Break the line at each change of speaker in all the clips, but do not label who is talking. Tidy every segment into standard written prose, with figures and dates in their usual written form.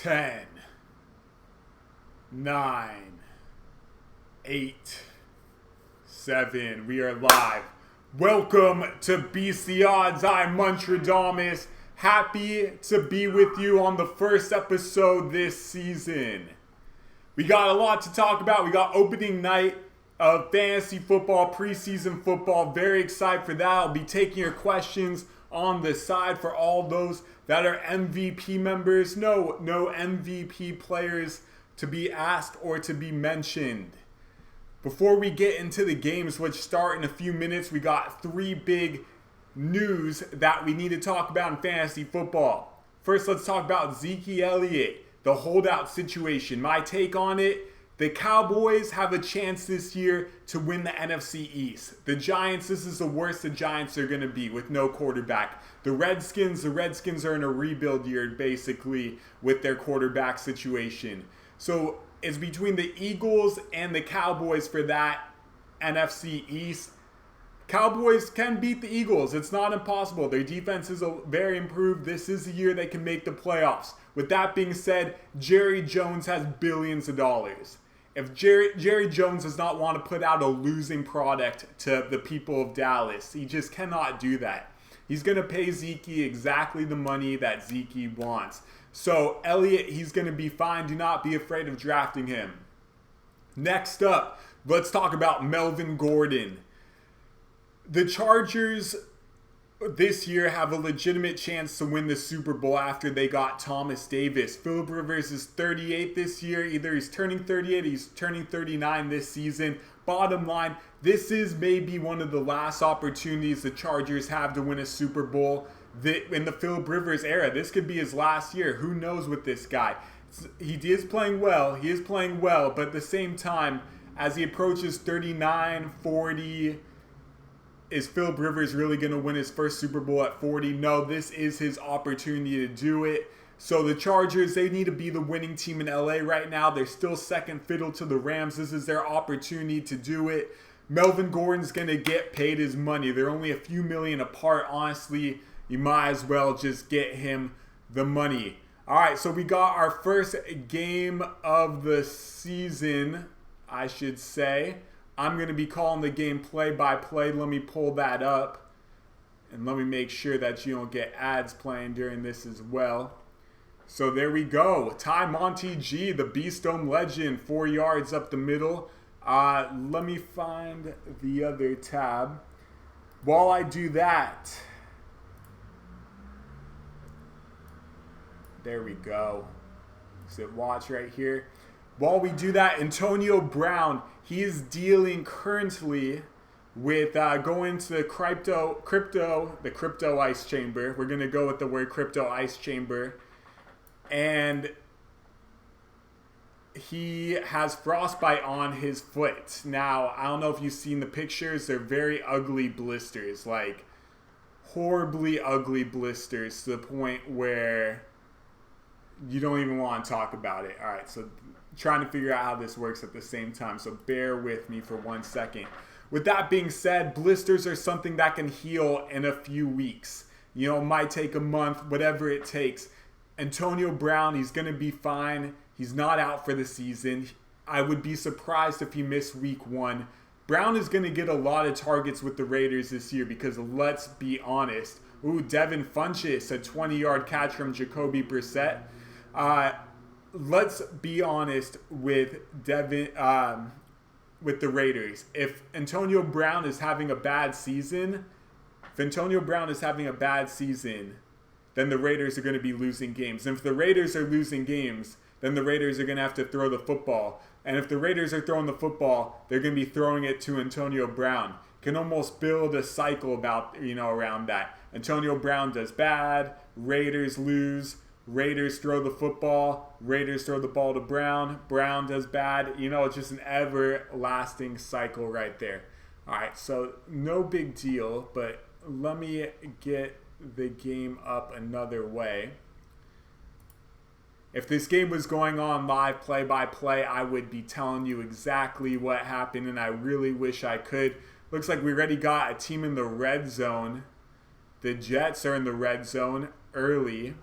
10, 9, 8, 7. We are live. Welcome to Beast the Odds. I'm Muntradamus. Happy to be with you on the first episode this season. We got a lot to talk about. We got opening night of fantasy football, preseason football. Very excited for that. I'll be taking your questions on the side for all those that are MVP members. No MVP players to be asked or to be mentioned. Before we get into the games, which start in a few minutes, we got three big news that we need to talk about in fantasy football. First, let's talk about Zeke Elliott, the holdout situation. My take on it: the Cowboys have a chance this year to win the NFC East. The Giants, this is the worst the Giants are going to be with no quarterback. The Redskins are in a rebuild year, basically, with their quarterback situation. So it's between the Eagles and the Cowboys for that NFC East. Cowboys can beat the Eagles. It's not impossible. Their defense is very improved. This is the year they can make the playoffs. With that being said, Jerry Jones has billions of dollars. If Jerry Jones does not want to put out a losing product to the people of Dallas, he just cannot do that. He's going to pay Zeke exactly the money that Zeke wants. So Elliott, he's going to be fine. Do not be afraid of drafting him. Next up, let's talk about Melvin Gordon. The Chargers this year have a legitimate chance to win the Super Bowl after they got Thomas Davis. Phillip Rivers is 38 this year. Either he's turning 38 or he's turning 39 this season. Bottom line, this is maybe one of the last opportunities the Chargers have to win a Super Bowl in the Phillip Rivers era. This could be his last year. Who knows with this guy? He is playing well. But at the same time, as he approaches 39, 40... is Phillip Rivers really going to win his first Super Bowl at 40? No, this is his opportunity to do it. So the Chargers, they need to be the winning team in LA right now. They're still second fiddle to the Rams. This is their opportunity to do it. Melvin Gordon's going to get paid his money. They're only a few million apart. Honestly, you might as well just get him the money. All right, so we got our first game of the season, I should say. I'm going to be calling the game play-by-play. Let me pull that up. And let me make sure that you don't get ads playing during this as well. So there we go. Ty Monty G, the Beast Dome legend, 4 yards up the middle. Let me find the other tab. While I do that, there we go. So watch right here. While we do that, Antonio Brown, he is dealing currently with going to the crypto ice chamber. We're going to go with the word crypto ice chamber. And he has frostbite on his foot. Now, I don't know if you've seen the pictures. They're very ugly blisters, like horribly ugly blisters to the point where you don't even want to talk about it. All right, so trying to figure out how this works at the same time, so bear with me for 1 second. With that being said, blisters are something that can heal in a few weeks. You know, it might take a month, whatever it takes. Antonio Brown, he's going to be fine. He's not out for the season. I would be surprised if he missed week 1. Brown is going to get a lot of targets with the Raiders this year because, let's be honest, Devin Funchess, a 20-yard catch from Jacoby Brissett. Let's be honest with with the Raiders. If Antonio Brown is having a bad season, then the Raiders are going to be losing games. And if the Raiders are losing games, then the Raiders are going to have to throw the football. And if the Raiders are throwing the football, they're going to be throwing it to Antonio Brown. Can almost build a cycle around that. Antonio Brown does bad, Raiders lose. Raiders throw the football. Raiders throw the ball to Brown. Brown does bad. It's just an everlasting cycle right there. All right, so no big deal, but let me get the game up another way. If this game was going on live play-by-play, I would be telling you exactly what happened, and I really wish I could. Looks like we already got a team in the red zone. The Jets are in the red zone early.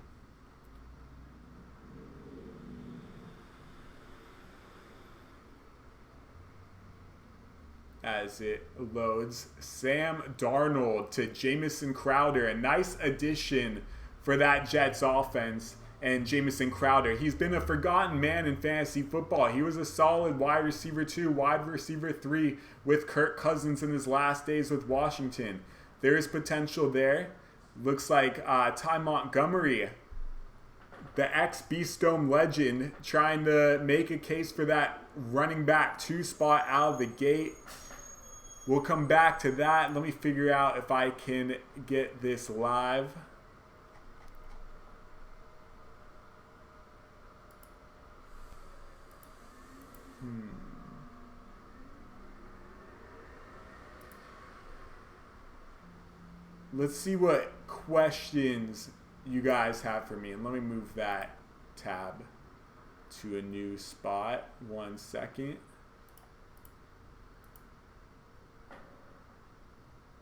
as it loads. Sam Darnold to Jamison Crowder. A nice addition for that Jets offense. And Jamison Crowder, he's been a forgotten man in fantasy football. He was a solid wide receiver 2, wide receiver 3 with Kirk Cousins in his last days with Washington. There is potential there. Looks like Ty Montgomery, the ex-Beast Dome legend, trying to make a case for that running back 2 spot out of the gate. We'll come back to that. Let me figure out if I can get this live. Let's see what questions you guys have for me. And let me move that tab to a new spot. 1 second.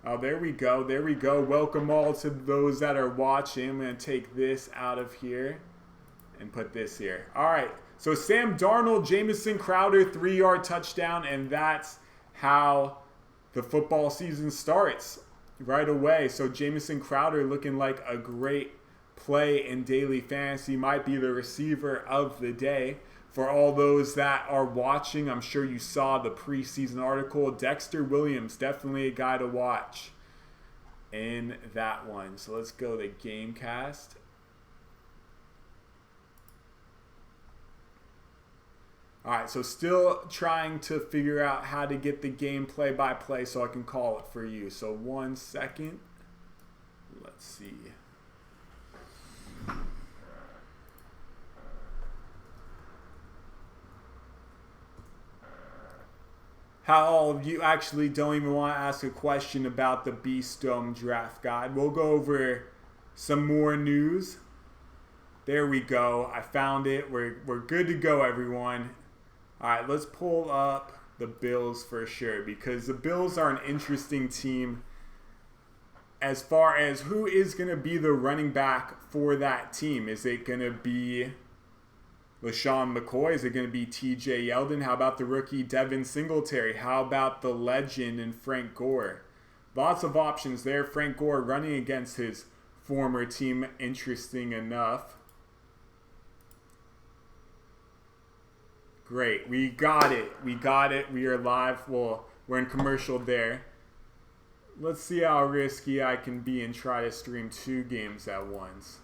Oh, there we go. There we go. Welcome all to those that are watching. I'm going to take this out of here and put this here. All right. So Sam Darnold, Jamison Crowder, 3-yard touchdown. And that's how the football season starts right away. So Jamison Crowder looking like a great play in daily fantasy. Might be the receiver of the day. For all those that are watching, I'm sure you saw the preseason article. Dexter Williams, definitely a guy to watch in that one. So let's go to Gamecast. All right, so still trying to figure out how to get the game play-by-play so I can call it for you. So 1 second. Let's see. How all of you actually don't even want to ask a question about the Beast Dome draft guide. We'll go over some more news. There we go. I found it. We're good to go, everyone. All right, let's pull up the Bills for sure, because the Bills are an interesting team as far as who is going to be the running back for that team. Is it going to be LaShawn McCoy? Is it going to be TJ Yeldon? How about the rookie Devin Singletary? How about the legend and Frank Gore? Lots of options there. Frank Gore running against his former team. Interesting enough. Great. We got it. We got it. We are live. Well, we're in commercial there. Let's see how risky I can be and try to stream 2 games at once.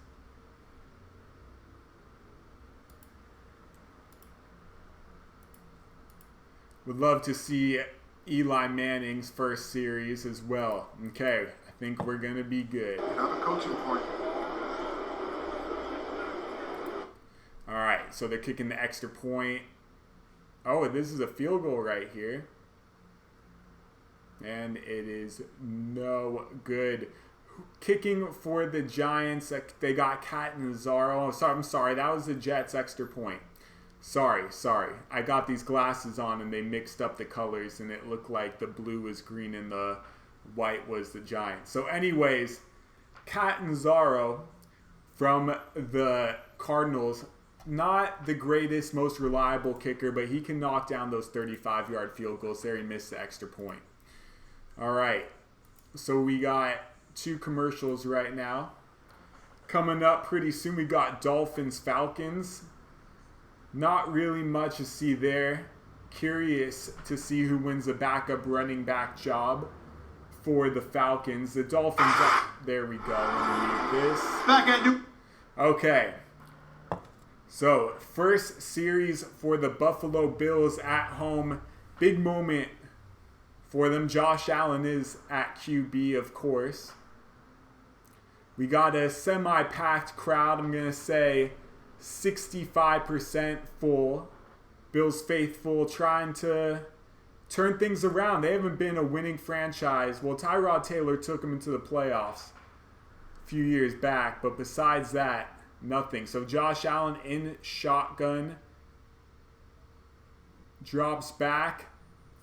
Would love to see Eli Manning's first series as well. Okay, I think we're going to be good.
Another coaching point.
All right, so they're kicking the extra point. Oh, this is a field goal right here. And it is no good. Kicking for the Giants. They got Catanzaro. Oh, sorry, I'm sorry. That was the Jets' extra point. Sorry. I got these glasses on and they mixed up the colors and it looked like the blue was green and the white was the Giants. So anyways, Catanzaro from the Cardinals, not the greatest, most reliable kicker, but he can knock down those 35-yard field goals there. He missed the extra point. All right, so we got 2 commercials right now. Coming up pretty soon, we got Dolphins-Falcons. Not really much to see there. Curious to see who wins the backup running back job for the Falcons. The Dolphins, there we go. Let me read this.
Back at you.
Okay. So, first series for the Buffalo Bills at home. Big moment for them. Josh Allen is at QB, of course. We got a semi-packed crowd. I'm going to say 65% full. Bills faithful trying to turn things around. They haven't been a winning franchise. Well, Tyrod Taylor took them into the playoffs a few years back, but besides that, nothing. So Josh Allen in shotgun. Drops back.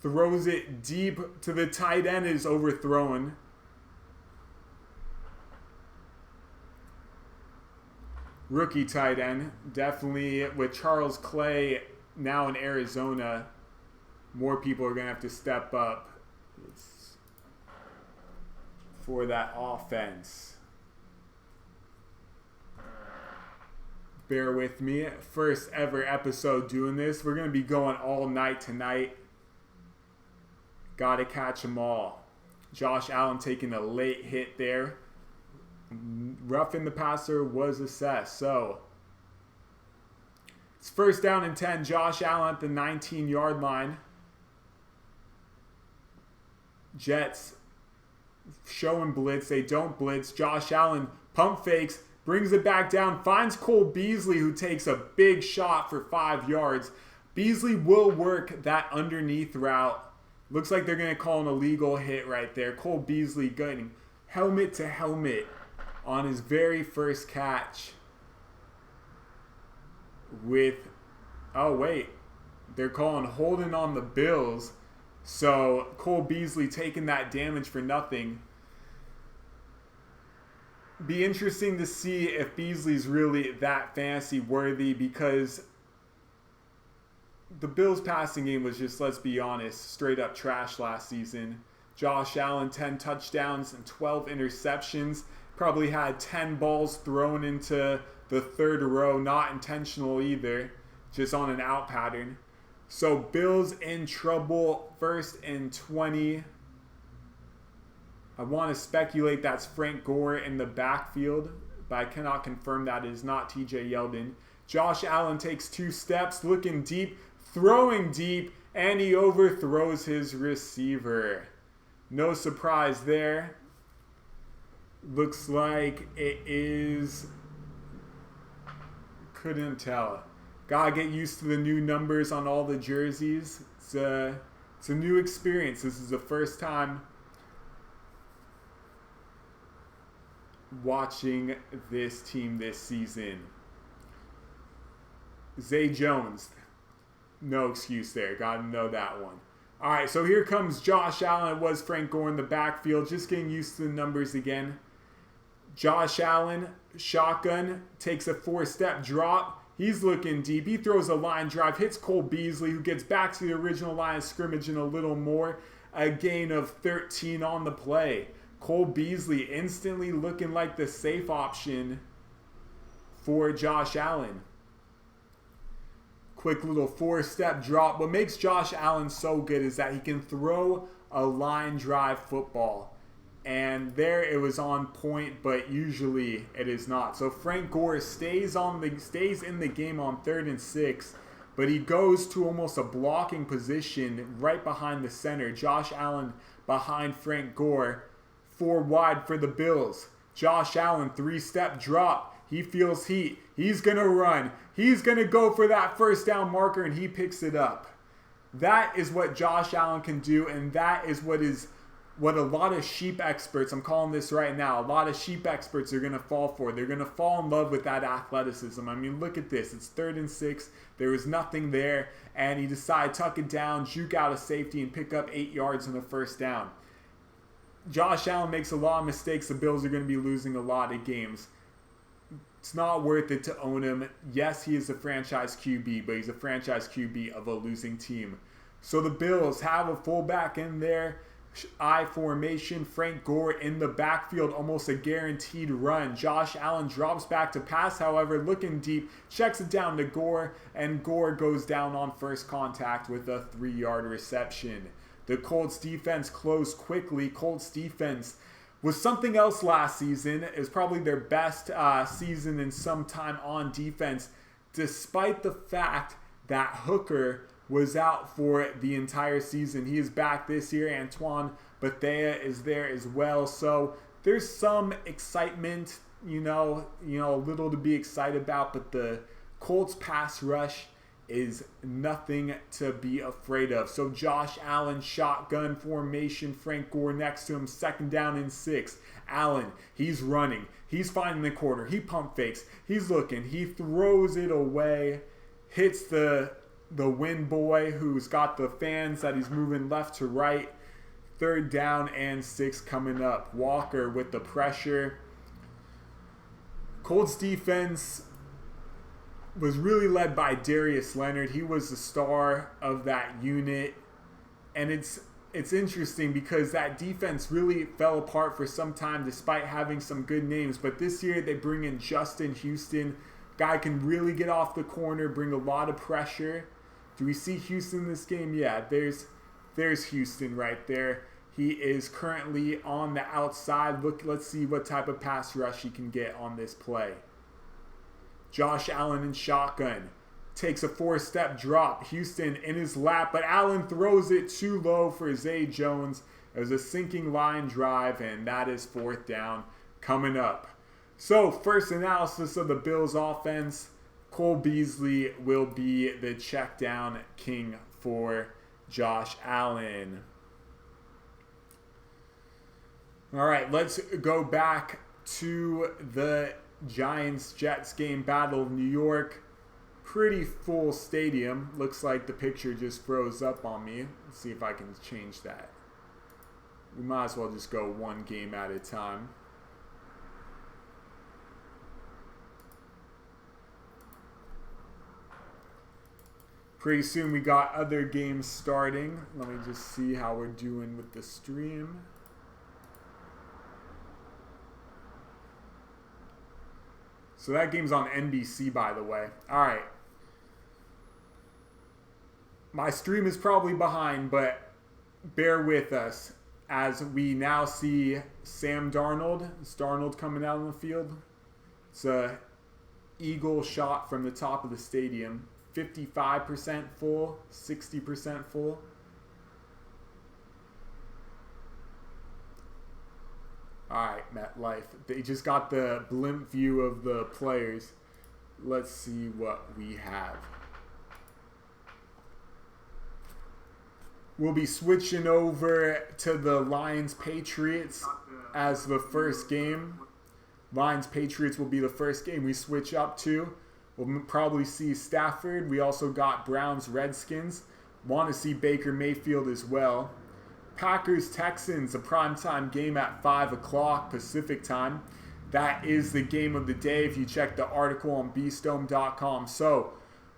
Throws it deep to the tight end. Is overthrown. Rookie tight end. Definitely with Charles Clay now in Arizona, more people are going to have to step up for that offense. Bear with me. First ever episode doing this. We're going to be going all night tonight. Got to catch them all. Josh Allen taking a late hit there. Roughing the passer was assessed. So it's first down and 10. Josh Allen at the 19-yard line. Jets showing blitz. They don't blitz. Josh Allen pump fakes, brings it back down, finds Cole Beasley, who takes a big shot for 5 yards. Beasley will work that underneath route. Looks like they're going to call an illegal hit right there. Cole Beasley getting helmet to helmet on his very first catch with, oh wait, they're calling holding on the Bills. So Cole Beasley taking that damage for nothing. Be interesting to see if Beasley's really that fantasy worthy, because the Bills passing game was just, let's be honest, straight up trash last season. Josh Allen, 10 touchdowns and 12 interceptions. Probably had 10 balls thrown into the third row, not intentional either, just on an out pattern. So Bills in trouble, 1st and 20. I want to speculate that's Frank Gore in the backfield, but I cannot confirm that it is not TJ Yeldon. Josh Allen takes 2 steps, looking deep, throwing deep, and he overthrows his receiver. No surprise there. Looks like it is... couldn't tell. Gotta get used to the new numbers on all the jerseys. It's a new experience. This is the first time watching this team this season. Zay Jones. No excuse there. Gotta know that one. Alright, so here comes Josh Allen. It was Frank Gore in the backfield. Just getting used to the numbers again. Josh Allen, shotgun, takes a 4-step drop. He's looking deep. He throws a line drive, hits Cole Beasley, who gets back to the original line of scrimmage and a little more. A gain of 13 on the play. Cole Beasley instantly looking like the safe option for Josh Allen. Quick little 4-step drop. What makes Josh Allen so good is that he can throw a line drive football. And there it was on point, but usually it is not. So Frank Gore stays in the game on 3rd and 6, but he goes to almost a blocking position right behind the center. Josh Allen behind Frank Gore. 4 wide for the Bills. Josh Allen, 3-step drop. He feels heat. He's going to run. He's going to go for that first down marker, and he picks it up. That is what Josh Allen can do, and that is what a lot of sheep experts, I'm calling this right now, a lot of sheep experts are going to fall for. They're going to fall in love with that athleticism. I mean, look at this. It's 3rd and 6. There was nothing there, and he decided to tuck it down, juke out of safety, and pick up 8 yards on the first down. Josh Allen makes a lot of mistakes. The Bills are going to be losing a lot of games. It's not worth it to own him. Yes, he is a franchise QB, but he's a franchise QB of a losing team. So the Bills have a fullback in there. I formation, Frank Gore in the backfield, almost a guaranteed run. Josh Allen drops back to pass, however, looking deep, checks it down to Gore, and Gore goes down on first contact with a 3-yard reception. The Colts defense closed quickly. Colts defense was something else last season. It was probably their best season in some time on defense, despite the fact that Hooker was out for the entire season. He is back this year. Antoine Bethea is there as well. So there's some excitement, a little to be excited about, but the Colts pass rush is nothing to be afraid of. So Josh Allen, shotgun formation, Frank Gore next to him, 2nd down and 6. Allen, he's running. He's finding the corner. He pump fakes. He's looking. He throws it away, hits the wind boy who's got the fans that he's moving left to right. 3rd down and 6 coming up. Walker with the pressure. Colts defense was really led by Darius Leonard. He was the star of that unit. And it's it's interesting because that defense really fell apart for some time despite having some good names. But this year they bring in Justin Houston. Guy can really get off the corner, bring a lot of pressure. Do we see Houston in this game? Yeah, there's Houston right there. He is currently on the outside. Let's see what type of pass rush he can get on this play. Josh Allen in shotgun. Takes a 4-step drop. Houston in his lap, but Allen throws it too low for Zay Jones. It was a sinking line drive, and that is 4th down coming up. So, first analysis of the Bills offense. Cole Beasley will be the check down king for Josh Allen. All right, let's go back to the Giants-Jets game, Battle of New York. Pretty full stadium. Looks like the picture just froze up on me. Let's see if I can change that. We might as well just go one game at a time. Pretty soon we got other games starting. Let me just see how we're doing with the stream. So that game's on NBC, by the way. All right. My stream is probably behind, but bear with us as we now see Sam Darnold. Is Darnold coming out on the field? It's a eagle shot from the top of the stadium. 55% full, 60% full. Alright, MetLife. They just got the blimp view of the players. Let's see what we have. We'll be switching over to the Lions-Patriots as the first game. Lions-Patriots will be the first game we switch up to. We'll probably see Stafford. We also got Browns-Redskins. Want to see Baker Mayfield as well. Packers-Texans, a primetime game at 5 o'clock Pacific time. That is the game of the day if you check the article on beastdome.com. So,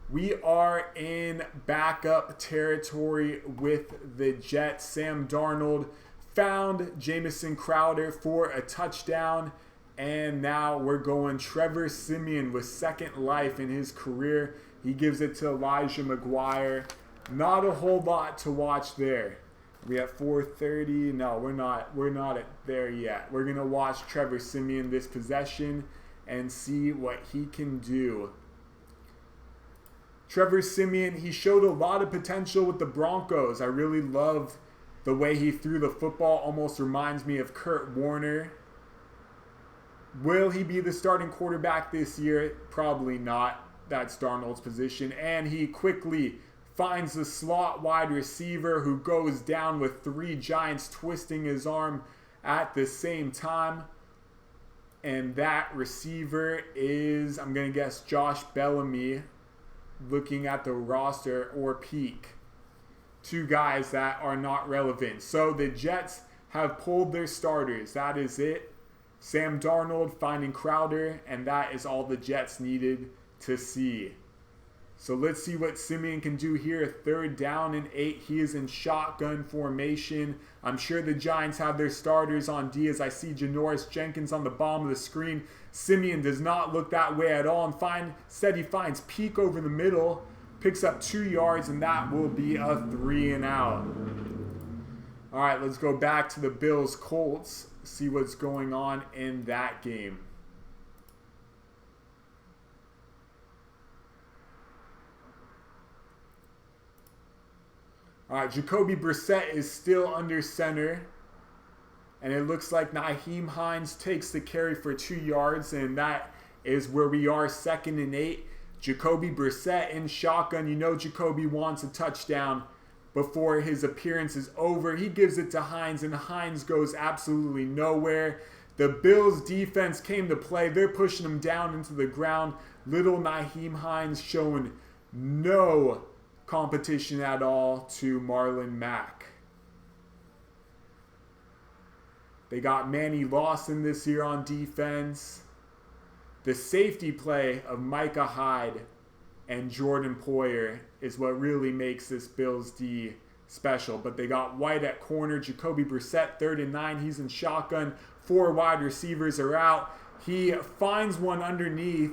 we are in backup territory with the Jets. Sam Darnold found Jamison Crowder for a touchdown. And now we're going Trevor Siemian with second life in his career. He gives it to Elijah McGuire. Not a whole lot to watch there. We at 4:30. No, we're not there yet. We're gonna watch Trevor Siemian this possession and see what he can do. Trevor Siemian, he showed a lot of potential with the Broncos. I really loved the way he threw the football. Almost reminds me of Kurt Warner. Will he be the starting quarterback this year? Probably not. That's Darnold's position. And he quickly finds the slot wide receiver who goes down with 3 Giants twisting his arm at the same time. And that receiver is, I'm going to guess, Josh Bellamy, looking at the roster, or Peak. 2 guys that are not relevant. So the Jets have pulled their starters. That is it. Sam Darnold finding Crowder, and that is all the Jets needed to see. So let's see what Siemian can do here. 3rd down and 8. He is in shotgun formation. I'm sure the Giants have their starters on D as I see Janoris Jenkins on the bottom of the screen. Siemian does not look that way at all. And instead he finds Peak over the middle. Picks up 2 yards, and that will be a 3 and out. All right, let's go back to the Bills-Colts. See what's going on in that game. All right, Jacoby Brissett is still under center. And it looks like Nyheim Hines takes the carry for 2 yards. And that is where we are, 2nd and 8. Jacoby Brissett in shotgun. You know Jacoby wants a touchdown before his appearance is over. He gives it to Hines, and Hines goes absolutely nowhere. The Bills defense came to play. They're pushing him down into the ground. Little Nyheim Hines showing no competition at all to Marlon Mack. They got Manny Lawson this year on defense. The safety play of Micah Hyde and Jordan Poyer is what really makes this Bills D special. But they got White at corner, Jacoby Brissett 3rd and 9. He's in shotgun. 4 wide receivers are out. He finds one underneath.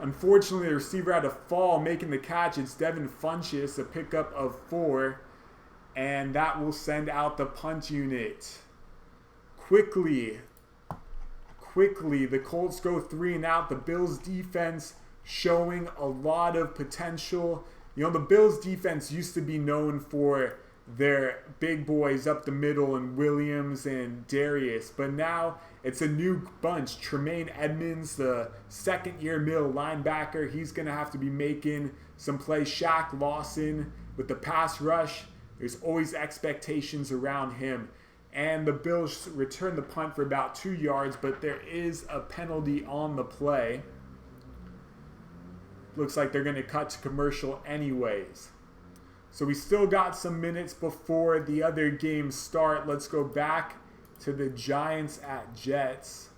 Unfortunately, the receiver had a fall, making the catch. It's Devin Funchess, a pickup of 4. And that will send out the punt unit. Quickly, the Colts go 3 and out. The Bills defense showing a lot of potential. You know, the Bills defense used to be known for their big boys up the middle and Williams and Darius, but now it's a new bunch. Tremaine Edmonds, the second-year middle linebacker, he's going to have to be making some plays. Shaq Lawson with the pass rush. There's always expectations around him. And the Bills return the punt for about 2 yards, but there is a penalty on the play. Looks like they're going to cut to commercial anyways. So we still got some minutes before the other games start. Let's go back to the Giants at Jets.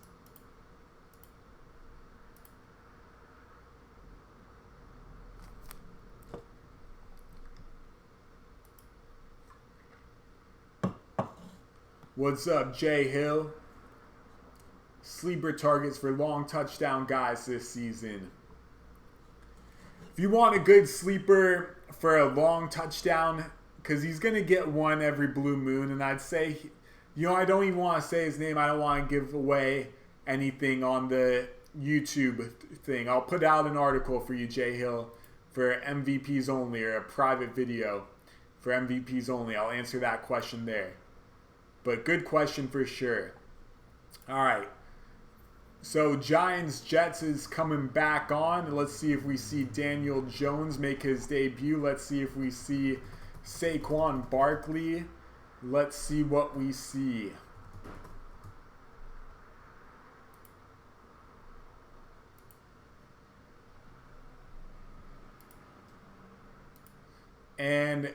What's up, Jay Hill? Sleeper targets for long touchdown guys this season. If you want a good sleeper for a long touchdown, because he's going to get one every blue moon, and I'd say, you know, I don't even want to say his name. I don't want to give away anything on the YouTube thing. I'll put out an article for you, Jay Hill, for MVPs only, or a private video for MVPs only. I'll answer that question there. But good question for sure. All right. So Giants-Jets is coming back on. Let's see if we see Daniel Jones make his debut. Let's see if we see Saquon Barkley. Let's see what we see. And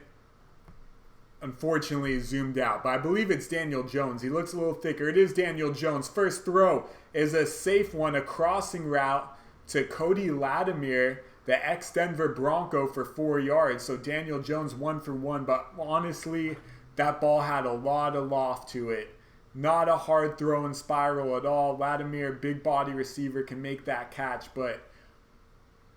unfortunately zoomed out, but I believe it's Daniel Jones. He looks a little thicker. It is Daniel Jones. First throw is a safe one, a crossing route to Cody Latimer, the ex-Denver Bronco, for 4 yards. So Daniel Jones 1 for 1, but honestly, that ball had a lot of loft to it. Not a hard throwing spiral at all. Latimer, big body receiver, can make that catch, but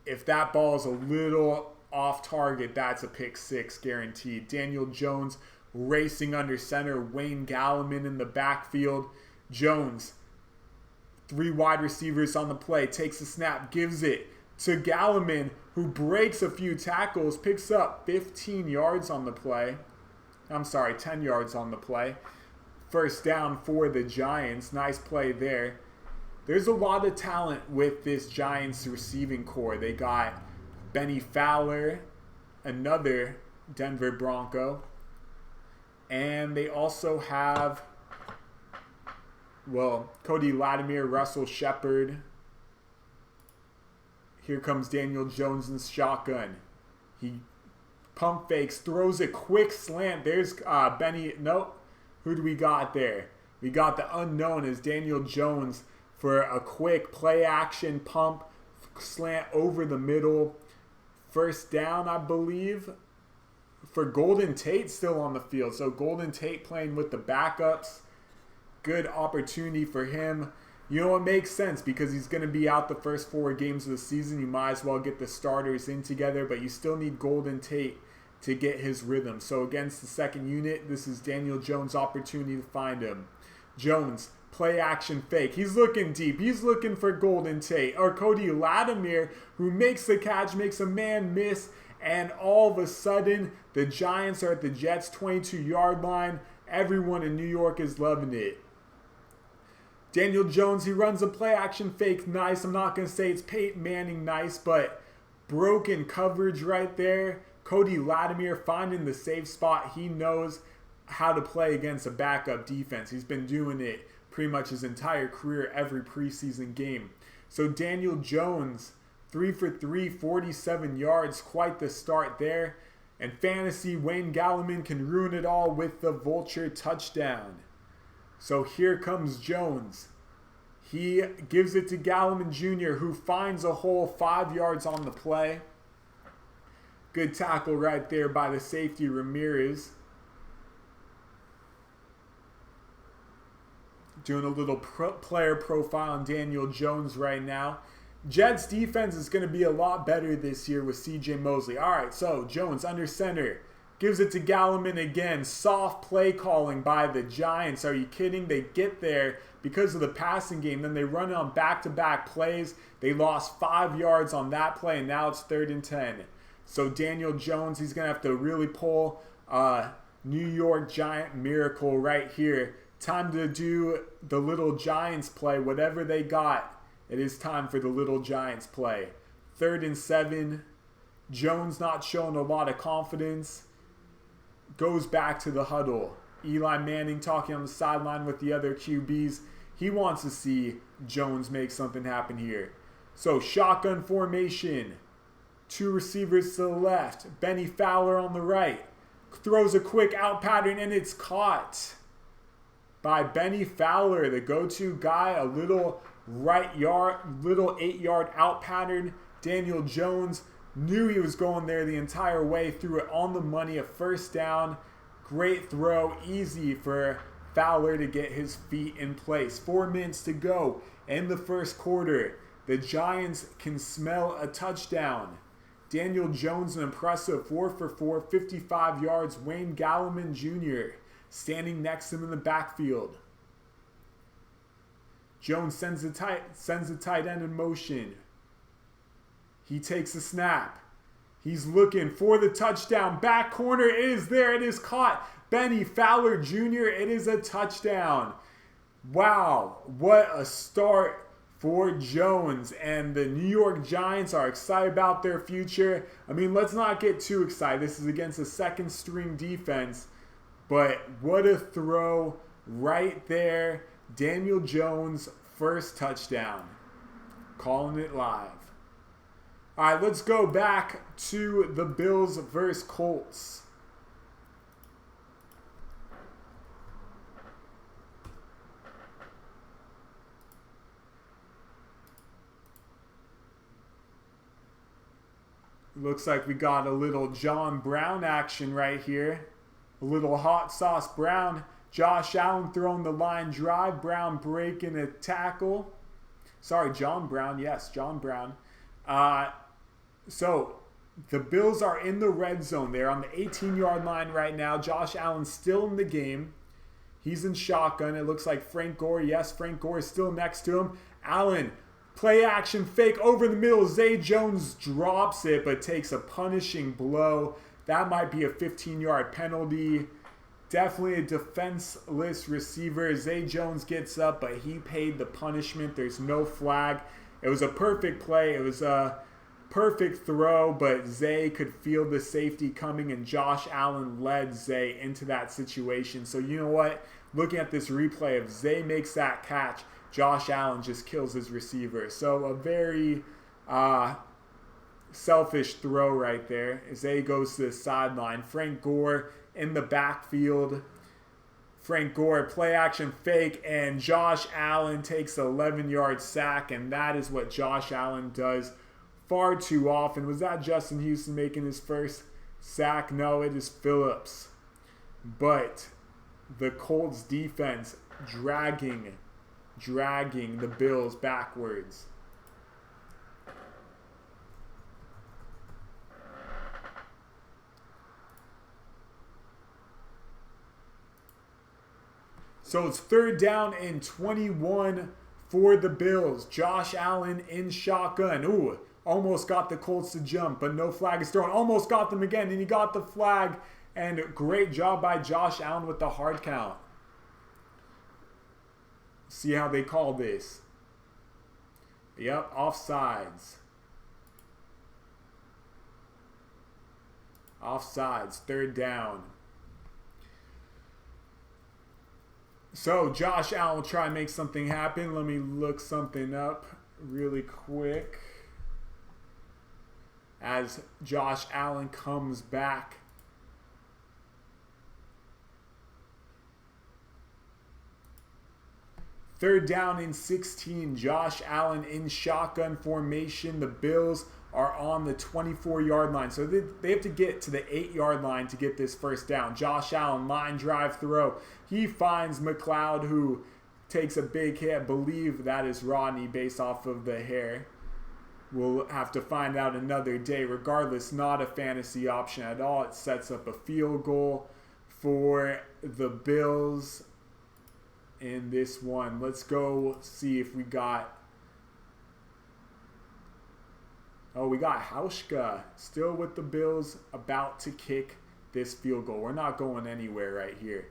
if that ball is a little off target, that's a pick 6 guaranteed. Daniel Jones racing under center. Wayne Gallman in the backfield. Jones, 3 wide receivers on the play, takes a snap, gives it to Gallman, who breaks a few tackles, picks up 15 yards on the play. 10 yards on the play. First down for the Giants. Nice play there. There's a lot of talent with this Giants receiving core. They got Benny Fowler, another Denver Bronco. And they also have, Cody Latimer, Russell Shepard. Here comes Daniel Jones in shotgun. He pump fakes, throws a quick slant. There's Benny. Nope. Who do we got there? We got the unknown as Daniel Jones for a quick play action pump slant over the middle. First down, I believe, for Golden Tate still on the field. So Golden Tate playing with the backups. Good opportunity for him. You know, it makes sense because he's going to be out the first 4 games of the season. You might as well get the starters in together, but you still need Golden Tate to get his rhythm. So against the second unit, this is Daniel Jones' opportunity to find him. Jones, play action fake. He's looking deep. He's looking for Golden Tate or Cody Latimer, who makes the catch, makes a man miss, and all of a sudden, the Giants are at the Jets' 22-yard line. Everyone in New York is loving it. Daniel Jones, he runs a play action fake. Nice. I'm not going to say it's Peyton Manning nice, but broken coverage right there. Cody Latimer finding the safe spot. He knows how to play against a backup defense. He's been doing it pretty much his entire career, every preseason game. So Daniel Jones, 3 for 3, 47 yards. Quite the start there. And fantasy, Wayne Gallman can ruin it all with the vulture touchdown. So here comes Jones. He gives it to Gallman Jr., who finds a hole 5 yards on the play. Good tackle right there by the safety, Ramirez. Doing a little player profile on Daniel Jones right now. Jets defense is going to be a lot better this year with C.J. Mosley. All right, so Jones under center. Gives it to Galliman again. Soft play calling by the Giants. Are you kidding? They get there because of the passing game. Then they run it on back-to-back plays. They lost 5 yards on that play, and now it's 3rd and 10. So Daniel Jones, he's going to have to really pull a New York Giant miracle right here. Time to do the little Giants play. Whatever they got, it is time for the little Giants play. 3rd and 7. Jones not showing a lot of confidence. Goes back to the huddle. Eli Manning talking on the sideline with the other QBs. He wants to see Jones make something happen here. So shotgun formation. 2 receivers to the left. Benny Fowler on the right. Throws a quick out pattern and it's caught by Benny Fowler, the go-to guy. A little 8-yard out pattern. Daniel Jones knew he was going there the entire way. Threw it on the money, a 1st down. Great throw, easy for Fowler to get his feet in place. 4 minutes to go in the 1st quarter. The Giants can smell a touchdown. Daniel Jones, an impressive 4 for 4, 55 yards. Wayne Galliman Jr. standing next to him in the backfield. Jones sends a tight end in motion. He takes a snap. He's looking for the touchdown. Back corner, it is there. It is caught. Benny Fowler Jr., it is a touchdown. Wow, what a start for Jones. And the New York Giants are excited about their future. I mean, let's not get too excited. This is against a 2nd-string defense. But what a throw right there. Daniel Jones, 1st touchdown. Calling it live. All right, let's go back to the Bills versus Colts. Looks like we got a little John Brown action right here. A little hot sauce Brown. Josh Allen throwing the line drive. Brown breaking a tackle. Sorry, John Brown. Yes, John Brown. So the Bills are in the red zone. They're on the 18-yard line right now. Josh Allen's still in the game. He's in shotgun. It looks like Frank Gore. Yes, Frank Gore is still next to him. Allen, play action fake over the middle. Zay Jones drops it but takes a punishing blow. That might be a 15-yard penalty. Definitely a defenseless receiver. Zay Jones gets up, but he paid the punishment. There's no flag. It was a perfect play. It was a perfect throw, but Zay could feel the safety coming, and Josh Allen led Zay into that situation. So you know what? Looking at this replay, if Zay makes that catch, Josh Allen just kills his receiver. So a very selfish throw right there. Zay goes to the sideline. Frank Gore in the backfield. Frank Gore, play action fake, and Josh Allen takes an 11-yard sack, and that is what Josh Allen does far too often. Was that Justin Houston making his 1st sack? No, it is Phillips. But the Colts defense dragging the Bills backwards. So it's 3rd down and 21 for the Bills. Josh Allen in shotgun. Ooh, almost got the Colts to jump, but no flag is thrown. Almost got them again, and he got the flag. And great job by Josh Allen with the hard count. See how they call this. Yep, offsides. Offsides, 3rd down. So Josh Allen will try and make something happen. Let me look something up really quick. As Josh Allen comes back. Third down and 16. Josh Allen in shotgun formation. The Bills are on the 24-yard line. So they have to get to the 8-yard line to get this first down. Josh Allen, line drive throw. He finds McLeod, who takes a big hit. I believe that is Rodney based off of the hair. We'll have to find out another day. Regardless, not a fantasy option at all. It sets up a field goal for the Bills in this one. Let's go see if we got... Oh, we got Hauschka still with the Bills, about to kick this field goal. We're not going anywhere right here.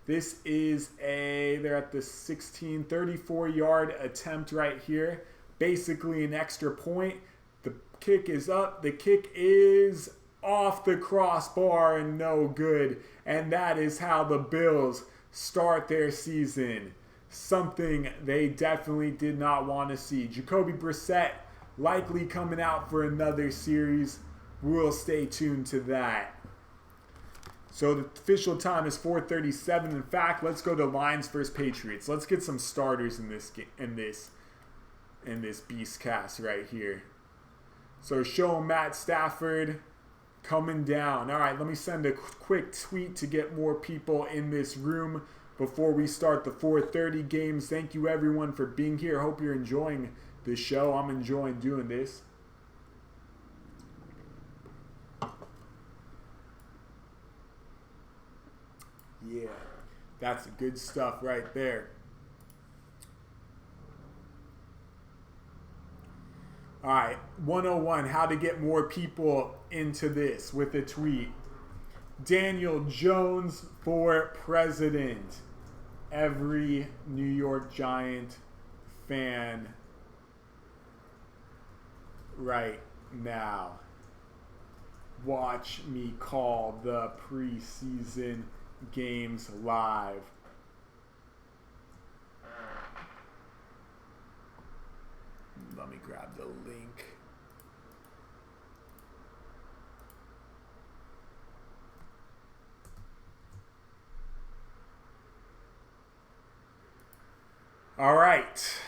This is they're at the 16, 34-yard attempt right here. Basically an extra point. The kick is up. The kick is off the crossbar and no good. And that is how the Bills start their season. Something they definitely did not want to see. Jacoby Brissett likely coming out for another series. We'll stay tuned to that. So the official time is 4:37. In fact, let's go to Lions versus Patriots. Let's get some starters in this beast cast right here. So show Matt Stafford coming down. All right, let me send a quick tweet to get more people in this room before we start the 4:30 games. Thank you everyone for being here. Hope you're enjoying the show. I'm enjoying doing this. Yeah, that's good stuff right there. All right, 101, how to get more people into this with a tweet. Daniel Jones for president. Every New York Giant fan right now. Watch me call the preseason games live. Let me grab the link. All right.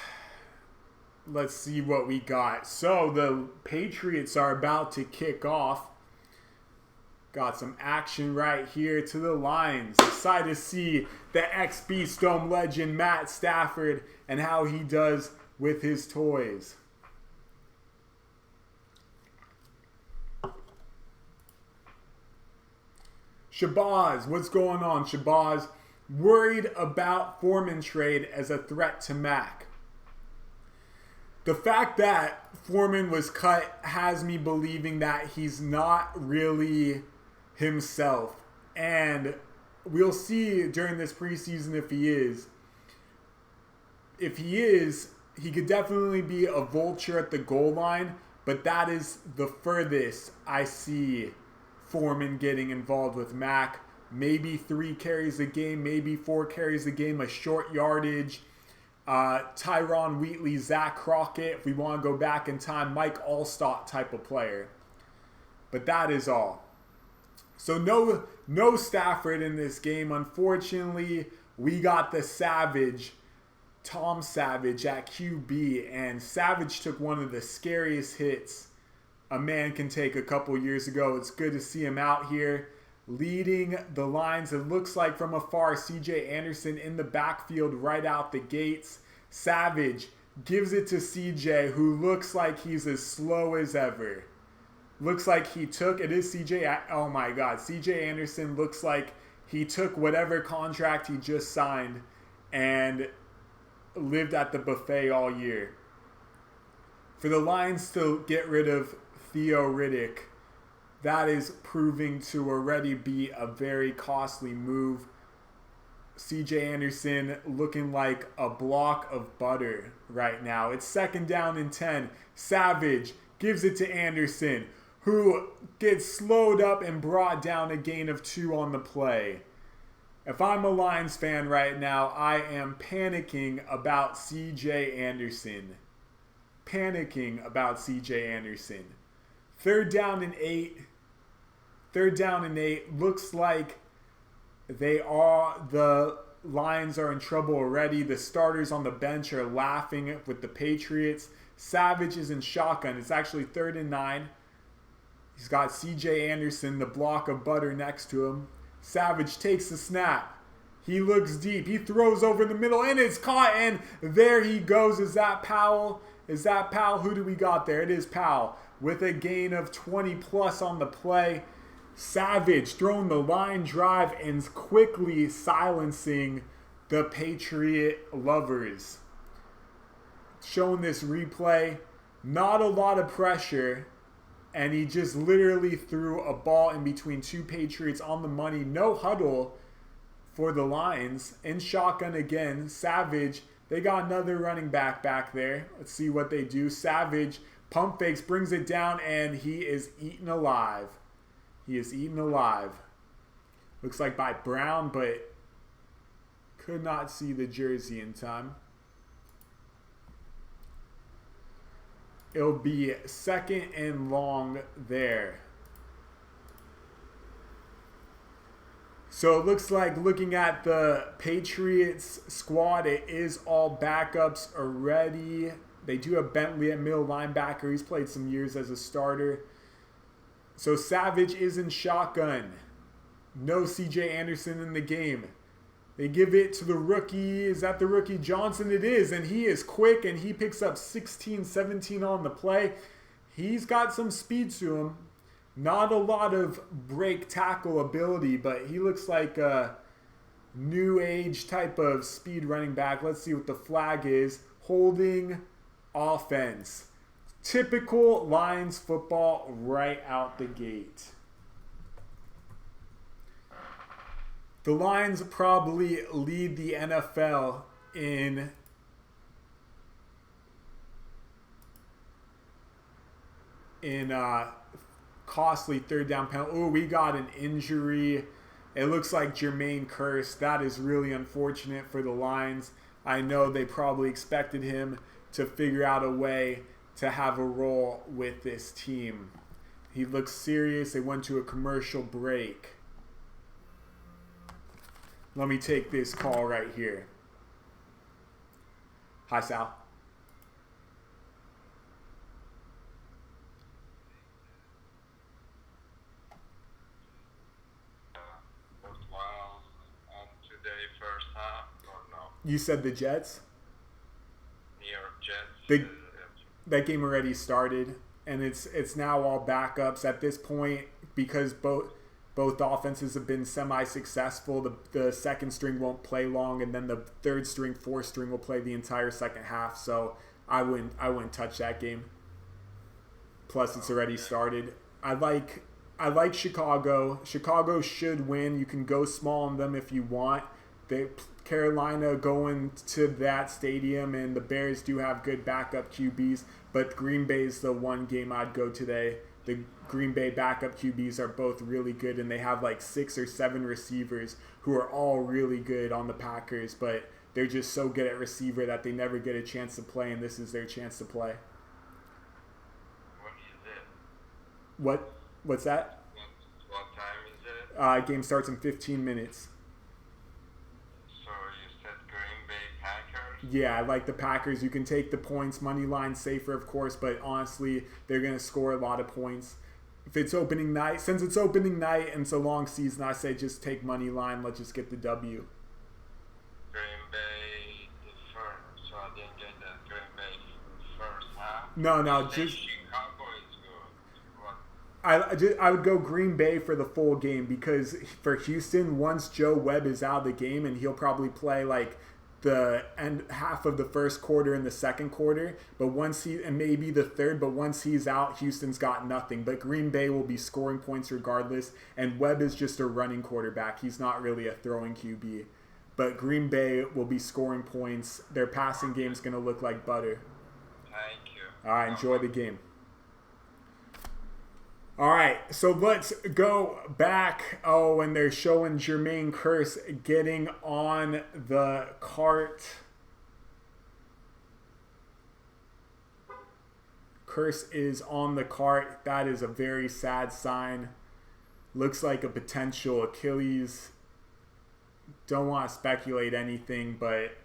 Let's see what we got. So the Patriots are about to kick off. Got some action right here to the Lions. Excited to see the ex-Beast Dome legend Matt Stafford and how he does with his toys. Shabazz, what's going on, Shabazz? Worried about Foreman trade as a threat to Mac. The fact that Foreman was cut has me believing that he's not really himself. And we'll see during this preseason if he is. If he is, he could definitely be a vulture at the goal line, but that is the furthest I see Foreman getting involved with Mac. Maybe 3 carries a game, maybe 4 carries a game, a short yardage. Tyron Wheatley, Zach Crockett, if we want to go back in time, Mike Allstott type of player. But that is all. So no Stafford in this game. Unfortunately, we got the Savage, Tom Savage at QB, and Savage took one of the scariest hits a man can take a couple years ago. It's good to see him out here leading the Lions. It looks like from afar, CJ Anderson in the backfield right out the gates. Savage gives it to CJ, who looks like he's as slow as ever. Looks like he took, it is CJ, oh my God, CJ Anderson looks like he took whatever contract he just signed and lived at the buffet all year. For the Lions to get rid of Theo Riddick, that is proving to already be a very costly move. CJ Anderson looking like a block of butter right now. It's 2nd down and 10. Savage gives it to Anderson, who gets slowed up and brought down a gain of 2 on the play. If I'm a Lions fan right now, I am panicking about CJ Anderson. Panicking about CJ Anderson. 3rd down and 8. 3rd down and 8. Looks like the Lions are in trouble already. The starters on the bench are laughing with the Patriots. Savage is in shotgun. It's actually 3rd and 9. He's got CJ Anderson, the block of butter, next to him. Savage takes the snap. He looks deep. He throws over the middle, and it's caught, and there he goes. Is that Powell? Is that Powell? Who do we got there? It is Powell with a gain of 20 plus on the play. Savage throwing the line drive and quickly silencing the Patriot lovers. Showing this replay, not a lot of pressure, and he just literally threw a ball in between two Patriots on the money. No huddle for the Lions. In shotgun again. Savage, they got another running back there. Let's see what they do. Savage pump fakes, brings it down, and he is eaten alive. He is eaten alive. Looks like by Brown, but could not see the jersey in time. It'll be 2nd and long there. So it looks like, looking at the Patriots squad, it is all backups already. They do have Bentley at middle linebacker. He's played some years as a starter. So Savage is in shotgun. No CJ Anderson in the game. They give it to the rookie. Is that the rookie Johnson? It is, and he is quick, and he picks up 16, 17 on the play. He's got some speed to him. Not a lot of break tackle ability, but he looks like a new age type of speed running back. Let's see what the flag is. Holding offense. Typical Lions football right out the gate. The Lions probably lead the NFL in costly third down penalty. Oh, we got an injury. It looks like Jermaine Kearse. That is really unfortunate for the Lions. I know they probably expected him to figure out a way to have a role with this team. He looks serious. They went to a commercial break. Let me take this call right here. Hi, Sal.
Today, first half, or no?
You said the Jets?
New York Jets.
That game already started, and it's now all backups at this point because both offenses have been semi-successful. The second string won't play long, and then the third string, fourth string will play the entire second half. So I wouldn't touch that game. Plus, it's already started. I like Chicago. Chicago should win. You can go small on them if you want. Carolina going to that stadium, and the Bears do have good backup QBs, but Green Bay is the one game I'd go today. The Green Bay backup QBs are both really good, and they have like 6 or 7 receivers who are all really good on the Packers, but they're just so good at receiver that they never get a chance to play, and this is their chance to play.
What is it?
What's that?
What time is it?
Game starts in 15 minutes.
So you said Green Bay Packers?
Yeah, I like the Packers. You can take the points. Money line safer, of course, but honestly, they're going to score a lot of points. If it's opening night, since it's opening night and it's a long season, I say just take money line. Let's just get the W.
Green Bay first, so I didn't get the Green Bay first half.
No, just
Chicago is good. What?
I would go Green Bay for the full game because for Houston, once Joe Webb is out of the game, and he'll probably play like the end half of the first quarter and the second quarter, but maybe the third, but once he's out, Houston's got nothing. But Green Bay will be scoring points regardless, and Webb is just a running quarterback. He's not really a throwing QB. But Green Bay will be scoring points. Their passing game is going to look like butter.
Thank you.
All right, enjoy the game. All right, so let's go back. Oh, and they're showing Jermaine Kearse getting on the cart. Kearse is on the cart. That is a very sad sign. Looks like a potential Achilles. Don't want to speculate anything, but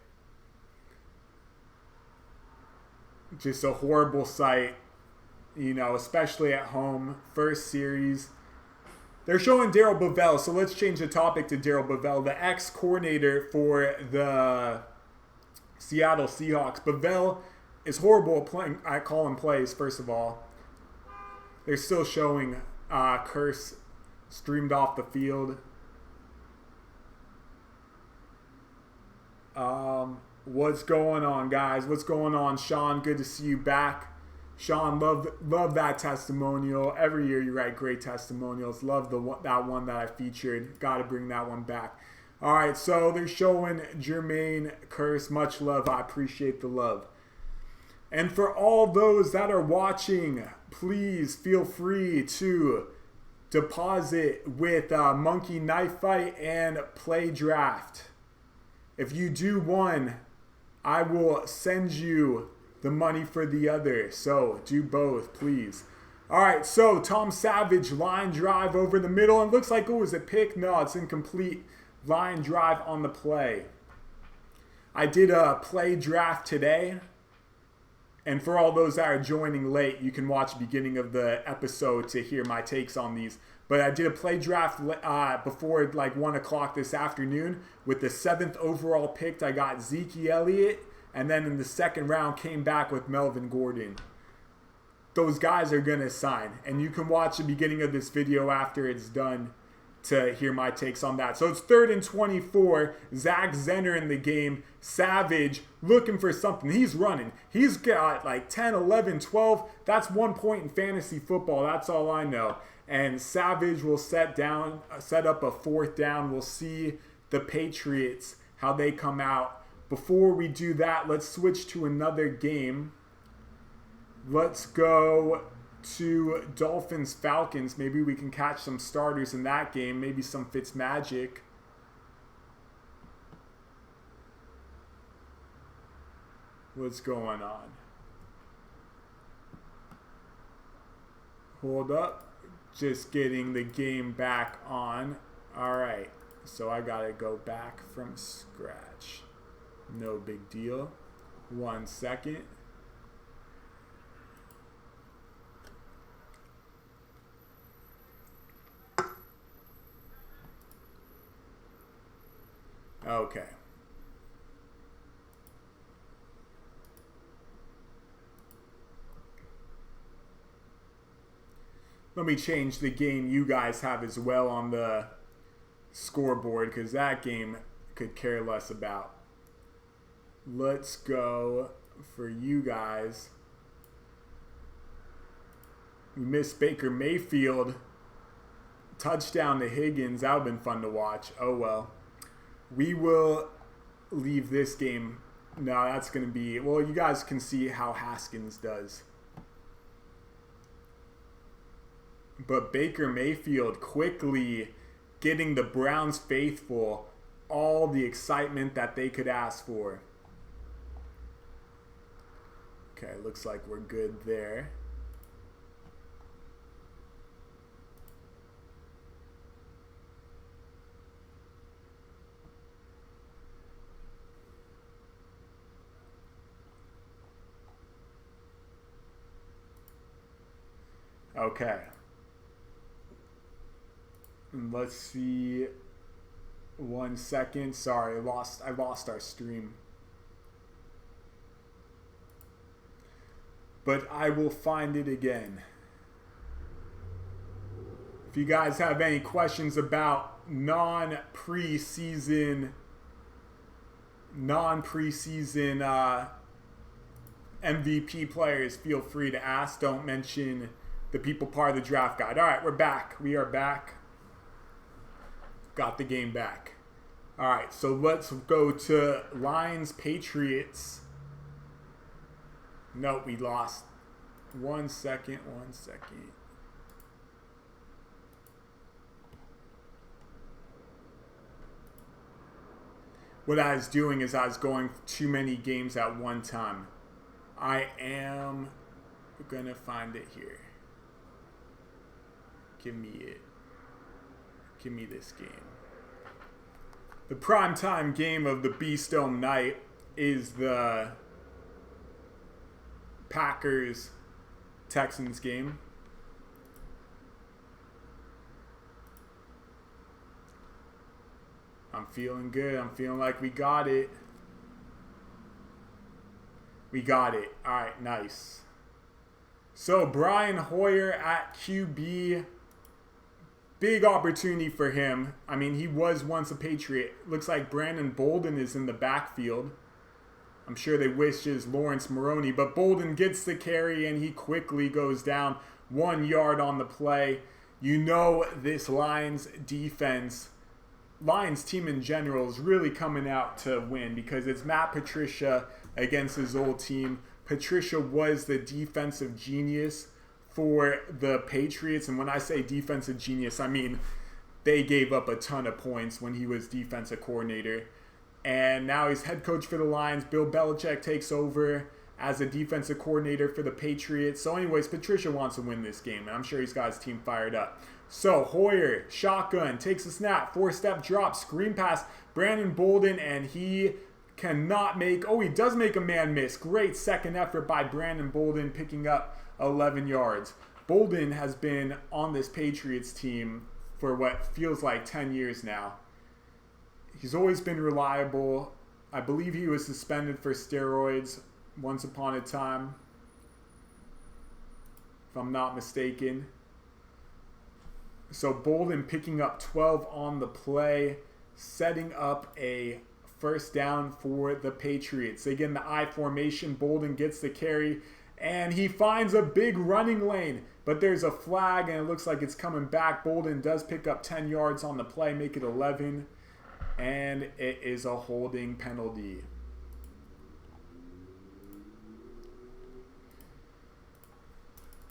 just a horrible sight. You know, especially at home, first series. they're showing Darrell Bevell, so let's change the topic to Darrell Bevell, the ex-coordinator for the Seattle Seahawks. Bevell is horrible at calling plays, first of all. They're still showing Curse streamed off the field. What's going on, guys? What's going on, Sean? Good to see you back. Sean, love that testimonial. Every year you write great testimonials. Love that one that I featured. Got to bring that one back. All right, so they're showing Jermaine Curse. Much love. I appreciate the love. And for all those that are watching, please feel free to deposit with Monkey Knife Fight and Play Draft. If you do one, I will send you the money for the other. So do both, please. All right, so Tom Savage, line drive over the middle. And looks like it was a pick. No, it's incomplete. Line drive on the play. I did a play draft today. And for all those that are joining late, you can watch the beginning of the episode to hear my takes on these. But I did a play draft before like 1 o'clock this afternoon. With the 7th overall pick, I got Zeke Elliott. And then in the second round, came back with Melvin Gordon. Those guys are going to sign. And you can watch the beginning of this video after it's done to hear my takes on that. So it's 3rd and 24. Zach Zenner in the game. Savage looking for something. He's running. He's got like 10, 11, 12. That's 1 point in fantasy football. That's all I know. And Savage will set up a 4th down. We'll see the Patriots, how they come out. Before we do that, let's switch to another game. Let's go to Dolphins-Falcons. Maybe we can catch some starters in that game. Maybe some Fitzmagic. What's going on? Hold up. Just getting the game back on. All right. So I got to go back from scratch. No big deal. 1 second. Okay. Let me change the game you guys have as well on the scoreboard, because that game could care less about. Let's go for you guys. We missed Baker Mayfield. Touchdown to Higgins. That would have been fun to watch. Oh well. We will leave this game. No, that's going to be... Well, you guys can see how Haskins does. But Baker Mayfield quickly getting the Browns faithful all the excitement that they could ask for. Okay, looks like we're good there. Okay. And let's see. 1 second. Sorry, I lost our stream. But I will find it again. If you guys have any questions about non-preseason MVP players, feel free to ask. Don't mention the people part of the draft guide. All right, we're back. We are back. Got the game back. All right, so let's go to Lions Patriots. Nope, we lost. 1 second. What I was doing is I was going too many games at one time. I am going to find it here. Give me it. Give me this game. The primetime game of the Beast Dome night is the Packers-Texans game. feeling good. I'm feeling like we got it. We got it. All right, nice. So Brian Hoyer at QB. Big opportunity for him. I mean, he was once a Patriot. Looks like Brandon Bolden is in the backfield. I'm sure they wish it was Lawrence Maroney, but Bolden gets the carry and he quickly goes down 1 yard on the play. You know this Lions defense, Lions team in general, is really coming out to win because it's Matt Patricia against his old team. Patricia was the defensive genius for the Patriots, and when I say defensive genius, I mean they gave up a ton of points when he was defensive coordinator. And now he's head coach for the Lions. Bill Belichick takes over as a defensive coordinator for the Patriots. So anyways, Patricia wants to win this game, and I'm sure he's got his team fired up. So Hoyer, shotgun, takes a snap, 4-step drop, screen pass, Brandon Bolden, and he cannot make, he does make a man miss. Great second effort by Brandon Bolden, picking up 11 yards. Bolden has been on this Patriots team for what feels like 10 years now. He's always been reliable. I believe he was suspended for steroids once upon a time, if I'm not mistaken. So Bolden picking up 12 on the play, setting up a first down for the Patriots. They get in the I formation. Bolden gets the carry, and he finds a big running lane. But there's a flag, and it looks like it's coming back. Bolden does pick up 10 yards on the play, make it 11. And it is a holding penalty.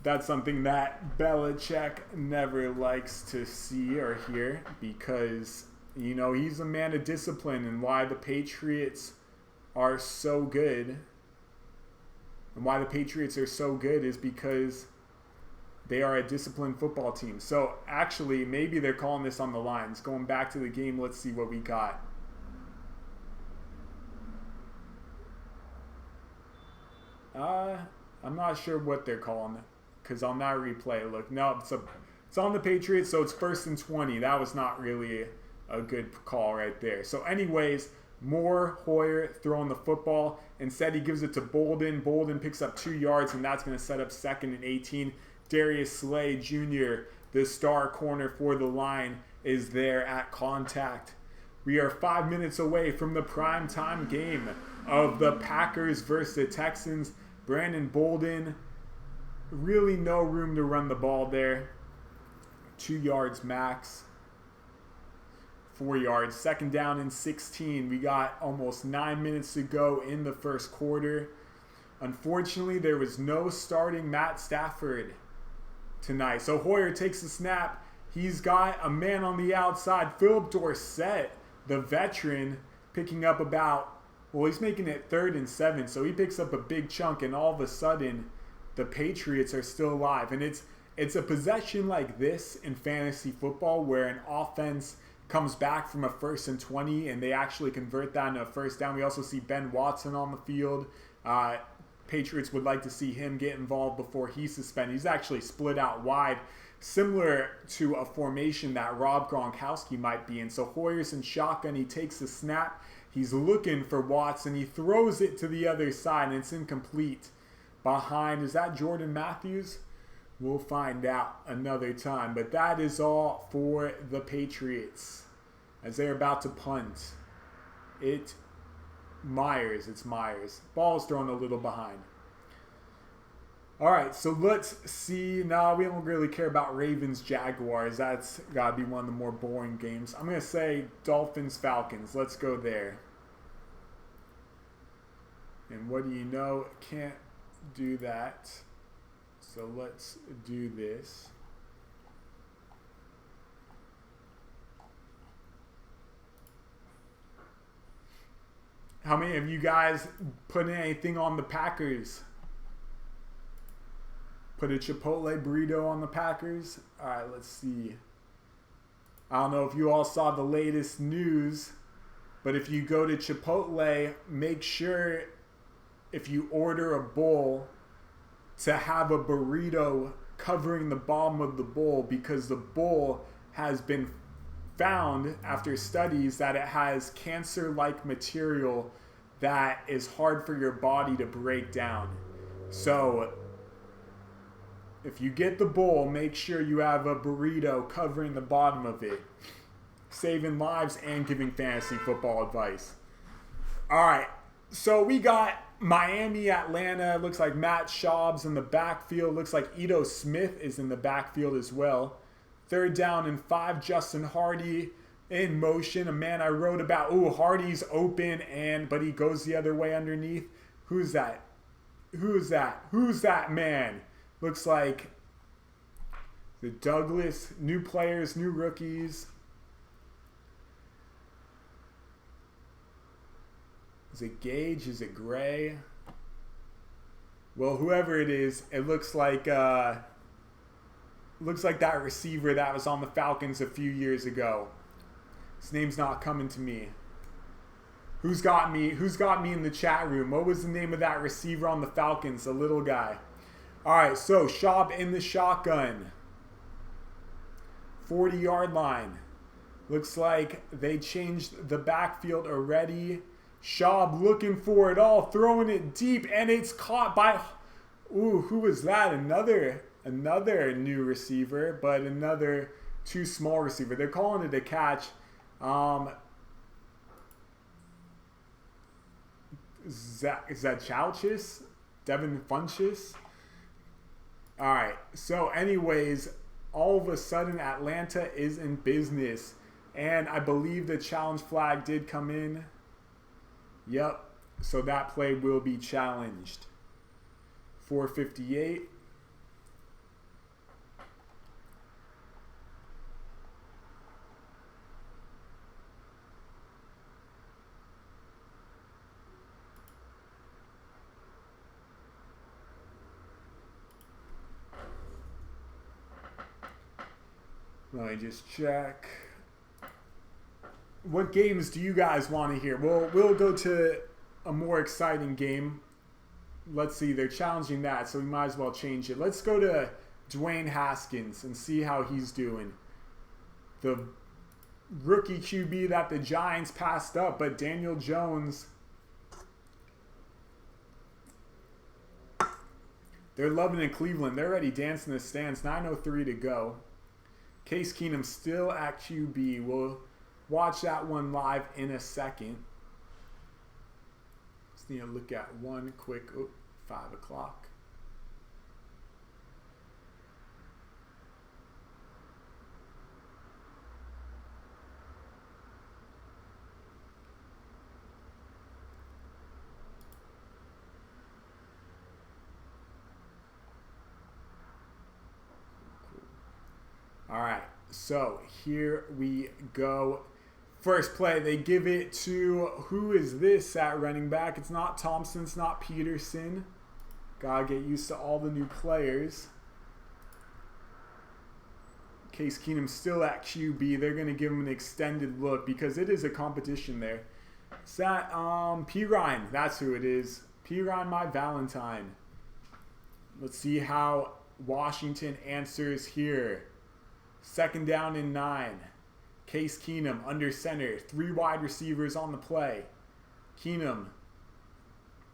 That's something that Belichick never likes to see or hear because, you know, he's a man of discipline, and why the Patriots are so good. And why the Patriots are so good is because they are a disciplined football team. So, actually, maybe they're calling this on the lines. Going back to the game, let's see what we got. I'm not sure what they're calling it. Because on that replay, look, no, it's on the Patriots, so it's 1st and 20. That was not really a good call right there. So, anyways, more Hoyer throwing the football. Instead, he gives it to Bolden. Bolden picks up 2 yards, and that's going to set up 2nd and 18. Darius Slay Jr., the star corner for the line, is there at contact. We are 5 minutes away from the primetime game of the Packers versus the Texans. Brandon Bolden, really no room to run the ball there. 2 yards max. 4 yards. 2nd down and 16. We got almost 9 minutes to go in the first quarter. Unfortunately, there was no starting Matt Stafford tonight. So Hoyer takes the snap. He's got a man on the outside. Philip Dorsett, the veteran, picking up he's making it 3rd and 7. So he picks up a big chunk, and all of a sudden, the Patriots are still alive. And it's a possession like this in fantasy football where an offense comes back from a 1st and 20 and they actually convert that into a first down. We also see Ben Watson on the field. Patriots would like to see him get involved before he's suspended. He's actually split out wide, similar to a formation that Rob Gronkowski might be in. So Hoyer's in shotgun. He takes the snap. He's looking for Watson. He throws it to the other side, and it's incomplete. Behind, is that Jordan Matthews? We'll find out another time. But that is all for the Patriots as they're about to punt. It's Myers. Ball's thrown a little behind. All right, so let's see. No, we don't really care about Ravens-Jaguars. That's got to be one of the more boring games. I'm going to say Dolphins-Falcons. Let's go there. And what do you know? Can't do that. So let's do this. How many of you guys put anything on the Packers? Put a Chipotle burrito on the Packers? All right, let's see. I don't know if you all saw the latest news, but if you go to Chipotle, make sure if you order a bowl to have a burrito covering the bottom of the bowl, because the bowl has been found after studies that it has cancer-like material that is hard for your body to break down. So if you get the bowl, make sure you have a burrito covering the bottom of it. Saving lives and giving fantasy football advice. All right, so we got Miami, Atlanta. Looks like Matt Schaub's in the backfield. Looks like Ito Smith is in the backfield as well. 3rd down and 5, Justin Hardy in motion. A man I wrote about. Ooh, Hardy's open, but he goes the other way underneath. Who's that? Who's that man? Looks like the Douglas. New players, new rookies. Is it Gage? Is it Gray? Well, whoever it is, it looks like that receiver that was on the Falcons a few years ago. His name's not coming to me. Who's got me in the chat room? What was the name of that receiver on the Falcons? The little guy. All right, so Schaub in the shotgun. 40-yard line. Looks like they changed the backfield already. Schaub looking for it all, throwing it deep, and it's caught by... Ooh, who was that? Another new receiver, but another too small receiver. They're calling it a catch. Is that Chauchis? Devin Funchess? All right. So anyways, all of a sudden Atlanta is in business. And I believe the challenge flag did come in. Yep. So that play will be challenged. 4:58. Let me just check. What games do you guys want to hear? We'll go to a more exciting game. Let's see, they're challenging that, so we might as well change it. Let's go to Dwayne Haskins and see how he's doing. The rookie QB that the Giants passed up, but Daniel Jones, they're loving it in Cleveland. They're already dancing the stands. 9:03 to go. Case Keenum still at QB. We'll watch that one live in a second. Just need to look at one quick. 5 o'clock. All right, so here we go. First play, they give it to, who is this at running back? It's not Thompson, it's not Peterson. Gotta get used to all the new players. Case Keenum still at QB. They're going to give him an extended look because it is a competition there. Is that P. Ryan? That's who it is. P. Ryan, my Valentine. Let's see how Washington answers here. 2nd down and 9. Case Keenum under center. 3 wide receivers on the play. Keenum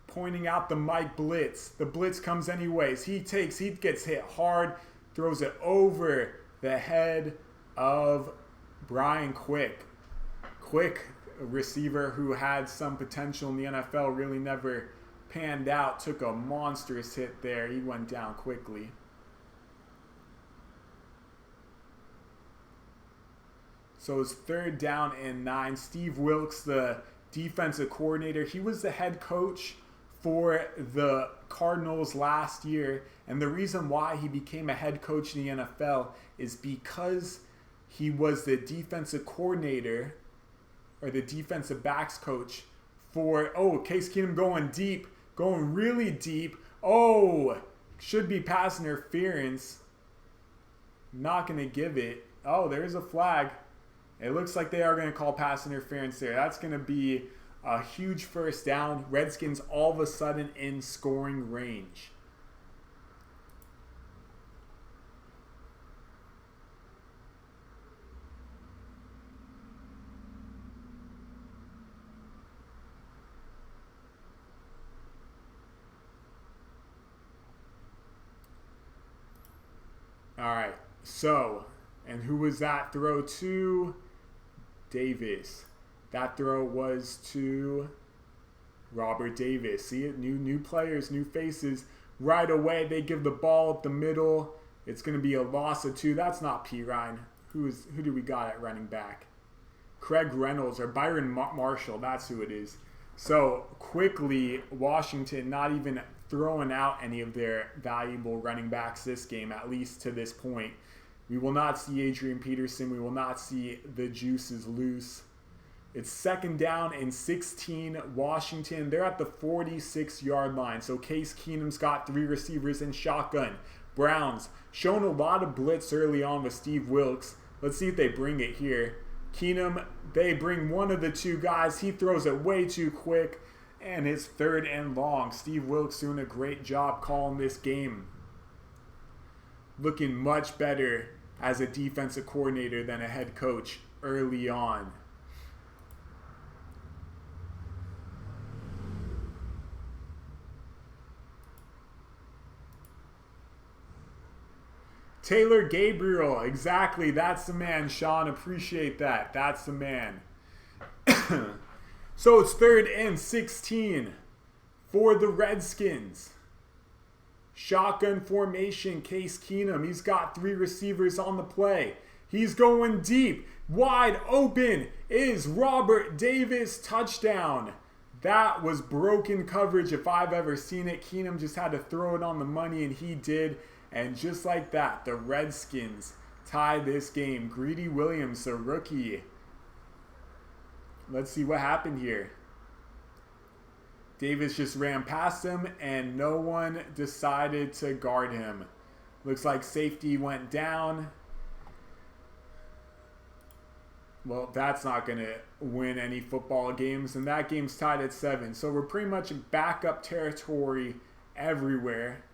pointing out the Mike blitz. The blitz comes anyways. He gets hit hard. Throws it over the head of Brian Quick. Quick, a receiver who had some potential in the NFL, really never panned out. Took a monstrous hit there. He went down quickly. So it's 3rd down and 9. Steve Wilkes, the defensive coordinator, he was the head coach for the Cardinals last year. And the reason why he became a head coach in the NFL is because he was the defensive coordinator or the defensive backs coach for, Case Keenum going deep, going really deep. Should be pass interference. Not going to give it. There's a flag. It looks like they are going to call pass interference there. That's going to be a huge 1st down. Redskins all of a sudden in scoring range. All right. So, and who was that throw to? Davis. That throw was to Robert Davis. See it? New players, new faces. Right away, they give the ball up the middle. It's going to be a loss of 2. That's not P. Ryan. Who do we got at running back? Craig Reynolds or Byron Marshall. That's who it is. So quickly, Washington not even throwing out any of their valuable running backs this game, at least to this point. We will not see Adrian Peterson. We will not see the juices loose. It's 2nd down and 16. Washington, they're at the 46-yard line. So Case Keenum's got 3 receivers in shotgun. Browns, shown a lot of blitz early on with Steve Wilkes. Let's see if they bring it here. Keenum, they bring one of the 2 guys. He throws it way too quick. And it's 3rd and long. Steve Wilkes doing a great job calling this game. Looking much better as a defensive coordinator than a head coach early on. Taylor Gabriel, exactly. That's the man, Sean. Appreciate that. That's the man. So it's 3rd and 16 for the Redskins. Shotgun formation, Case Keenum. He's got 3 receivers on the play. He's going deep. Wide open is Robert Davis. Touchdown. That was broken coverage if I've ever seen it. Keenum just had to throw it on the money, and he did. And just like that, the Redskins tie this game. Greedy Williams, a rookie. Let's see what happened here. Davis just ran past him, and no one decided to guard him. Looks like safety went down. Well, that's not going to win any football games, and that game's tied at 7. So we're pretty much in backup territory everywhere.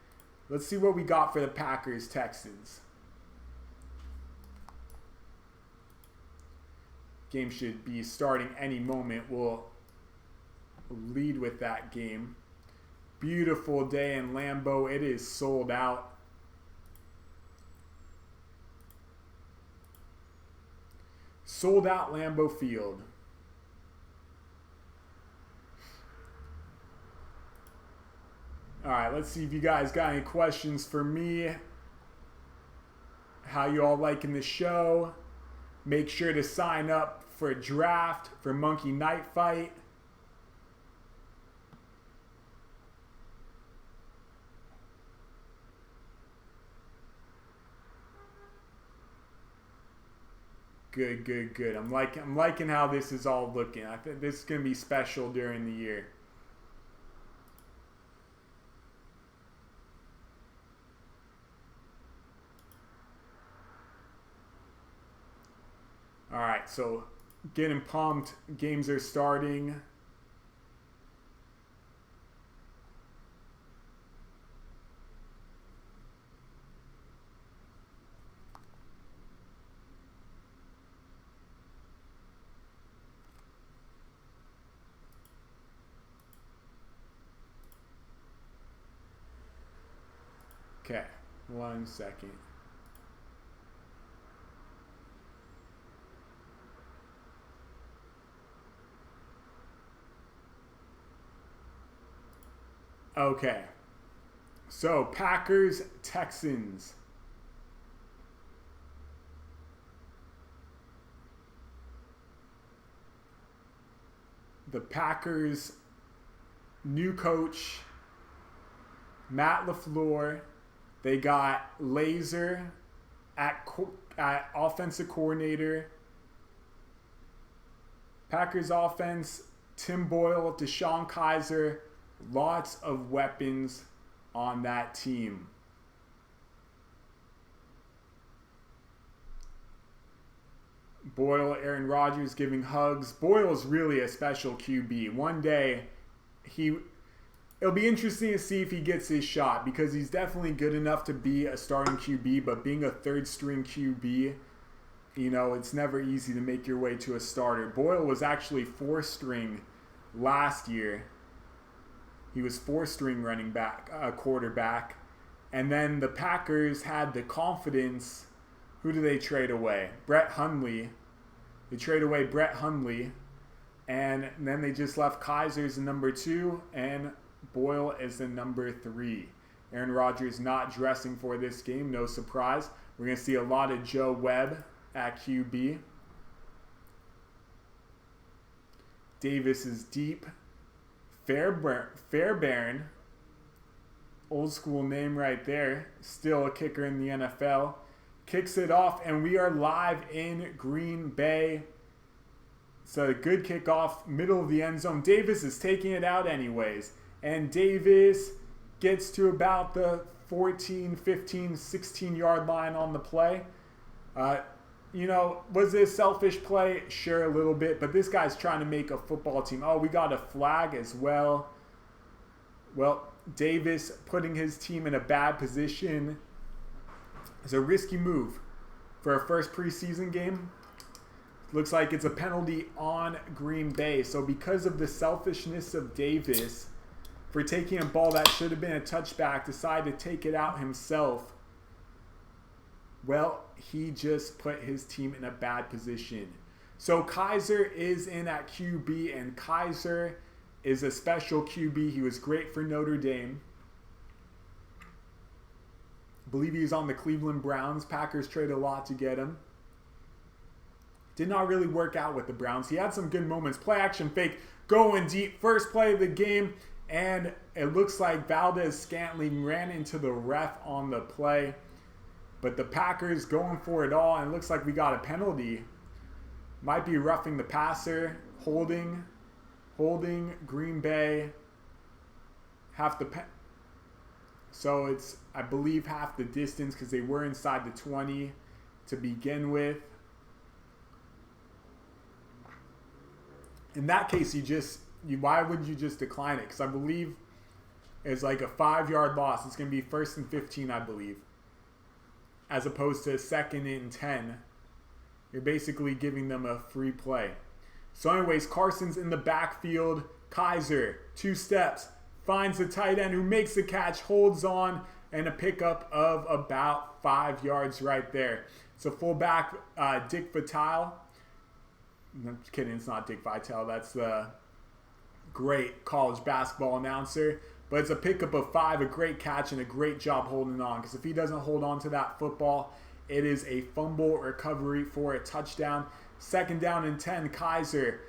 Let's see what we got for the Packers-Texans. Game should be starting any moment. We'll lead with that game. Beautiful day in Lambeau. It is sold out. Sold out Lambeau Field. All right, let's see if you guys got any questions for me. How you all liking the show? Make sure to sign up for a draft for Monkey Night Fight. Good, good, good. I'm liking how this is all looking. I think this is gonna be special during the year. All right, so getting pumped. Games are starting. Okay, 1 second. Okay, so Packers, Texans. The Packers' new coach, Matt LaFleur. They got Laser at offensive coordinator. Packers offense, Tim Boyle, Deshaun Kaiser. Lots of weapons on that team. Boyle, Aaron Rodgers giving hugs. Boyle's really a special QB. One day, it'll be interesting to see if he gets his shot because he's definitely good enough to be a starting QB, but being a third-string QB, you know, it's never easy to make your way to a starter. Boyle was actually fourth-string last year. He was fourth-string running back, quarterback, And then the Packers had the confidence. Who do they trade away? Brett Hundley. They trade away Brett Hundley. And then they just left Kaiser as the number 2 and Boyle as the number 3. Aaron Rodgers not dressing for this game. No surprise. We're going to see a lot of Joe Webb at QB. Davis is deep. Fairbairn. Old school name right there. Still a kicker in the NFL. Kicks it off, and we are live in Green Bay. It's a good kickoff, middle of the end zone. Davis is taking it out anyways. And Davis gets to about the 14, 15, 16-yard line on the play. Was it a selfish play? Sure, a little bit. But this guy's trying to make a football team. Oh, we got a flag as well. Well, Davis putting his team in a bad position. It's a risky move for a first preseason game. Looks like it's a penalty on Green Bay. So because of the selfishness of Davis for taking a ball that should have been a touchback, decided to take it out himself. Well, he just put his team in a bad position. So Kaiser is in at QB, and Kaiser is a special QB. He was great for Notre Dame. I believe he was on the Cleveland Browns. Packers traded a lot to get him. Did not really work out with the Browns. He had some good moments. Play action fake, going deep. First play of the game, and it looks like Valdez-Scantling ran into the ref on the play. But the Packers going for it all, and it looks like we got a penalty. Might be roughing the passer, holding Green Bay half the so it's, I believe, half the distance because they were inside the 20 to begin with. In that case, why would you just decline it? Because I believe it's like a 5-yard loss. It's going to be 1st and 15, I believe, as opposed to 2nd and 10. You're basically giving them a free play. So anyways, Carson's in the backfield. Kaiser, 2 steps, finds the tight end who makes the catch, holds on, and a pickup of about 5 yards right there. So fullback Dick Vitale. I'm just kidding, it's not Dick Vitale. That's the great college basketball announcer. But it's a pickup of 5, a great catch, and a great job holding on. Because if he doesn't hold on to that football, it is a fumble recovery for a touchdown. 2nd down and 10, Kaiser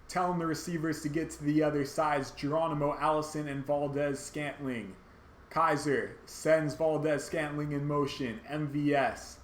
telling the receivers to get to the other sides. Geronimo Allison and Valdez-Scantling. Kaiser sends Valdez-Scantling in motion. MVS,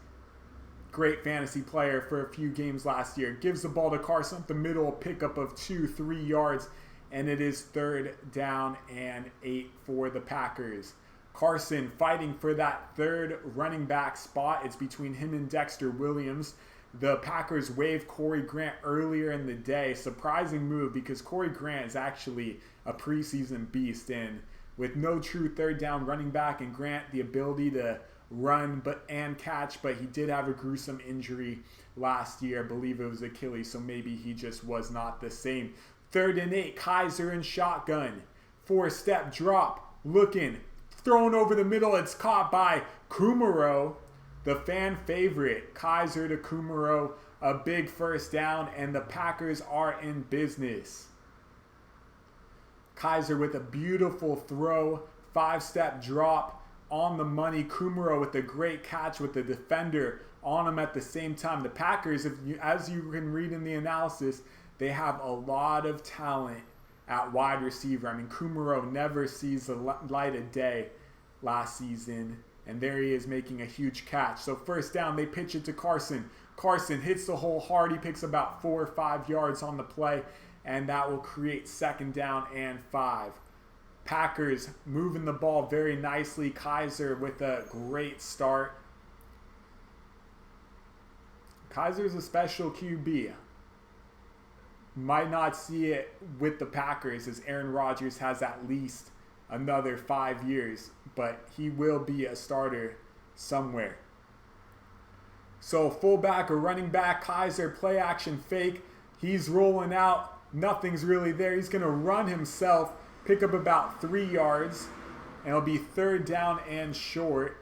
great fantasy player for a few games last year. Gives the ball to Carson up the middle, a pickup of 2-3 yards. And it is 3rd down and 8 for the Packers. Carson fighting for that 3rd running back spot. It's between him and Dexter Williams. The Packers waived Corey Grant earlier in the day. Surprising move because Corey Grant is actually a preseason beast. And with no true 3rd down running back and Grant the ability to run and catch, but he did have a gruesome injury last year. I believe it was Achilles, so maybe he just was not the same. 3rd and 8, Kaiser in shotgun. 4-step drop, looking, thrown over the middle. It's caught by Kumaro, the fan favorite. Kaiser to Kumaro, a big 1st down, and the Packers are in business. Kaiser with a beautiful throw, 5-step drop on the money. Kumaro with a great catch with the defender on him at the same time. The Packers, as you can read in the analysis, they have a lot of talent at wide receiver. I mean, Kumaro never sees the light of day last season. And there he is making a huge catch. So 1st down, they pitch it to Carson. Carson hits the hole hard. He picks about 4 or 5 yards on the play. And that will create 2nd down and 5. Packers moving the ball very nicely. Kaiser with a great start. Kaiser's a special QB. Might not see it with the Packers as Aaron Rodgers has at least another 5 years, but he will be a starter somewhere. So fullback or running back, Kaiser, play action fake. He's rolling out. Nothing's really there. He's going to run himself, pick up about 3 yards. and it'll be third down and short.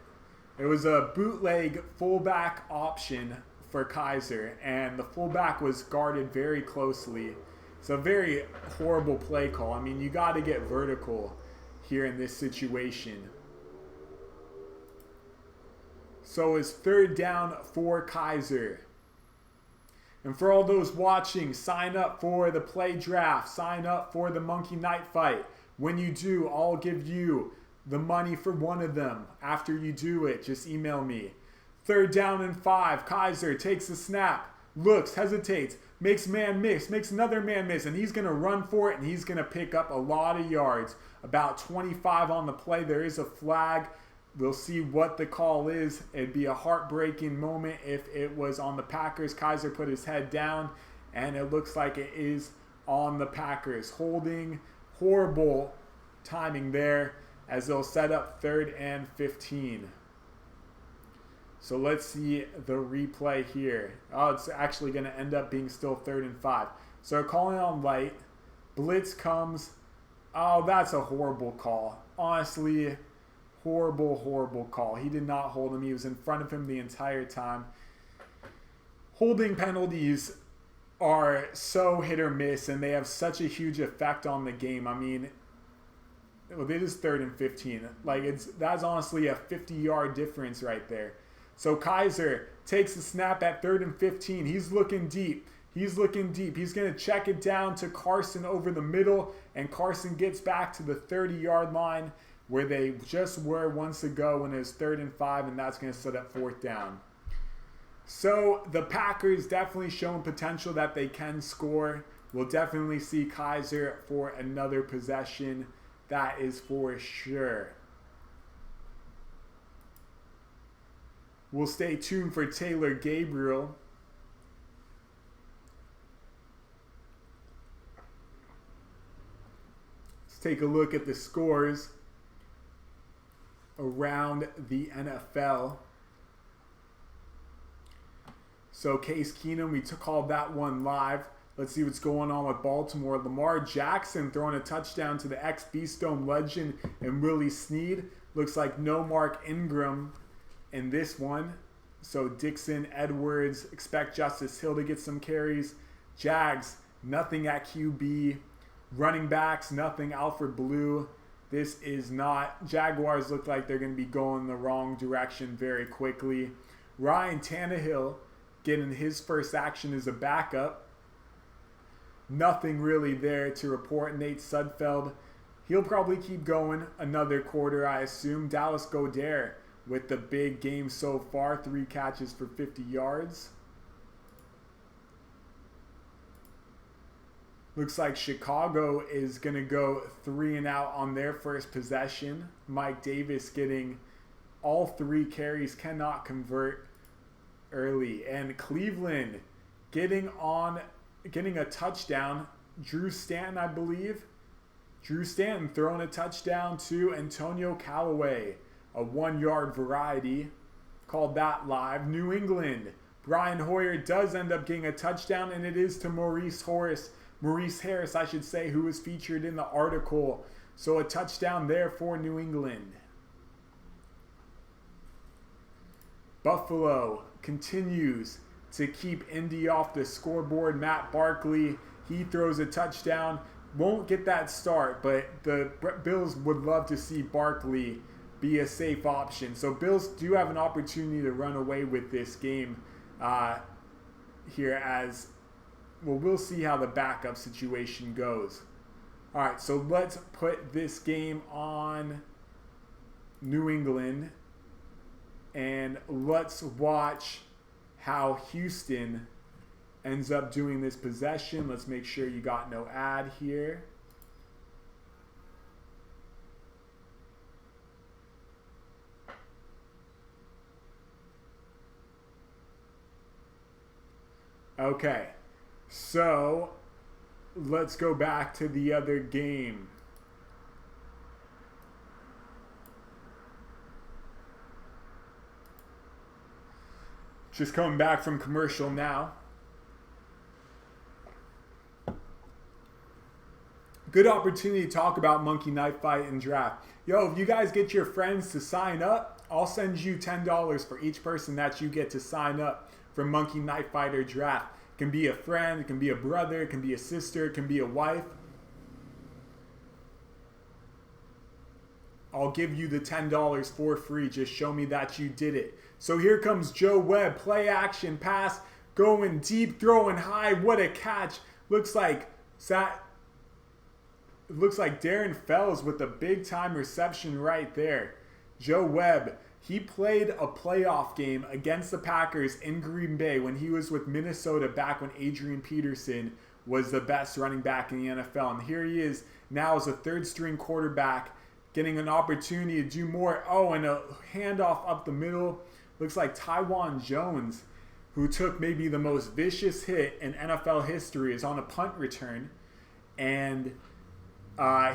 It was a bootleg fullback option for Kaiser, and the fullback was guarded very closely. It's a very horrible play call. I mean, you got to get vertical here in this situation. So it's third down for Kaiser. And for all those watching, sign up for the play draft. Sign up for the Monkey Night Fight. When you do, I'll give you the money for one of them. After you do it, just email me. Third down and 5. Kaiser takes the snap, looks, hesitates, makes man miss, makes another man miss, and he's going to run for it, and he's going to pick up a lot of yards. About 25 on the play. There is a flag. We'll see what the call is. It'd be a heartbreaking moment if it was on the Packers. Kaiser put his head down, and it looks like it is on the Packers. Holding, horrible timing there as they'll set up 3rd and 15. So let's see the replay here. Oh, it's actually going to end up being still 3rd and 5. So they're calling on light. Blitz comes. Oh, that's a horrible call. Honestly, horrible call. He did not hold him. He was in front of him the entire time. Holding penalties are so hit or miss, and they have such a huge effect on the game. I mean, well, it is 3rd and 15. Like, that's honestly a 50-yard difference right there. So Kaiser takes the snap at 3rd and 15. He's looking deep. He's going to check it down to Carson over the middle, and Carson gets back to the 30-yard line where they just were once ago when it was 3rd and 5, and that's going to set up 4th down. So the Packers definitely showing potential that they can score. We'll definitely see Kaiser for another possession. That is for sure. We'll stay tuned for Taylor Gabriel. Let's take a look at the scores around the NFL. So Case Keenum, we called that one live. Let's see what's going on with Baltimore. Lamar Jackson throwing a touchdown to the ex-Beastone legend and Willie Snead. Looks like no Mark Ingram in this one. So Dixon, Edwards, expect Justice Hill to get some carries. Jags, nothing at QB. Running backs, nothing. Alfred Blue. This is not. Jaguars look like they're going to be going the wrong direction very quickly. Ryan Tannehill getting his first action as a backup. Nothing really there to report. Nate Sudfeld, he'll probably keep going another quarter, I assume. Dallas Goedert with the big game so far. 3 catches for 50 yards. Looks like Chicago is going to go 3 and out on their first possession. Mike Davis getting all 3 carries, cannot convert early. And Cleveland getting a touchdown. Drew Stanton, I believe. Drew Stanton throwing a touchdown to Antonio Callaway. A 1-yard variety. Called that live. New England. Brian Hoyer does end up getting a touchdown, and it is to Maurice Harris, I should say, who was featured in the article. So a touchdown there for New England. Buffalo continues to keep Indy off the scoreboard. Matt Barkley, he throws a touchdown. Won't get that start, but the Bills would love to see Barkley be a safe option. So Bills do have an opportunity to run away with this game here as, well, we'll see how the backup situation goes. All right, so let's put this game on New England, and let's watch how Houston ends up doing this possession. Let's make sure you got no ad here. Okay, so let's go back to the other game. Just coming back from commercial now. Good opportunity to talk about Monkey Knife Fight and draft. Yo, if you guys get your friends to sign up, I'll send you $10 for each person that you get to sign up for Monkey Knife Fight or draft. It can be a friend, it can be a brother, it can be a sister, it can be a wife. I'll give you the $10 for free. Just show me that you did it. So here comes Joe Webb. Play action pass. Going deep, throwing high. What a catch. Looks like Darren Fells with a big time reception right there. Joe Webb, he played a playoff game against the Packers in Green Bay when he was with Minnesota back when Adrian Peterson was the best running back in the NFL. And here he is now as a third string quarterback, getting an opportunity to do more. Oh, and a handoff up the middle. Looks like Tywan Jones, who took maybe the most vicious hit in NFL history, is on a punt return. And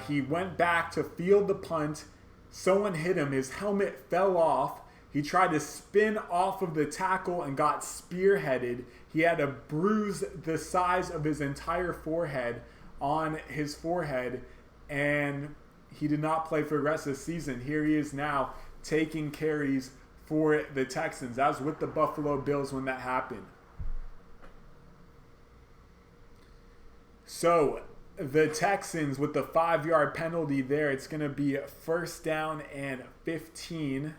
he went back to field the punt. Someone hit him. His helmet fell off. He tried to spin off of the tackle and got spearheaded. He had a bruise the size of his entire forehead on his forehead. And he did not play for the rest of the season. Here he is now taking carries for the Texans. That was with the Buffalo Bills when that happened. So the Texans with the 5-yard penalty there, it's going to be first down and 15.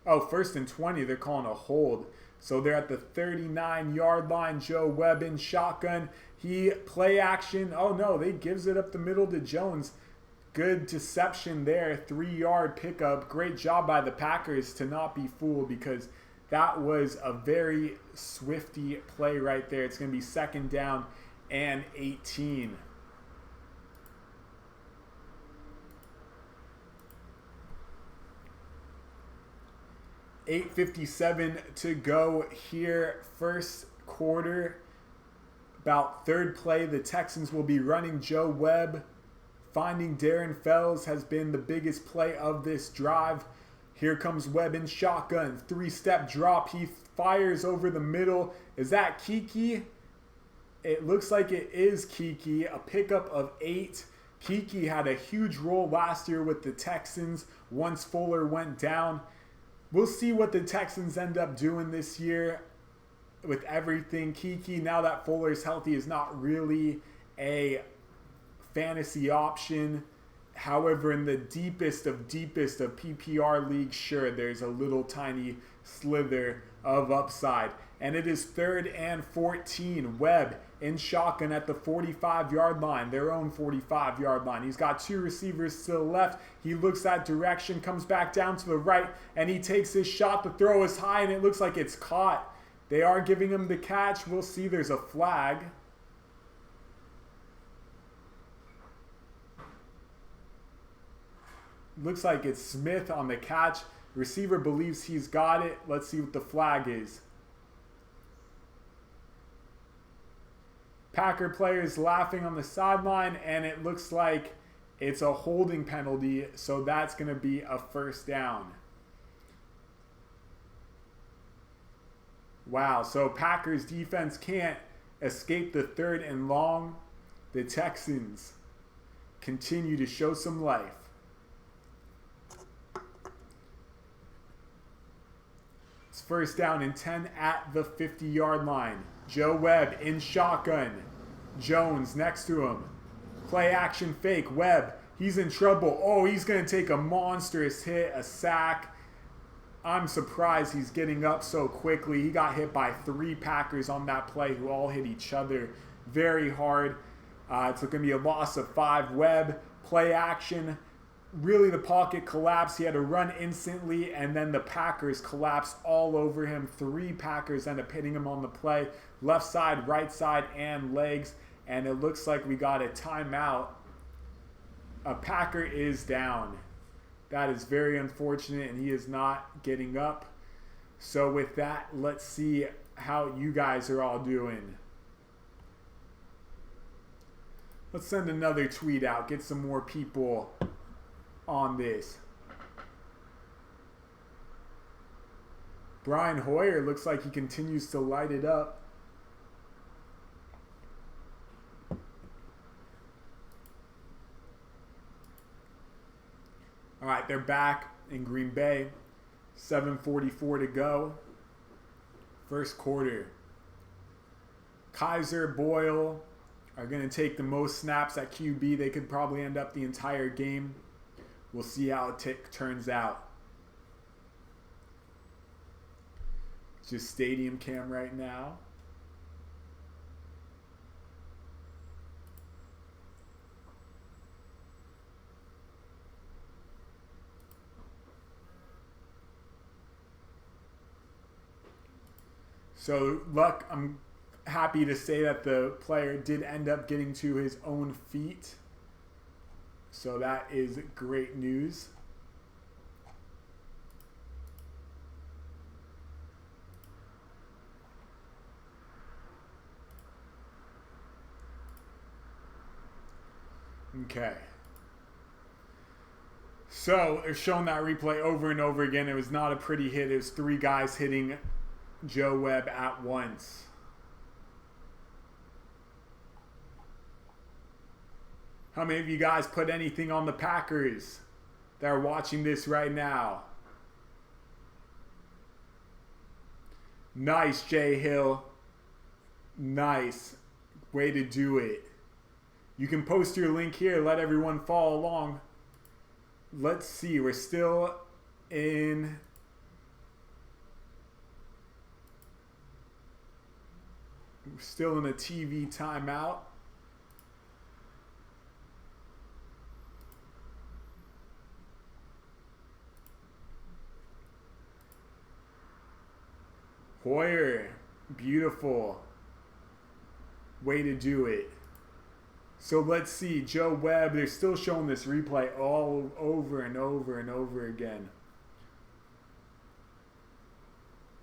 Oh, first and 20. They're calling a hold. So they're at the 39-yard line. Joe Webb in shotgun. He play action. Oh no, they gives it up the middle to Jones. Good deception there, 3-yard pickup. Great job by the Packers to not be fooled, because that was a very swifty play right there. It's going to be second down and 18. $8:57 to go here, first quarter. About third play, the Texans will be running Joe Webb. Finding Darren Fells has been the biggest play of this drive. Here comes Webb in shotgun. 3-step drop. He fires over the middle. Is that Kiki? It looks like it is Kiki. A pickup of 8. Kiki had a huge role last year with the Texans once Fuller went down. We'll see what the Texans end up doing this year with everything. Kiki, now that Fuller's healthy, is not really a fantasy option. However, in the deepest of PPR leagues, sure, there's a little tiny slither of upside. And it is third and 14. Webb in shotgun at the 45-yard line, their own 45-yard line. He's got 2 receivers to the left. He looks that direction, comes back down to the right, and he takes his shot. The throw is high, and it looks like it's caught. They are giving him the catch. We'll see. There's a flag. Looks like it's Smith on the catch. Receiver believes he's got it. Let's see what the flag is. Packer players laughing on the sideline, and it looks like it's a holding penalty, so that's going to be a first down. Wow, so Packers defense can't escape the third and long. The Texans continue to show some life. It's first down and 10 at the 50-yard line. Joe Webb in shotgun. Jones next to him. Play action fake. Webb, he's in trouble. Oh, he's going to take a monstrous hit, a sack. I'm surprised he's getting up so quickly. He got hit by 3 Packers on that play who all hit each other very hard. It's going to be a loss of 5. Webb, play action. Really, the pocket collapsed. He had to run instantly, and then the Packers collapsed all over him. 3 Packers end up hitting him on the play. Left side, right side, and legs. And it looks like we got a timeout. A Packer is down. That is very unfortunate, and he is not getting up. So with that, let's see how you guys are all doing. Let's send another tweet out. Get some more people on this. Brian Hoyer looks like he continues to light it up. they're back in Green Bay. 7:44 to go. First quarter. Kaiser, Boyle are going to take the most snaps at QB. They could probably end up the entire game. We'll see how it turns out. Just stadium cam right now. So, Luck, I'm happy to say that the player did end up getting to his own feet. So that is great news. Okay. So they're showing that replay over and over again. It was not a pretty hit. It was 3 guys hitting Joe Webb at once. How many of you guys put anything on the Packers that are watching this right now? Nice, Jay Hill. Nice. Way to do it. You can post your link here. Let everyone follow along. Let's see. We're still in... We're still in a TV timeout. Hoyer, beautiful. Way to do it. So let's see, Joe Webb, they're still showing this replay all over and over and over again.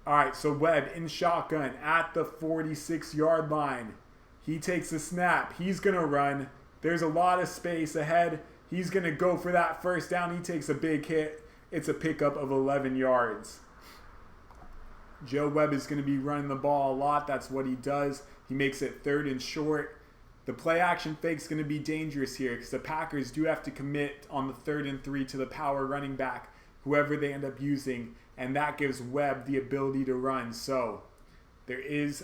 All right, so Webb in shotgun at the 46-yard line. He takes a snap. He's going to run. There's a lot of space ahead. He's going to go for that first down. He takes a big hit. It's a pickup of 11 yards. Joe Webb is going to be running the ball a lot. That's what he does. He makes it 3rd and short. The play action fake is going to be dangerous here because the Packers do have to commit on the 3rd and 3 to the power running back, whoever they end up using, and that gives Webb the ability to run. So there is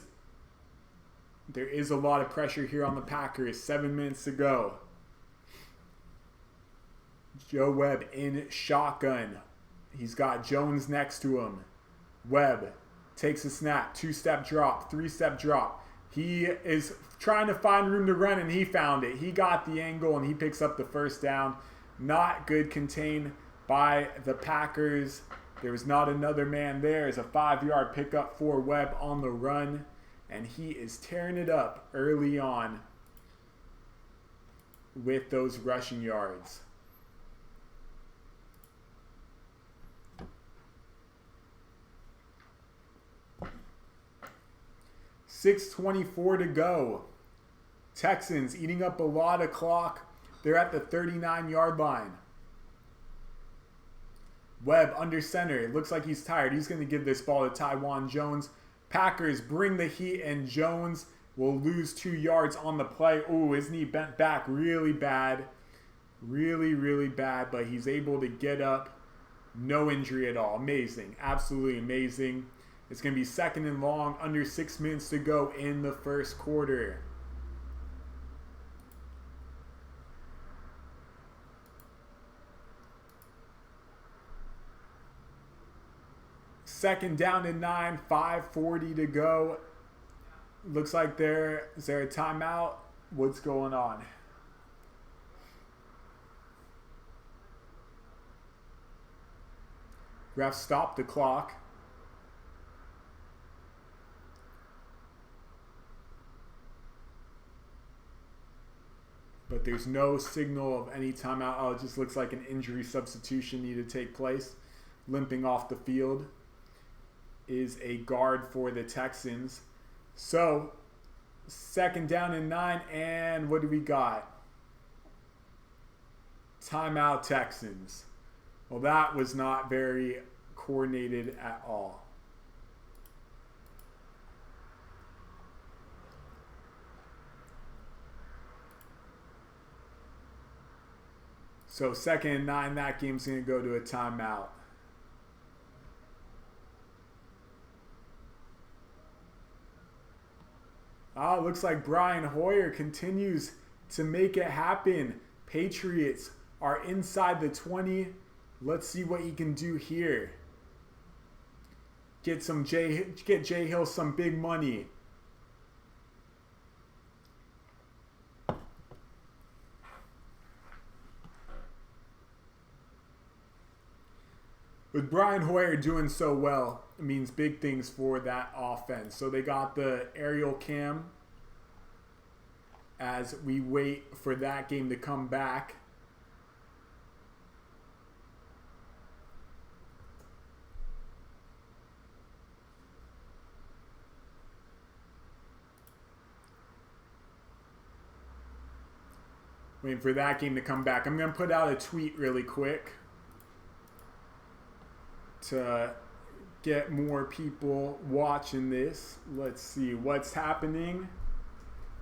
a lot of pressure here on the Packers. 7 minutes to go. Joe Webb in shotgun. He's got Jones next to him. Webb takes a snap, 2-step drop, 3-step drop. He is trying to find room to run, and he found it. He got the angle, and he picks up the first down. Not good contained by the Packers. There was not another man there. It's a 5-yard pickup for Webb on the run, and he is tearing it up early on with those rushing yards. .6:24 to go. Texans eating up a lot of clock. They're at the 39-yard line. Webb under center. It looks like he's tired. He's going to give this ball to Tywan Jones. Packers bring the heat, and Jones will lose 2 yards on the play. Oh, his knee bent back really bad. Really, really bad, but he's able to get up. No injury at all. Amazing. Absolutely amazing. It's going to be 2nd and long, under 6 minutes to go in the first quarter. Second down and 9, 5:40 to go. Looks like is there a timeout? What's going on? Ref stopped the clock. But there's no signal of any timeout. Oh, it just looks like an injury substitution needed to take place. Limping off the field is a guard for the Texans. So, 2nd down and 9, and what do we got? Timeout Texans. Well, that was not very coordinated at all. So 2nd and 9, that game's going to go to a timeout. Looks like Brian Hoyer continues to make it happen. Patriots are inside the 20. Let's see what he can do here. Get Jay Hill some big money. With Brian Hoyer doing so well, it means big things for that offense. So they got the aerial cam as we wait for that game to come back. Waiting for that game to come back. I'm going to put out a tweet really quick to get more people watching this. Let's see what's happening.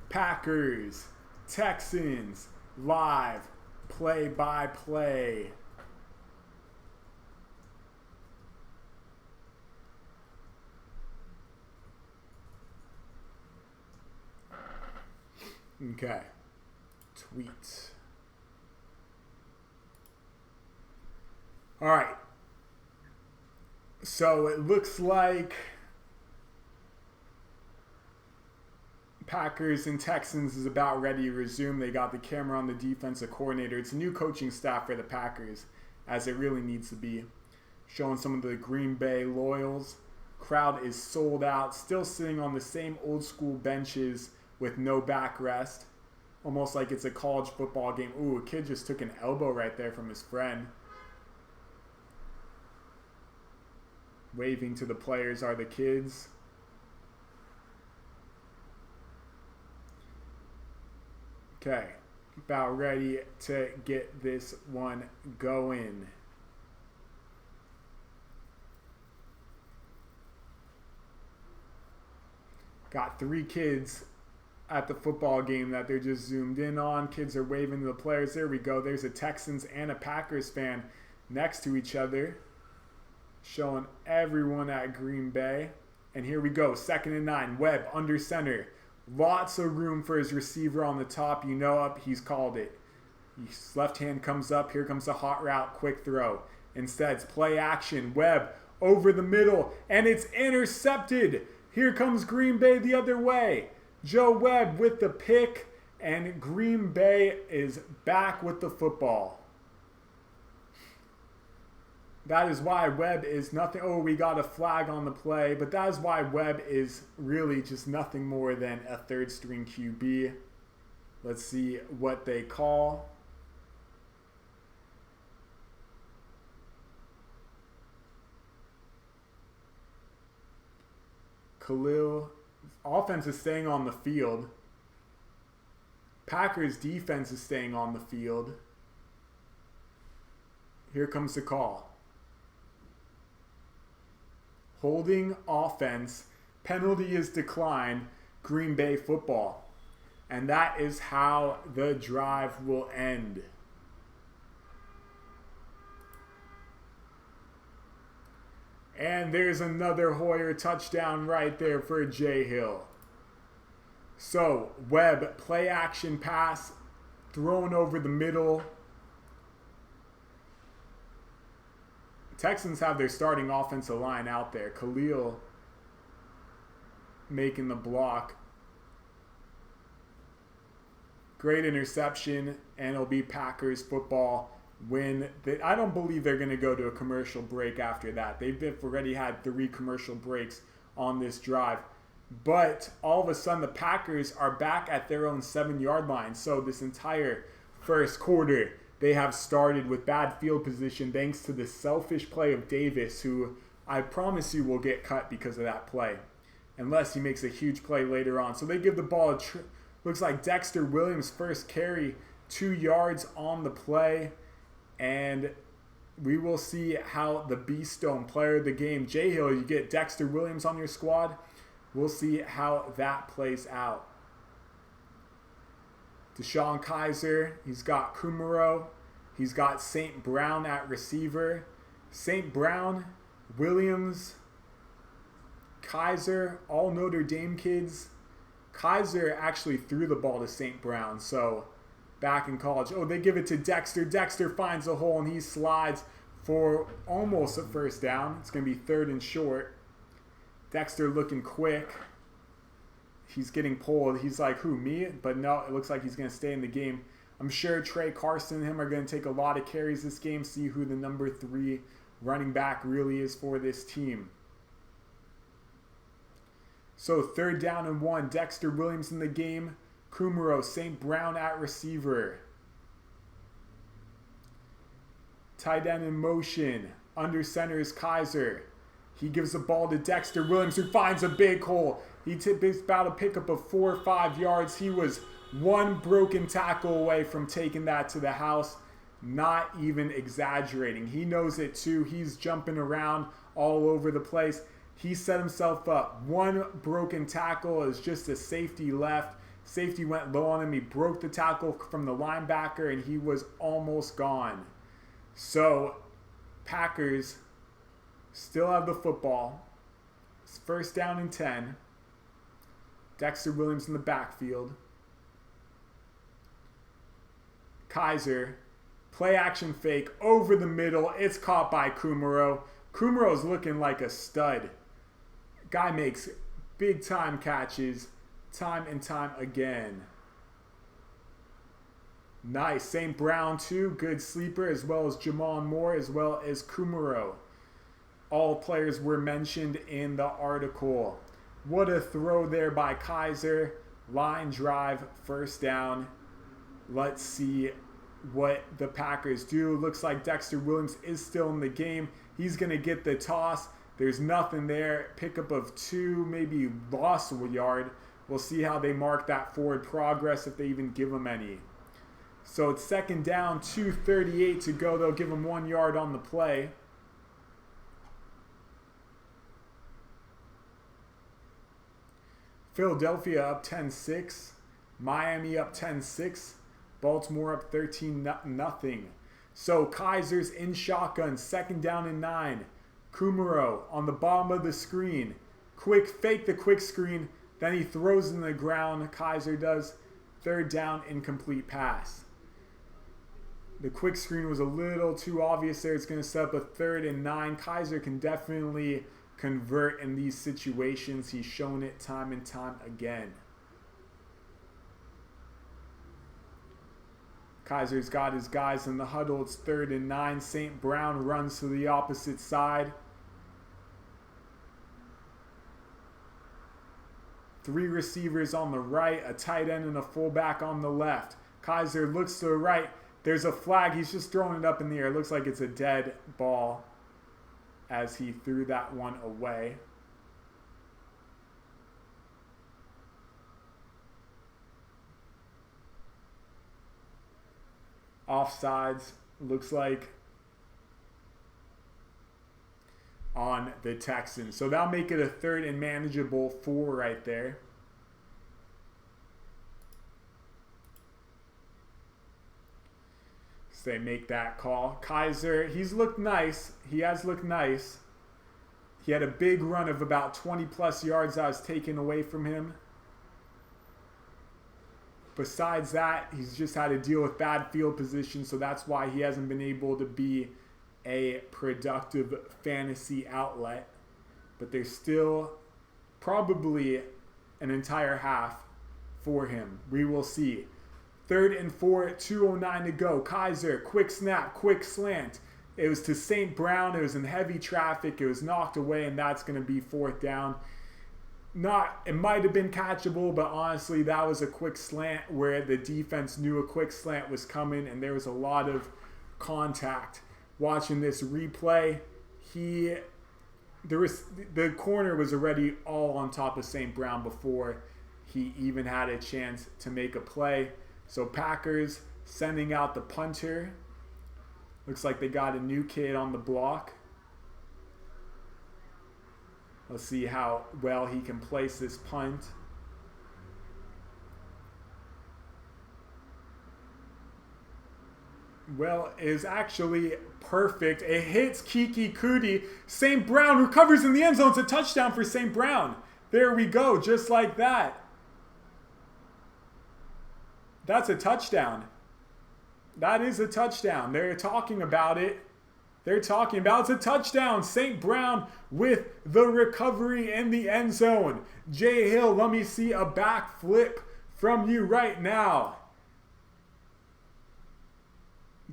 Packers, Texans, live, play-by-play. Okay. Tweets. All right. So it looks like Packers and Texans is about ready to resume. They got the camera on the defensive coordinator. It's a new coaching staff for the Packers, as it really needs to be. Showing some of the Green Bay Loyals. Crowd is sold out, still sitting on the same old school benches with no backrest. Almost like it's a college football game. Ooh, a kid just took an elbow right there from his friend. Waving to the players are the kids. Okay, about ready to get this one going. Got 3 kids at the football game that they're just zoomed in on. Kids are waving to the players. There we go. There's a Texans and a Packers fan next to each other, showing everyone at Green Bay. And here we go. 2nd and 9. Webb under center. Lots of room for his receiver on the top. You know up. He's called it. His left hand comes up. Here comes a hot route. Quick throw. Instead, it's play action. Webb over the middle. And it's intercepted. Here comes Green Bay the other way. Joe Webb with the pick. And Green Bay is back with the football. That is why Webb is nothing. Oh, we got a flag on the play. But that is why Webb is really just nothing more than a third-string QB. Let's see what they call. Khalil. Offense is staying on the field. Packers defense is staying on the field. Here comes the call. Holding offense. Penalty is declined. Green Bay football. And that is how the drive will end. And there's another Hoyer touchdown right there for Jay Hill. So, Webb, play action pass, thrown over the middle. Texans have their starting offensive line out there. Khalil making the block. Great interception, and it'll be Packers football win. I don't believe they're going to go to a commercial break after that. They've already had 3 commercial breaks on this drive. But all of a sudden, the Packers are back at their own 7-yard line. So this entire first quarter, they have started with bad field position thanks to the selfish play of Davis, who I promise you will get cut because of that play, unless he makes a huge play later on. So they give the ball looks like Dexter Williams' first carry, 2 yards on the play. And we will see how the B-Stone player of the game, Jay Hill, you get Dexter Williams on your squad. We'll see how that plays out. Deshaun Kaiser, he's got Kumaro He's got St. Brown at receiver. St. Brown, Williams, Kaiser, all Notre Dame kids. Kaiser actually threw the ball to St. Brown, so back in college. Oh, they give it to Dexter. Dexter finds a hole, and he slides for almost a first down. It's going to be 3rd and short. Dexter looking quick. He's getting pulled. He's like, who, me? But no, it looks like he's going to stay in the game. I'm sure Trey Carson and him are going to take a lot of carries this game, see who the number 3 running back really is for this team. So 3rd down and 1. Dexter Williams in the game. Kumaro, St. Brown at receiver. Tight end in motion. Under center is Kaiser. He gives the ball to Dexter Williams, who finds a big hole. He's about to pick up a 4 or 5 yards. He was one broken tackle away from taking that to the house. Not even exaggerating. He knows it too. He's jumping around all over the place. He set himself up. One broken tackle is just a safety left. Safety went low on him. He broke the tackle from the linebacker, and he was almost gone. So, Packers still have the football. It's 1st down and 10. Dexter Williams in the backfield. Kaiser, play action fake over the middle. It's caught by Kumaro. Kumaro's looking like a stud. Guy makes big time catches time and time again. Nice. St. Brown too. Good sleeper, as well as Jamon Moore, as well as Kumaro. All players were mentioned in the article. What a throw there by Kaiser. Line drive, 1st down. Let's see what the Packers do. Looks like Dexter Williams is still in the game. He's going to get the toss. There's nothing there. Pickup of 2, maybe loss of a yard. We'll see how they mark that forward progress, if they even give him any. So it's 2nd down, 2:38 to go. They'll give him 1 yard on the play. Philadelphia up 10-6. Miami up 10-6. Baltimore up 13-0. So Kaiser's in shotgun, 2nd down and 9. Kumaro on the bottom of the screen. Fake the quick screen. Then he throws in the ground. Kaiser does. 3rd down, incomplete pass. The quick screen was a little too obvious there. It's going to set up a 3rd and 9. Kaiser can definitely convert in these situations. He's shown it time and time again. Kaiser's got his guys in the huddle. It's 3rd and 9. St. Brown runs to the opposite side. 3 receivers on the right, a tight end and a fullback on the left. Kaiser looks to the right. There's a flag. He's just throwing it up in the air. It looks like it's a dead ball as he threw that one away. Offsides, looks like, on the Texans. So that'll make it a 3rd and manageable 4 right there. So they make that call. Kaiser, he's looked nice. He has looked nice. He had a big run of about 20 plus yards that was taken away from him. Besides that, he's just had to deal with bad field position, so that's why he hasn't been able to be a productive fantasy outlet. But there's still probably an entire half for him. We will see. 3rd and 4, 2:09 to go. Kaiser, quick snap, quick slant. It was to St. Brown. It was in heavy traffic. It was knocked away, and that's going to be 4th down. It might have been catchable, but honestly, that was a quick slant where the defense knew a quick slant was coming, and there was a lot of contact. Watching this replay, the corner was already all on top of St. Brown before he even had a chance to make a play. So Packers sending out the punter. Looks like they got a new kid on the block. Let's see how well he can place this punt. well, is actually perfect. It hits Kiki Cootie. St. Brown recovers in the end zone. It's a touchdown for St. Brown. There we go, just like that. That's a touchdown. That is a touchdown. They're talking about it. They're talking about it's a touchdown. St. Brown with the recovery in the end zone. Jay Hill, let me see a backflip from you right now.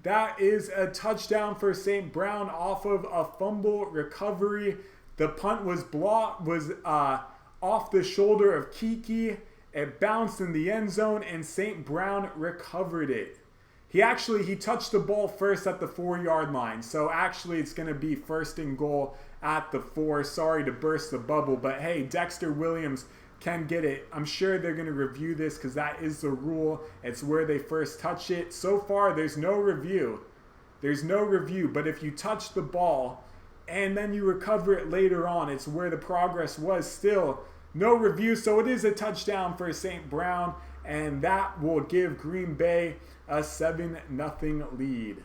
That is a touchdown for St. Brown off of a fumble recovery. The punt was off the shoulder of Kiki. It bounced in the end zone and St. Brown recovered it. He touched the ball first at the 4-yard line. So actually it's going to be 1st and goal at the 4. Sorry to burst the bubble, but hey, Dexter Williams can get it. I'm sure they're going to review this because that is the rule. It's where they first touch it. So far, there's no review. There's no review, but if you touch the ball and then you recover it later on, it's where the progress was. Still, no review, so it is a touchdown for St. Brown, and that will give Green Bay a 7-0 lead.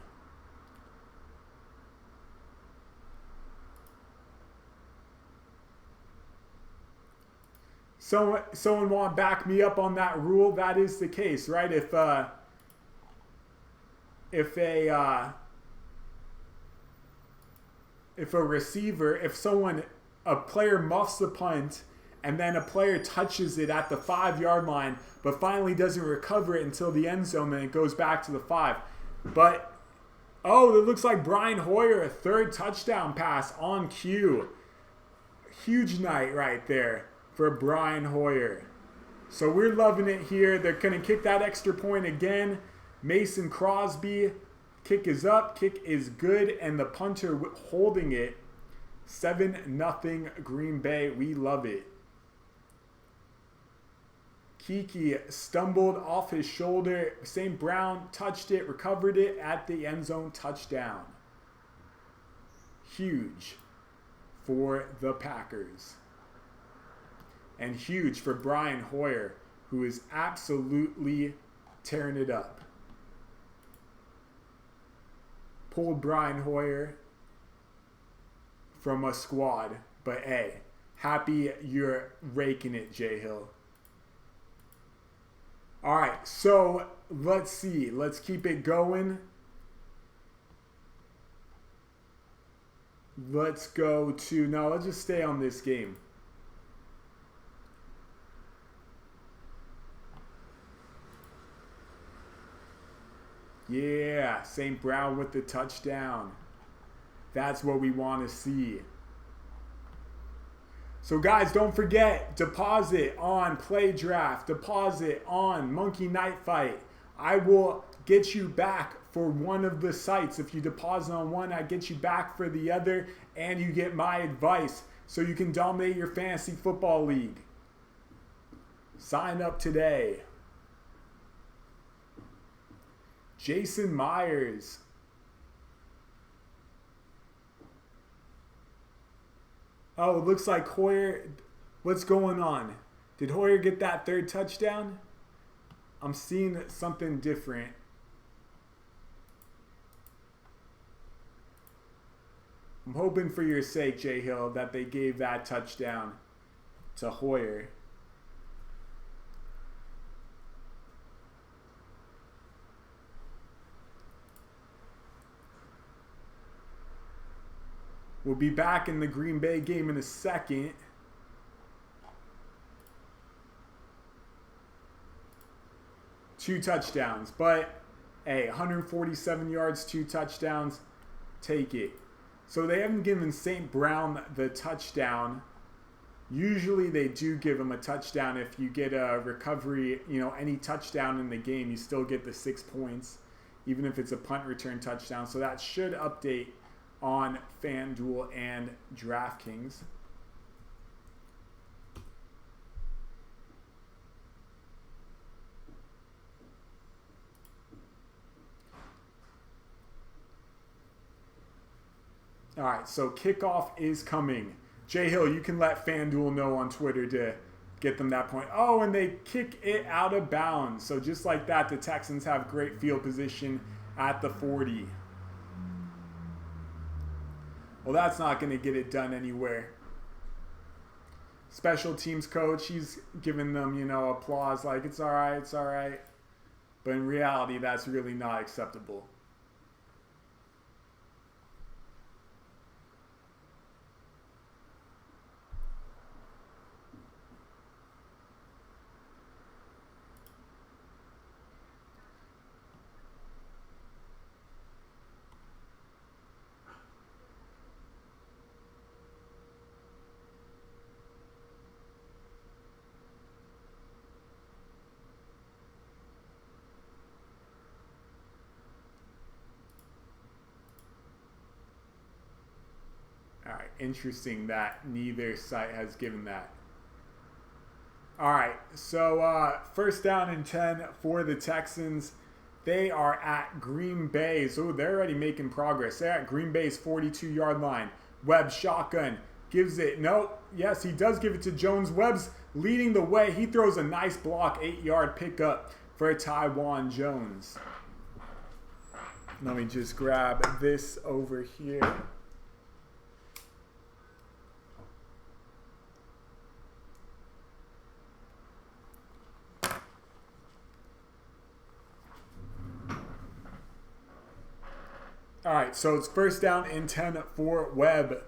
Someone want to back me up on that rule? That is the case, right? If a receiver, a player muffs the punt and then a player touches it at the 5-yard line, but finally doesn't recover it until the end zone, then it goes back to the 5. But, oh, it looks like Brian Hoyer, a 3rd touchdown pass on cue. Huge night right there for Brian Hoyer. So we're loving it here. They're going to kick that extra point again. Mason Crosby, kick is up, kick is good, and the punter holding it. 7-0 Green Bay. We love it. Kiki stumbled off his shoulder. St. Brown touched it, recovered it at the end zone, touchdown. Huge for the Packers. And huge for Brian Hoyer, who is absolutely tearing it up. Pulled Brian Hoyer from a squad, but hey, happy you're raking it, Jay Hill. All right, so let's see. Let's keep it going. Let's go to, no, let's just stay on this game. Yeah, St. Brown with the touchdown. That's what we want to see. So guys, don't forget, deposit on Play Draft, deposit on Monkey Night Fight. I will get you back for one of the sites. If you deposit on one, I get you back for the other, and you get my advice so you can dominate your fantasy football league. Sign up today. Jason Myers. Oh, it looks like Hoyer. What's going on? Did Hoyer get that 3rd touchdown? I'm seeing something different. I'm hoping for your sake, Jay Hill, that they gave that touchdown to Hoyer. We'll be back in the Green Bay game in a second. Two touchdowns, but hey, 147 yards, 2 touchdowns, take it. So they haven't given St. Brown the touchdown. Usually they do give him a touchdown if you get a recovery, any touchdown in the game, you still get the 6 points, even if it's a punt return touchdown. So that should update on FanDuel and DraftKings. All right, so kickoff is coming. Jay Hill, you can let FanDuel know on Twitter to get them that point. Oh, and they kick it out of bounds. So just like that, the Texans have great field position at the 40. Well, that's not going to get it done anywhere. Special teams coach, he's giving them, you know, applause like, it's all right, it's all right. But in reality, that's really not acceptable. All right, interesting that neither site has given that. All right, so first down and 10 for the Texans. They are at Green Bay. So they're already making progress. They're at Green Bay's 42-yard line. Webb shotgun gives it. No, yes, he does give it to Jones. Webb's leading the way. He throws a nice block, 8-yard pickup for Taiwan Jones. Let me just grab this over here. All right, so it's first down and 10 for Webb.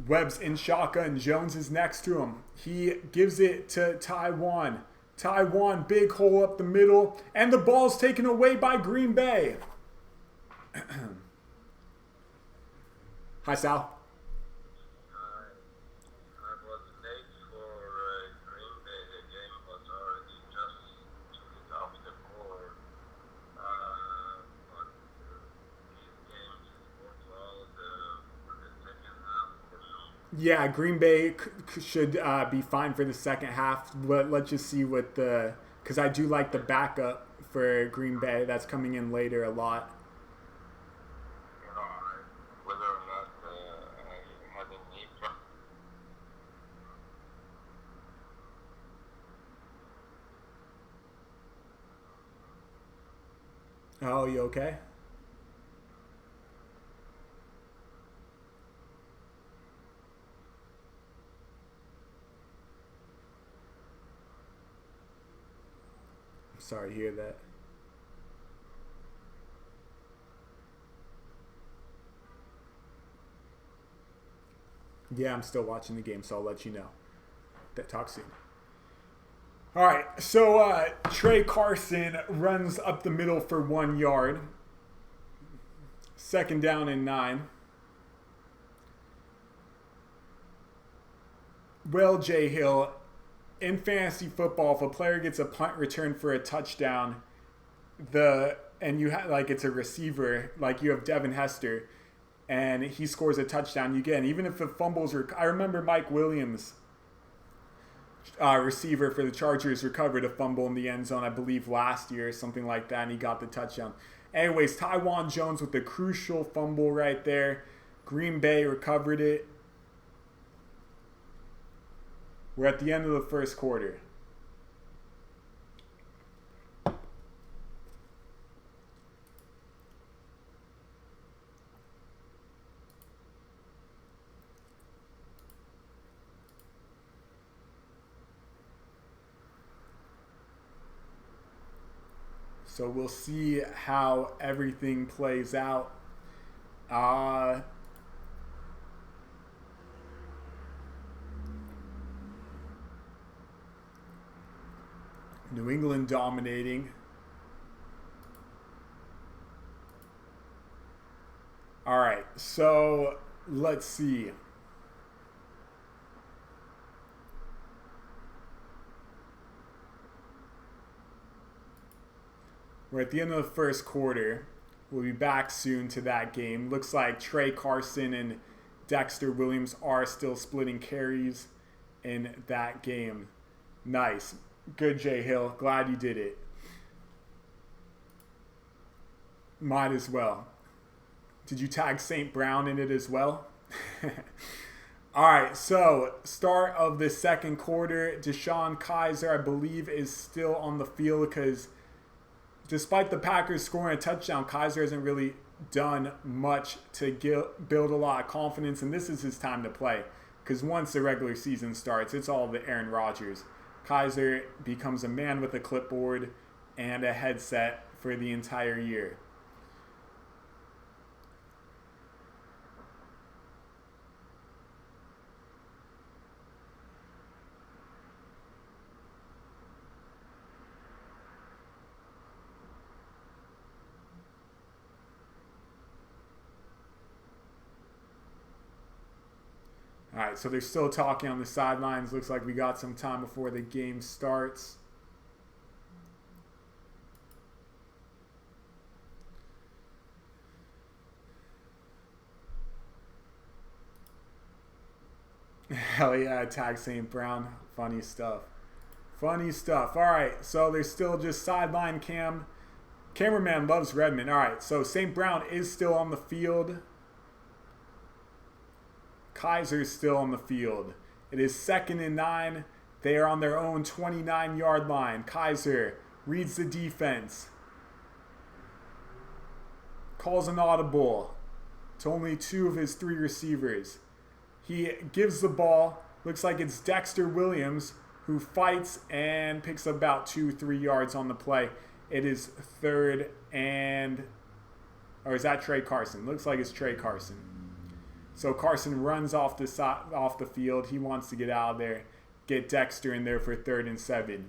Webb's in shotgun. Jones is next to him. He gives it to Taiwan. Taiwan, big hole up the middle, and the ball's taken away by Green Bay. Hi, Sal.
I was late for Green Bay. The game was already just took it off the board. But these games worked well for the second half for sure.
Yeah, Green Bay should be fine for the second half. But let's just see what the... Because I do like the backup for Green Bay. That's coming in later a lot.
Whether or not I had a knee problem.
Oh, you okay? I'm sorry to hear that. Yeah, I'm still watching the game, so I'll let you know. Talk soon. All right, so Trey Carson runs up the middle for 1 yard. Second down and 9. Well, Jay Hill, in fantasy football, if a player gets a punt return for a touchdown, and you have like it's a receiver, like you have Devin Hester, and he scores a touchdown, you get, and even if the fumbles are, I remember Mike Williams, receiver for the Chargers, recovered a fumble in the end zone, I believe last year, something like that, and he got the touchdown. Anyways, Taiwan Jones with the crucial fumble right there. Green Bay recovered it. We're at the end of the first quarter. So we'll see how everything plays out. New England dominating. All right, so let's see. We're at the end of the first quarter. We'll be back soon to that game. Looks like Trey Carson and Dexter Williams are still splitting carries in that game. Nice. Good, Jay Hill. Glad you did it. Might as well. Did you tag St. Brown in it as well? All right, so start of the second quarter. Deshaun Kaiser, I believe, is still on the field because despite the Packers scoring a touchdown, Kaiser hasn't really done much to build a lot of confidence, and this is his time to play. Because once the regular season starts, it's all the Aaron Rodgers. Kaiser becomes a man with a clipboard and a headset for the entire year. All right, so they're still talking on the sidelines. Looks like we got some time before the game starts. Hell yeah, tag St. Brown. Funny stuff. Funny stuff. All right, so there's still just sideline cam. Cameraman loves Redmond. All right, so St. Brown is still on the field. Kaiser's still on the field. It is 2nd and 9. They are on their own 29-yard line. Kaiser reads the defense. Calls an audible to only 2 of his 3 receivers. He gives the ball. Looks like it's Dexter Williams who fights and picks up about 2-3 yards on the play. It is 3rd and... Or is that Trey Carson? Looks like it's Trey Carson. So Carson runs off the field. He wants to get out of there, get Dexter in there for 3rd and 7.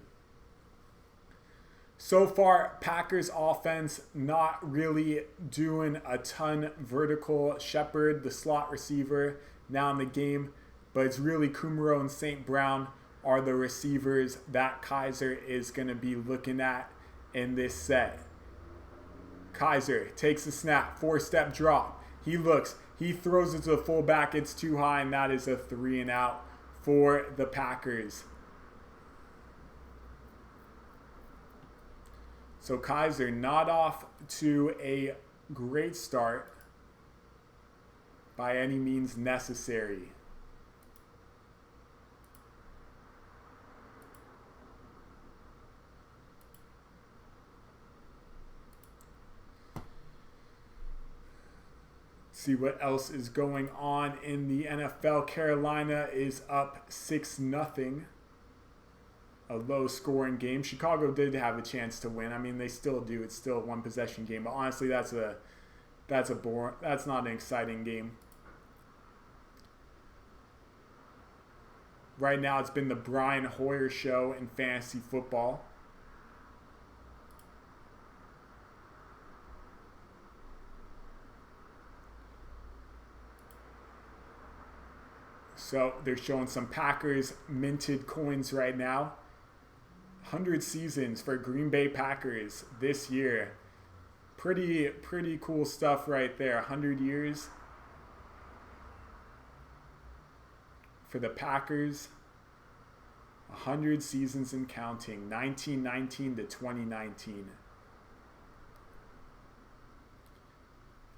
So far, Packers offense not really doing a ton vertical. Shepard, the slot receiver, now in the game, but it's really Kumaro and St. Brown are the receivers that Kaiser is going to be looking at in this set. Kaiser takes the snap, 4-step drop. He looks. He throws it to the fullback. It's too high, and that is a 3 and out for the Packers. So Kaiser not off to a great start by any means necessary. See what else is going on in the NFL. Carolina is up 6-0. A low-scoring game. Chicago did have a chance to win. I mean, they still do. It's still a one-possession game. But honestly, that's not an exciting game. Right now, it's been the Brian Hoyer show in fantasy football. So they're showing some Packers minted coins right now. 100 seasons for Green Bay Packers this year. Pretty cool stuff right there. 100 years for the Packers. 100 seasons and counting. 1919 to 2019.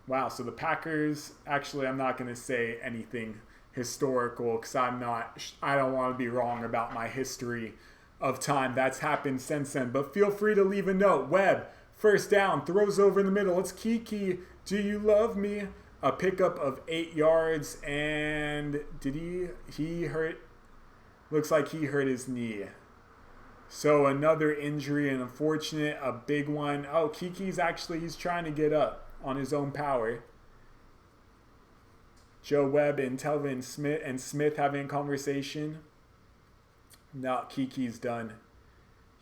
Wow, so the Packers, actually I'm not going to say anything historical because I don't want to be wrong about my history of time that's happened since then. But feel free to leave a note. Webb, 1st down, throws over in the middle. It's Kiki. Do you love me? A pickup of 8 yards, and did he hurt? Looks like he hurt his knee. So another injury, and unfortunate, a big one. Oh, Kiki's he's trying to get up on his own power. Joe Webb and Telvin Smith having a conversation. No, Kiki's done.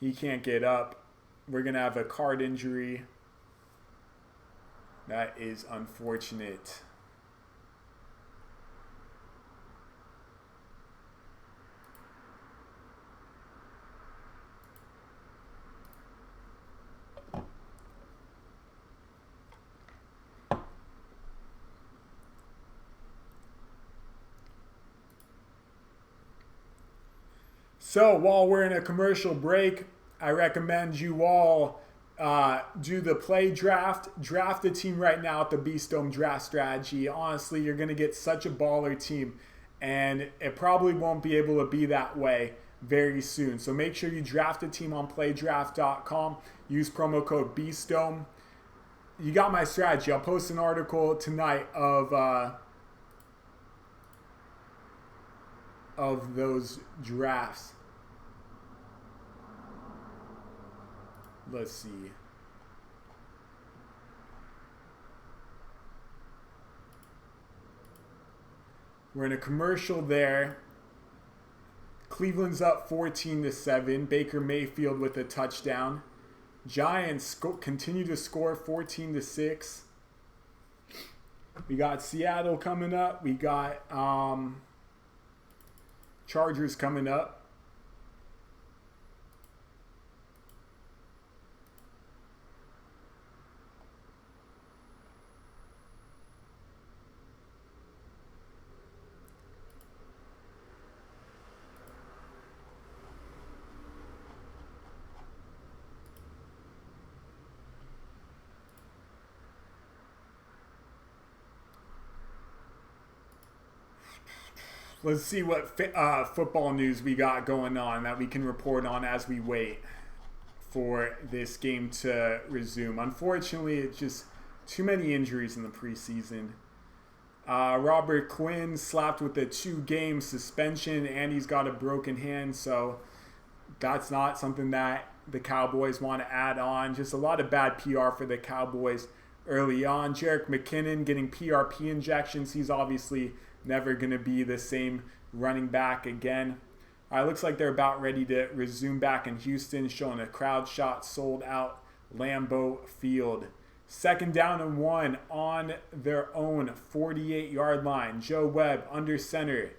He can't get up. We're going to have a card injury. That is unfortunate. So while we're in a commercial break, I recommend you all do the play draft. Draft a team right now at the Beast Dome draft strategy. Honestly, you're going to get such a baller team, and it probably won't be able to be that way very soon. So make sure you draft a team on playdraft.com. Use promo code BEASTDOME. You got my strategy. I'll post an article tonight of those drafts. Let's see. We're in a commercial there. Cleveland's up 14-7. Baker Mayfield with a touchdown. Giants continue to score 14-6. We got Seattle coming up. We got Chargers coming up. Let's see what football news we got going on that we can report on as we wait for this game to resume. Unfortunately, it's just too many injuries in the preseason. Robert Quinn slapped with a 2-game suspension, and he's got a broken hand, so that's not something that the Cowboys want to add on. Just a lot of bad PR for the Cowboys early on. Jerick McKinnon getting PRP injections. He's obviously never going to be the same running back again. Looks like they're about ready to resume back in Houston, showing a crowd shot sold out Lambeau Field. 2nd down and 1 on their own 48-yard line. Joe Webb under center.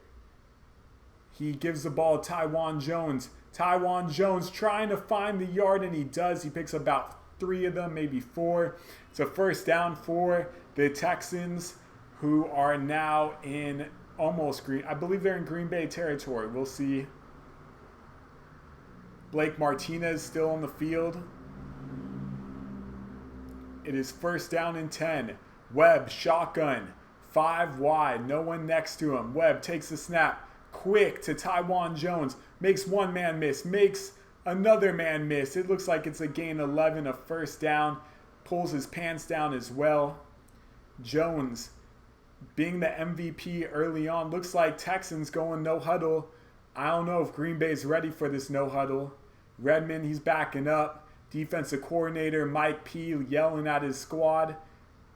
He gives the ball to Taiwan Jones. Taiwan Jones trying to find the yard, and he does. He picks about 3 of them, maybe 4. It's a 1st down for the Texans, who are now in almost Green. I believe they're in Green Bay territory. We'll see. Blake Martinez still on the field. It is 1st down and 10. Webb, shotgun. 5 wide. No one next to him. Webb takes the snap. Quick to Taiwan Jones. Makes one man miss. Makes another man miss. It looks like it's a gain 11, a 1st down. Pulls his pants down as well. Jones being the MVP early on. Looks like Texans going no huddle. I don't know if Green Bay's ready for this no huddle. Redmond, he's backing up. Defensive coordinator Mike P yelling at his squad.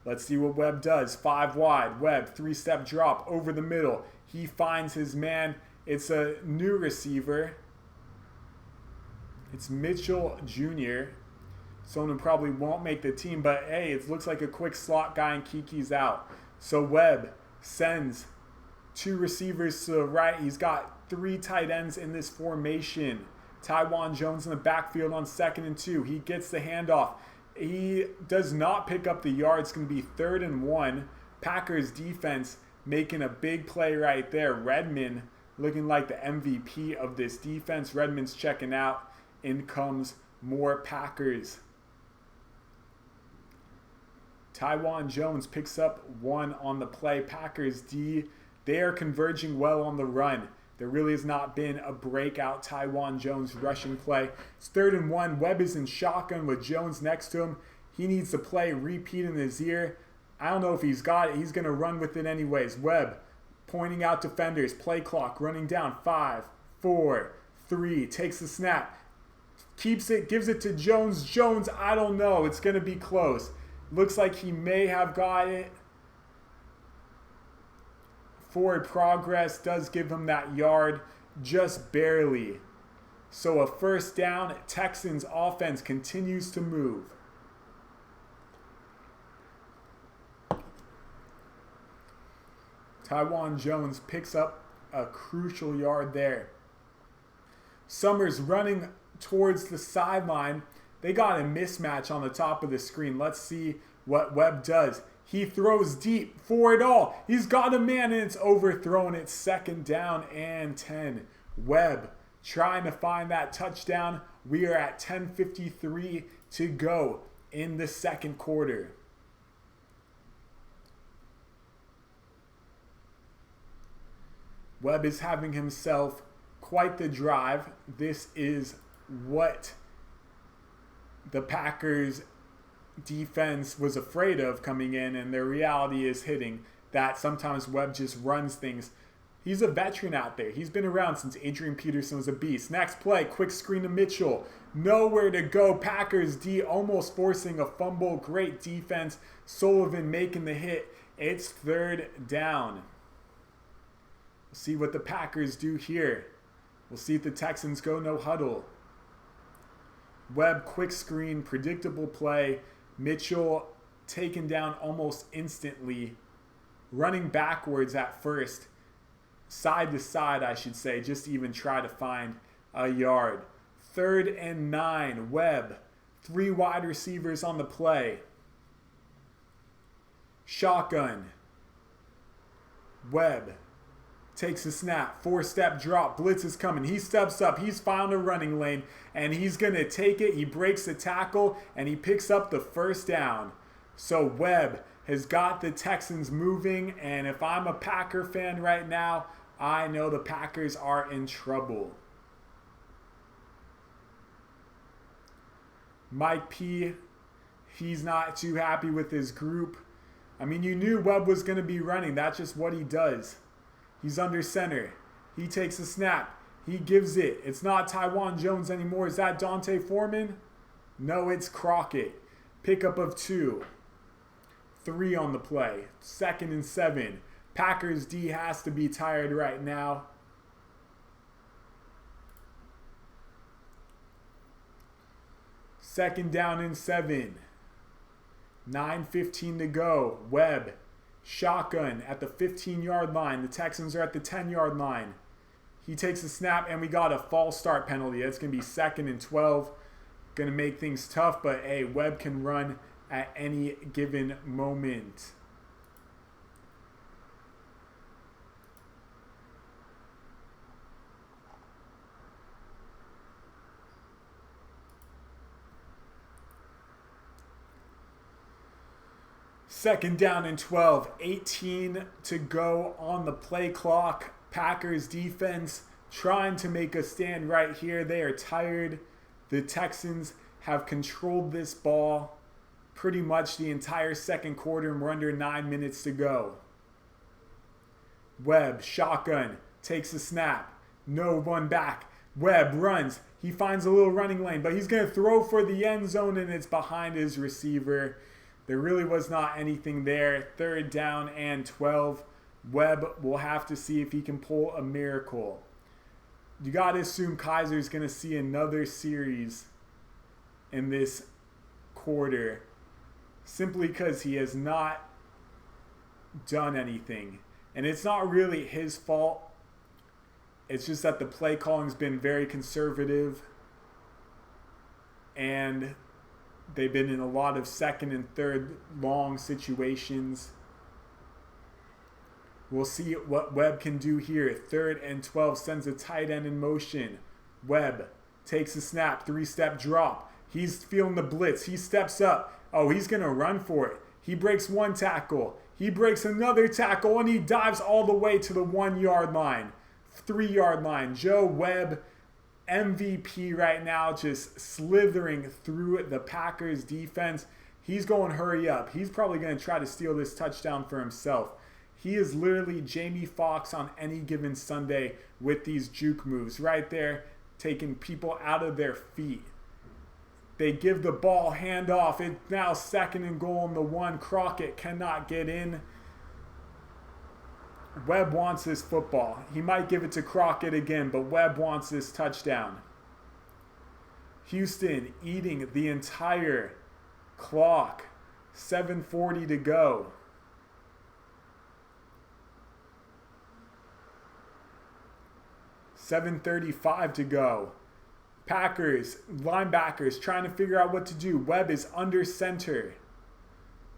Let's see what Webb does. 5 wide. Webb, 3-step drop over the middle. He finds his man. It's a new receiver. It's Mitchell Jr. Someone who probably won't make the team, but hey, it looks like a quick slot guy, and Kiki's out. So Webb sends 2 receivers to the right. He's got 3 tight ends in this formation. Taiwan Jones in the backfield on 2nd and 2. He gets the handoff. He does not pick up the yard. It's going to be 3rd and 1. Packers defense making a big play right there. Redmond looking like the MVP of this defense. Redmond's checking out. In comes more Packers. Taiwan Jones picks up 1 on the play. Packers D, they are converging well on the run. There really has not been a breakout Taiwan Jones rushing play. It's 3rd and 1. Webb is in shotgun with Jones next to him. He needs to play repeat in his ear. I don't know if he's got it. He's going to run with it anyways. Webb pointing out defenders. Play clock running down. 5, 4, 3. Takes the snap. Keeps it. Gives it to Jones. Jones, I don't know. It's going to be close. Looks like he may have got it. Forward progress does give him that yard, just barely. So a 1st down. Texans offense continues to move. Taiwan Jones picks up a crucial yard there. Summers running towards the sideline. They got a mismatch on the top of the screen. Let's see what Webb does. He throws deep for it all. He's got a man, and it's overthrown. It's 2nd down and 10. Webb trying to find that touchdown. We are at 10:53 to go in the 2nd quarter. Webb is having himself quite the drive. This is what the Packers defense was afraid of coming in, and their reality is hitting that sometimes Webb just runs things. He's a veteran out there. He's been around since Adrian Peterson was a beast. Next play, quick screen to Mitchell. Nowhere to go. Packers D almost forcing a fumble. Great defense. Sullivan making the hit. It's third down. We'll see what the Packers do here. We'll see if the Texans go no huddle. Webb, quick screen, predictable play. Mitchell taken down almost instantly. Running backwards at first. Side to side, I should say, just to even try to find a yard. 3rd and 9. Webb. 3 wide receivers on the play. Shotgun. Webb takes a snap. 4-step drop. Blitz is coming. He steps up. He's found a running lane, and he's going to take it. He breaks the tackle, and he picks up the first down. So Webb has got the Texans moving, and if I'm a Packer fan right now, I know the Packers are in trouble. Mike P, he's not too happy with his group. I mean, you knew Webb was going to be running. That's just what he does. He's under center. He takes a snap. He gives it. It's not Tywan Jones anymore. Is that Dante Foreman? No, it's Crockett. Pickup of 2. 3 on the play. 2nd and 7. Packers D has to be tired right now. Second down and 7. 9:15 to go. Webb. Shotgun at the 15-yard line. The Texans are at the 10-yard line. He takes a snap, and we got a false start penalty. That's going to be 2nd and 12. Going to make things tough, but hey, Webb can run at any given moment. Second down and 12, 18 to go on the play clock. Packers defense trying to make a stand right here. They are tired. The Texans have controlled this ball pretty much the entire second quarter, and we're under 9 minutes to go. Webb, shotgun, takes a snap. No one back. Webb runs. He finds a little running lane, but he's going to throw for the end zone, and it's behind his receiver. There really was not anything there. 3rd down and 12. Webb will have to see if he can pull a miracle. You got to assume Kaiser's going to see another series in this quarter simply because he has not done anything. And it's not really his fault. It's just that the play calling's been very conservative, and they've been in a lot of 2nd and 3rd long situations. We'll see what Webb can do here. 3rd and 12, sends a tight end in motion. Webb takes a snap, 3-step drop. He's feeling the blitz. He steps up. Oh, he's going to run for it. He breaks 1 tackle. He breaks another tackle, and he dives all the way to the 1-yard line. 3-yard line. Joe Webb, MVP right now, just slithering through the Packers defense. He's going hurry up. He's probably going to try to steal this touchdown for himself. He is literally Jamie Foxx on any given Sunday with these juke moves right there, taking people out of their feet. They give the ball handoff. It's now 2nd and goal on the 1. Crockett cannot get in. Webb wants this football. He might give it to Crockett again, but Webb wants this touchdown. Houston eating the entire clock. 7:40 to go. $7:35 to go. Packers, linebackers trying to figure out what to do. Webb is under center.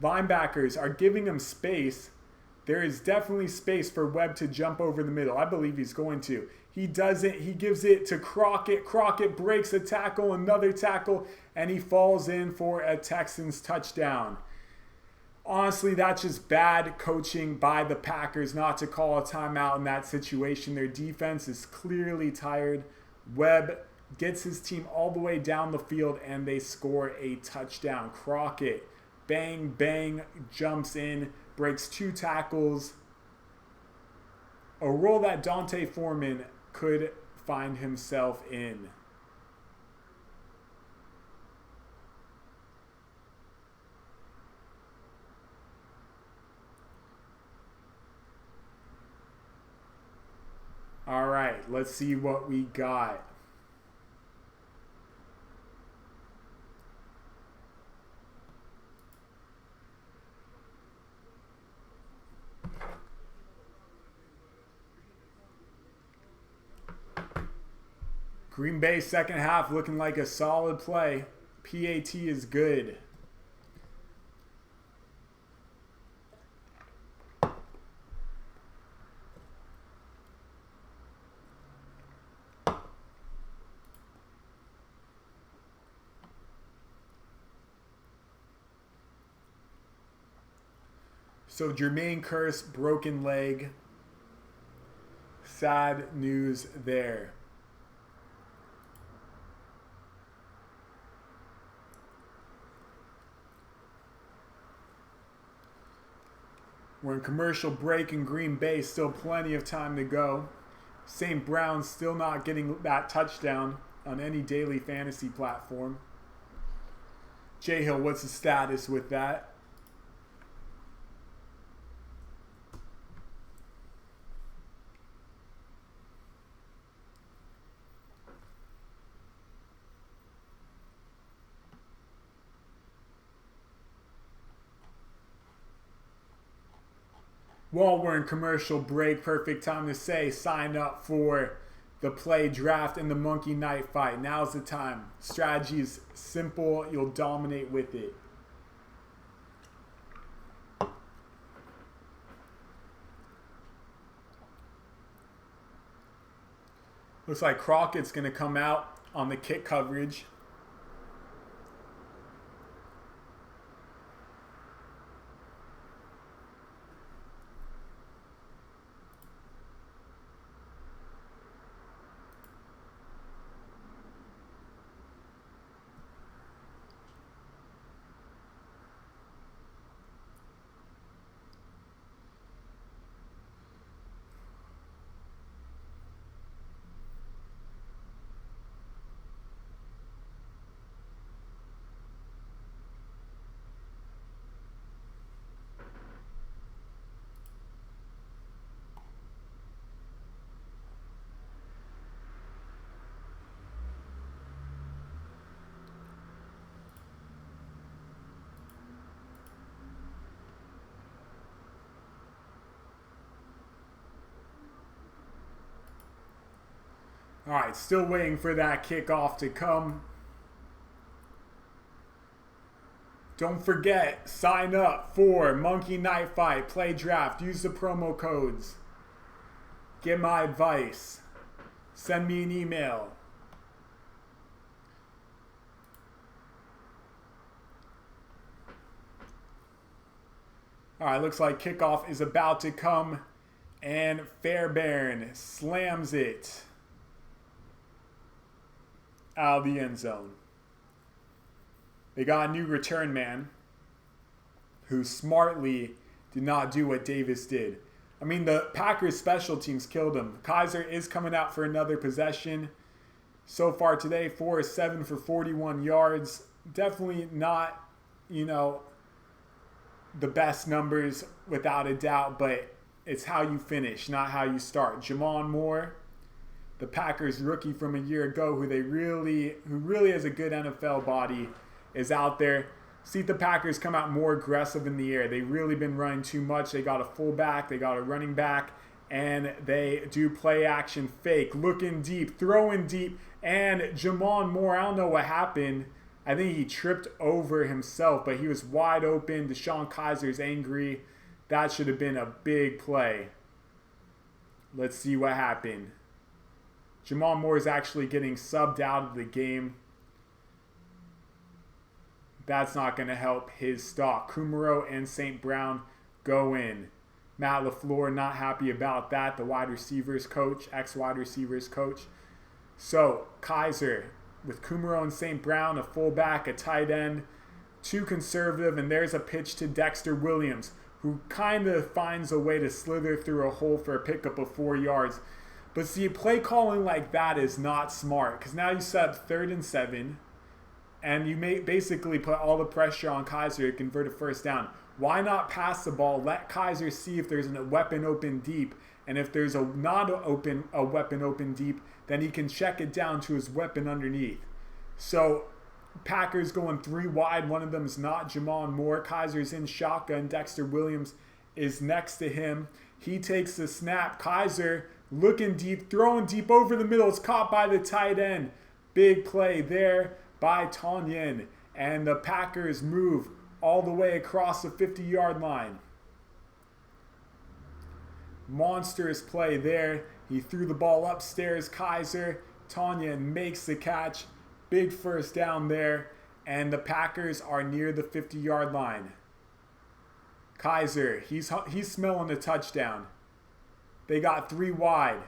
Linebackers are giving him space. There is definitely space for Webb to jump over the middle. I believe he's going to. He doesn't. He gives it to Crockett. Crockett breaks a tackle, another tackle, and he falls in for a Texans touchdown. Honestly, that's just bad coaching by the Packers not to call a timeout in that situation. Their defense is clearly tired. Webb gets his team all the way down the field, and they score a touchdown. Crockett, bang, bang, jumps in, breaks 2 tackles. A role that Dante Foreman could find himself in. All right, let's see what we got. Green Bay second half looking like a solid play. PAT is good. So Jermaine Kearse, broken leg. Sad news there. We're in commercial break in Green Bay. Still plenty of time to go. St. Brown still not getting that touchdown on any daily fantasy platform. J Hill, what's the status with that? While we're in commercial break, perfect time to say sign up for the play draft and the Monkey Knife Fight. Now's the time. Strategy is simple. You'll dominate with it. Looks like Crockett's going to come out on the kick coverage. All right, still waiting for that kickoff to come. Don't forget, sign up for Monkey Knife Fight, play draft, use the promo codes. Get my advice. Send me an email. All right, looks like kickoff is about to come, and Fairbairn slams it out of the end zone. They got a new return man who smartly did not do what Davis did. I mean, the Packers special teams killed him. Kaiser is coming out for another possession. So far today, 4-7 for 41 yards. Definitely not, the best numbers without a doubt, but it's how you finish, not how you start. Jamon Moore, the Packers rookie from a year ago, who really has a good NFL body, is out there. See the Packers come out more aggressive in the air. They've really been running too much. They got a fullback, they got a running back, and they do play action fake, looking deep, throwing deep, and Jamon Moore, I don't know what happened. I think he tripped over himself, but he was wide open. Deshaun Kaiser's angry. That should have been a big play. Let's see what happened. Jamon Moore is actually getting subbed out of the game. That's not going to help his stock. Kumaro and St. Brown go in. Matt LaFleur not happy about that, the wide receivers coach, ex-wide receivers coach. So Kaiser with Kumaro and St. Brown, a fullback, a tight end, too conservative, and there's a pitch to Dexter Williams, who kind of finds a way to slither through a hole for a pickup of 4 yards. But see, play calling like that is not smart, because now you set up 3rd and 7, and you may basically put all the pressure on Kaiser to convert a first down. Why not pass the ball? Let Kaiser see if there's a weapon open deep, and if there's a weapon open deep, then he can check it down to his weapon underneath. So Packers going 3 wide. One of them is not Jamon Moore. Kaiser's in shotgun. Dexter Williams is next to him. He takes the snap. Kaiser looking deep, throwing deep over the middle. It's caught by the tight end. Big play there by Tonyan. And the Packers move all the way across the 50-yard line. Monstrous play there. He threw the ball upstairs. Kaiser. Tonyan makes the catch. Big first down there. And the Packers are near the 50-yard line. Kaiser, he's smelling a touchdown. They got 3 wide.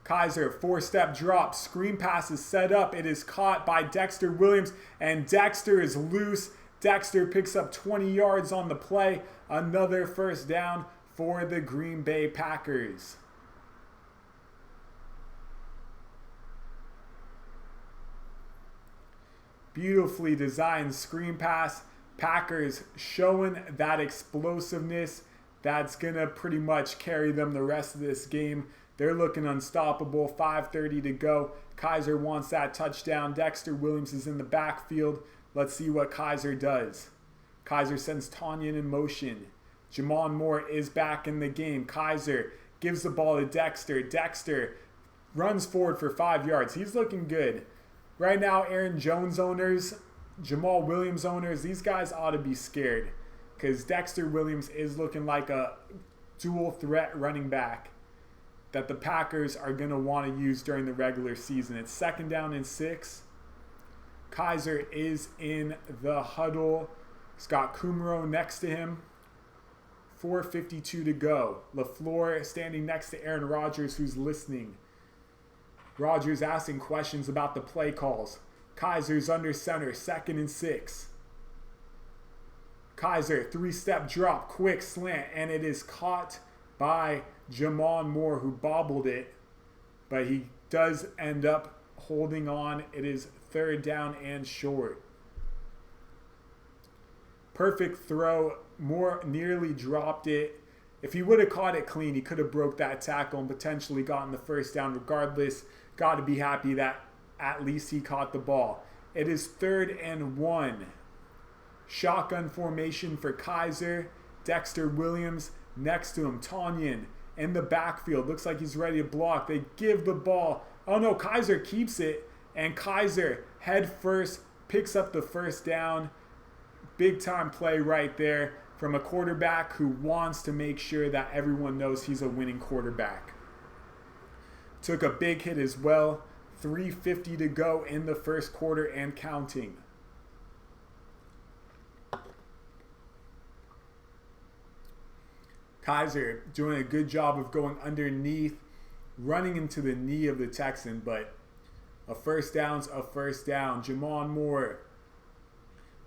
Kaiser, 4-step drop. Screen pass is set up. It is caught by Dexter Williams. And Dexter is loose. Dexter picks up 20 yards on the play. Another first down for the Green Bay Packers. Beautifully designed screen pass. Packers showing that explosiveness that's going to pretty much carry them the rest of this game. They're looking unstoppable. 5:30 to go. Kaiser wants that touchdown. Dexter Williams is in the backfield. Let's see what Kaiser does. Kaiser sends Tonyan in motion. Jamon Moore is back in the game. Kaiser gives the ball to Dexter. Dexter runs forward for 5 yards. He's looking good. Right now, Aaron Jones owners, Jamal Williams owners, these guys ought to be scared, because Dexter Williams is looking like a dual threat running back that the Packers are going to want to use during the regular season. It's 2nd down and 6. Kaiser is in the huddle. He's got Kumaro next to him. 4:52 to go. LaFleur standing next to Aaron Rodgers, who's listening. Rodgers asking questions about the play calls. Kaiser's under center, 2nd and 6. Kaiser, 3-step drop, quick slant, and it is caught by Jamon Moore, who bobbled it, but he does end up holding on. It is 3rd down and short. Perfect throw. Moore nearly dropped it. If he would have caught it clean, he could have broke that tackle and potentially gotten the first down. Regardless, got to be happy that at least he caught the ball. It is 3rd and 1. Shotgun formation for Kaiser. Dexter Williams next to him. Tonyan in the backfield. Looks like he's ready to block. They give the ball. Oh no, Kaiser keeps it. And Kaiser head first picks up the first down. Big time play right there from a quarterback who wants to make sure that everyone knows he's a winning quarterback. Took a big hit as well. 3:50 to go in the first quarter and counting. Kaiser doing a good job of going underneath, running into the knee of the Texan, but a first down's a first down. Jamon Moore.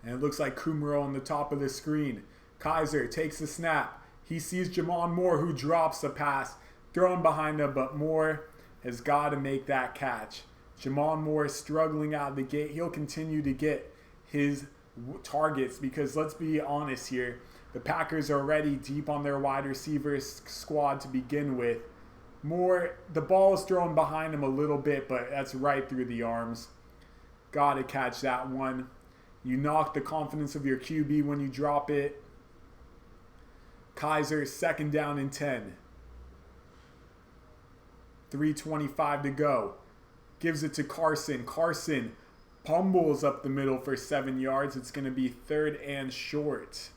And it looks like Kumaro on the top of the screen. Kaiser takes the snap. He sees Jamon Moore, who drops the pass. Thrown behind him, but Moore has got to make that catch. Jamon Moore struggling out of the gate. He'll continue to get his targets because let's be honest here. The Packers are already deep on their wide receivers squad to begin with. Moore, the ball is thrown behind him a little bit, but that's right through the arms. Got to catch that one. You knock the confidence of your QB when you drop it. Kaiser, 2nd down and 10. 3:25 to go. Gives it to Carson. Carson pumbles up the middle for 7 yards. It's going to be 3rd and short.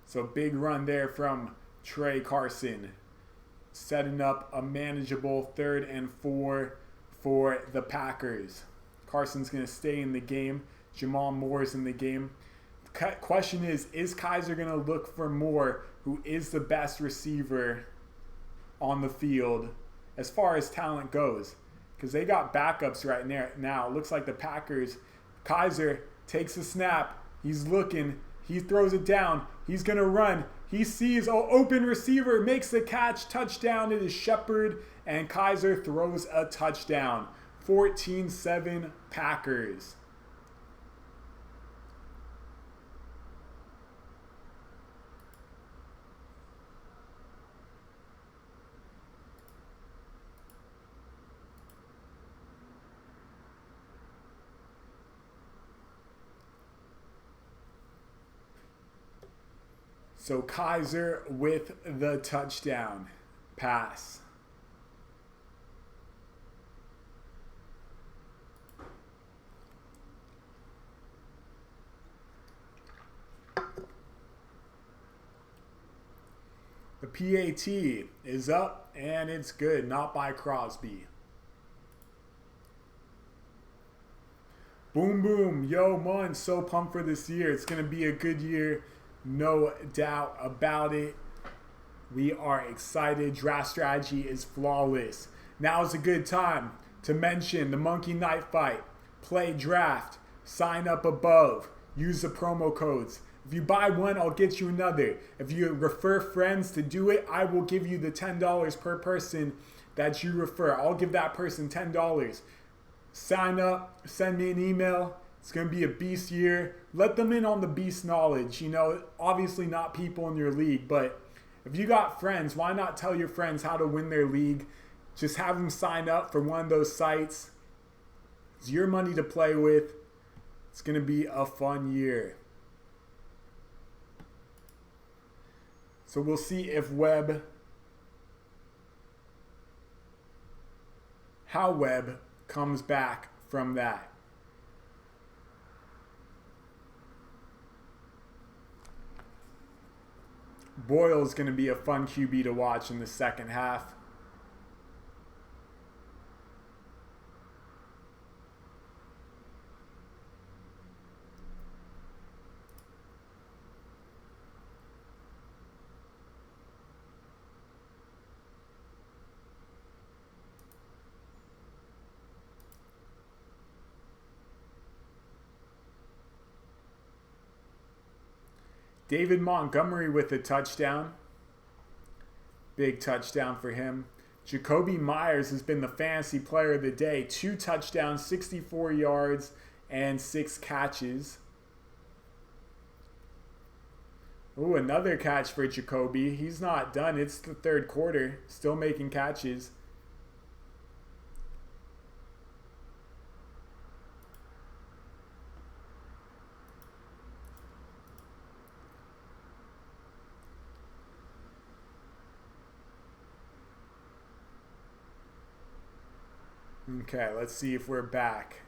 So big run there from Trey Carson. Setting up a manageable 3rd and 4 for the Packers. Carson's going to stay in the game. Jamal Moore's in the game. question is Kaiser going to look for Moore, who is the best receiver on the field as far as talent goes? Because they got backups right now. It looks like the Packers, Kaiser takes a snap. He's looking. He throws it down. He's going to run. He sees an open receiver, makes the catch, touchdown. It is Shepard, and Kaiser throws a touchdown. 14-7 Packers. So Kaiser with the touchdown pass. The PAT is up, and it's good. Not by Crosby. Boom, boom. Yo, man, so pumped for this year. It's going to be a good year. No doubt about it. We are excited. Draft strategy is flawless. Now is a good time to mention the Monkey Night Fight. Play draft. Sign up above. Use the promo codes. If you buy one, I'll get you another. If you refer friends to do it, I will give you the $10 per person that you refer. I'll give that person $10. Sign up. Send me an email. It's going to be a beast year. Let them in on the beast knowledge. You know, obviously not people in your league, but if you got friends, why not tell your friends how to win their league? Just have them sign up for one of those sites. It's your money to play with. It's going to be a fun year. So we'll see if how Webb comes back from that. Boyle's going to be a fun QB to watch in the second half. David Montgomery with a touchdown. Big touchdown for him. Jacoby Myers has been the fantasy player of the day. 2 touchdowns, 64 yards, and 6 catches. Ooh, another catch for Jacoby. He's not done. It's the third quarter. Still making catches. Okay, let's see if we're back.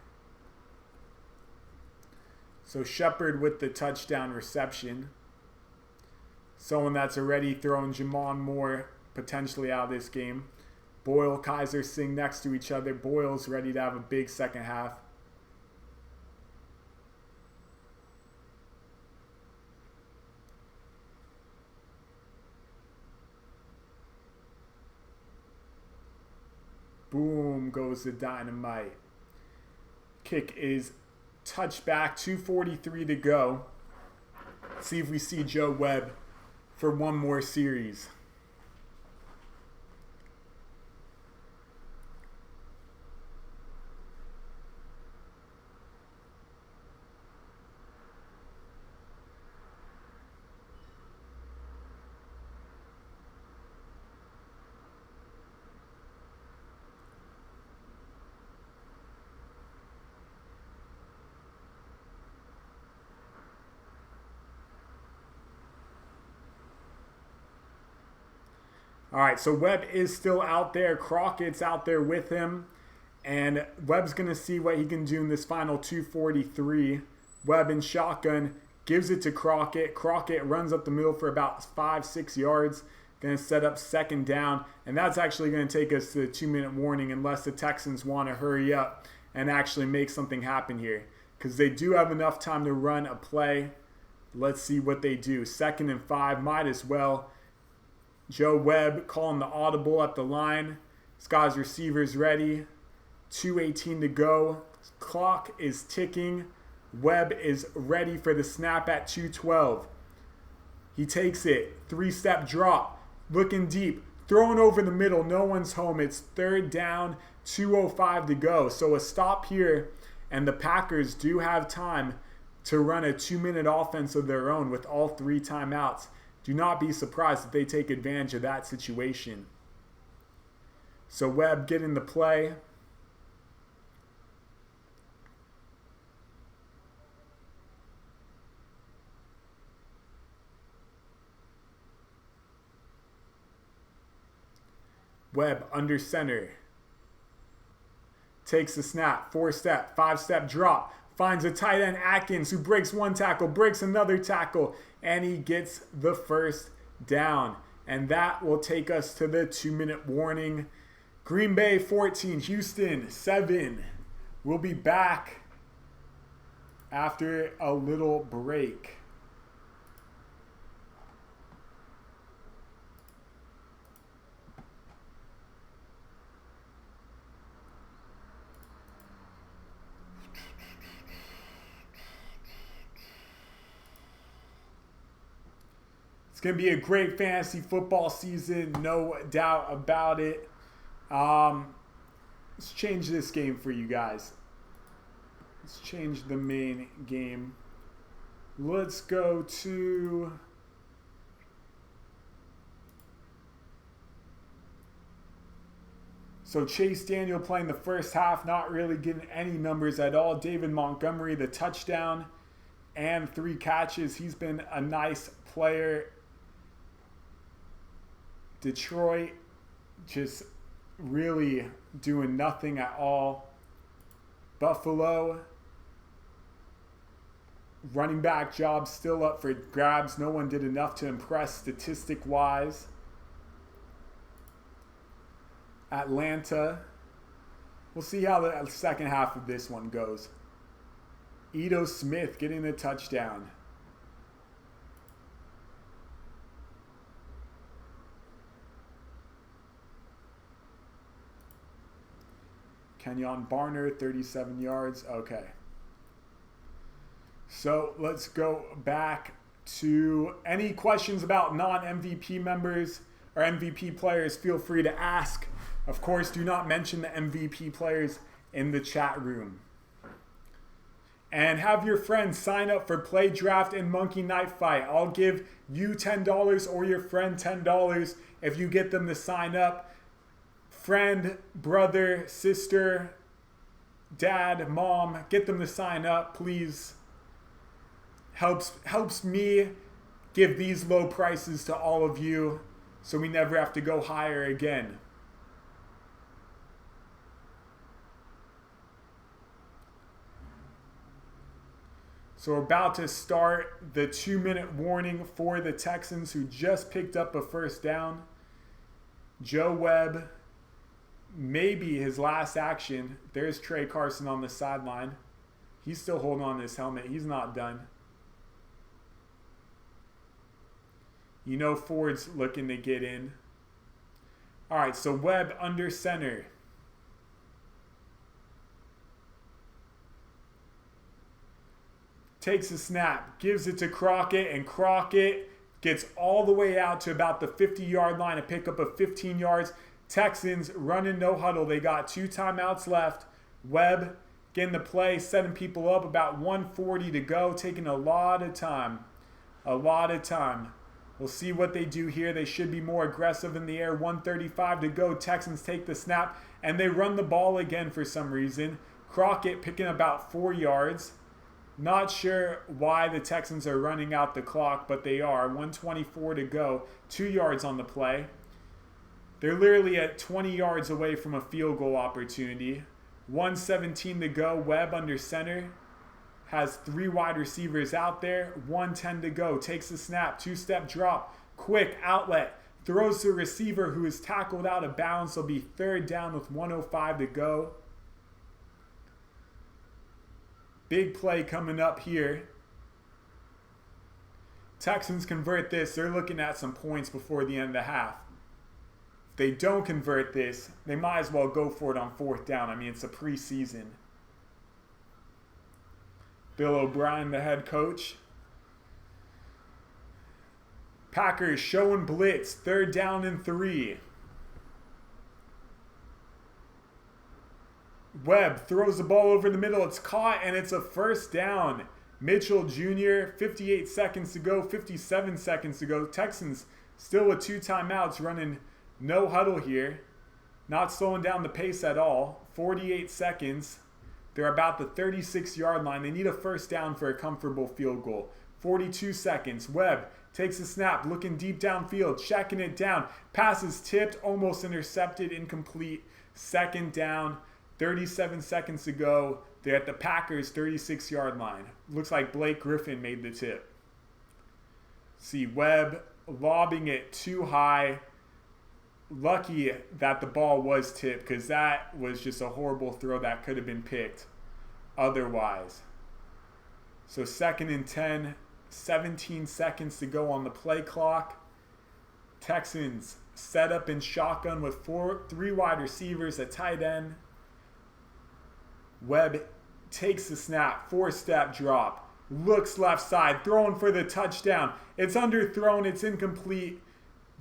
So Shepard with the touchdown reception. Someone that's already thrown Jamon Moore potentially out of this game. Boyle, Kaiser sitting next to each other. Boyle's ready to have a big second half. Boom goes the dynamite. Kick is touched back. 2:43 to go. See if we see Joe Webb for one more series. All right, so Webb is still out there. Crockett's out there with him. And Webb's going to see what he can do in this final 2:43. Webb in shotgun gives it to Crockett. Crockett runs up the middle for about 5-6 yards. Going to set up second down. And that's actually going to take us to the 2-minute warning unless the Texans want to hurry up and actually make something happen here. Because they do have enough time to run a play Let's see what they do. 2nd and 5, might as well. Joe Webb calling the audible at the line. This guy's receivers ready. 2:18 to go. Clock is ticking. Webb is ready for the snap at 2:12. He takes it. 3-step drop. Looking deep. Throwing over the middle. No one's home. It's 3rd down. 2:05 to go. So a stop here. And the Packers do have time to run a 2-minute offense of their own with all 3 timeouts. Do not be surprised if they take advantage of that situation. So Webb getting the play. Webb under center. Takes the snap. 4-step, 5-step drop. Finds a tight end, Atkins, who breaks 1 tackle, breaks another tackle, and he gets the 1st down. And that will take us to the 2-minute warning. Green Bay 14, Houston 7. We'll be back after a little break. It's going to be a great fantasy football season, no doubt about it. Let's change this game for you guys. Let's change the main game. Let's go to... So Chase Daniel playing the first half, not really getting any numbers at all. David Montgomery, the touchdown and 3 catches. He's been a nice player. Detroit just really doing nothing at all. Buffalo, running back job still up for grabs. No one did enough to impress statistic-wise. Atlanta, we'll see how the second half of this one goes. Ito Smith getting the touchdown. Kenyon Barner, 37 yards. Okay. So let's go back to any questions about non-MVP members or MVP players. Feel free to ask. Of course, do not mention the MVP players in the chat room. And have your friends sign up for Play Draft and Monkey Knife Fight. I'll give you $10 or your friend $10 if you get them to sign up. Friend, brother, sister, dad, mom, get them to sign up, please. Helps me give these low prices to all of you so we never have to go higher again. So we're about to start the 2-minute warning for the Texans, who just picked up a first down. Joe Webb, maybe his last action. There's Trey Carson on the sideline. He's still holding on to his helmet. He's not done. You know Ford's looking to get in. All right, so Webb under center. Takes a snap, gives it to Crockett, and Crockett gets all the way out to about the 50-yard line, a pickup of 15 yards. Texans running no huddle. They got 2 timeouts left. Webb getting the play, setting people up, about 1:40 to go, taking a lot of time. A lot of time. We'll see what they do here. They should be more aggressive in the air. 1:35 to go. Texans take the snap, and they run the ball again for some reason. Crockett picking about 4 yards. Not sure why the Texans are running out the clock, but they are. 1:24 to go. 2 yards on the play. They're literally at 20 yards away from a field goal opportunity. 1:17 to go. Webb under center. Has 3 wide receivers out there. 1:10 to go. Takes the snap. 2-step drop. Quick outlet. Throws to the receiver, who is tackled out of bounds. It'll be 3rd down with 1:05 to go. Big play coming up here. Texans convert this, they're looking at some points before the end of the half. If they don't convert this, they might as well go for it on 4th down. I mean, it's a preseason. Bill O'Brien, the head coach. Packers showing blitz, 3rd down and 3. Webb throws the ball over the middle. It's caught, and it's a 1st down. Mitchell Jr., 58 seconds to go, 57 seconds to go. Texans still with 2 timeouts, running no huddle here. Not slowing down the pace at all. 48 seconds. They're about the 36-yard line. They need a 1st down for a comfortable field goal. 42 seconds. Webb takes a snap, looking deep downfield, checking it down. Pass is tipped, almost intercepted, incomplete. 2nd down. 37 seconds to go. They're at the Packers' 36-yard line. Looks like Blake Griffin made the tip. See Webb lobbing it too high. Lucky that the ball was tipped, because that was just a horrible throw that could have been picked otherwise. So 2nd and 10, 17 seconds to go on the play clock. Texans set up in shotgun with 3 wide receivers, a tight end. Webb takes the snap, 4-step drop, looks left side, throwing for the touchdown. It's underthrown, it's incomplete.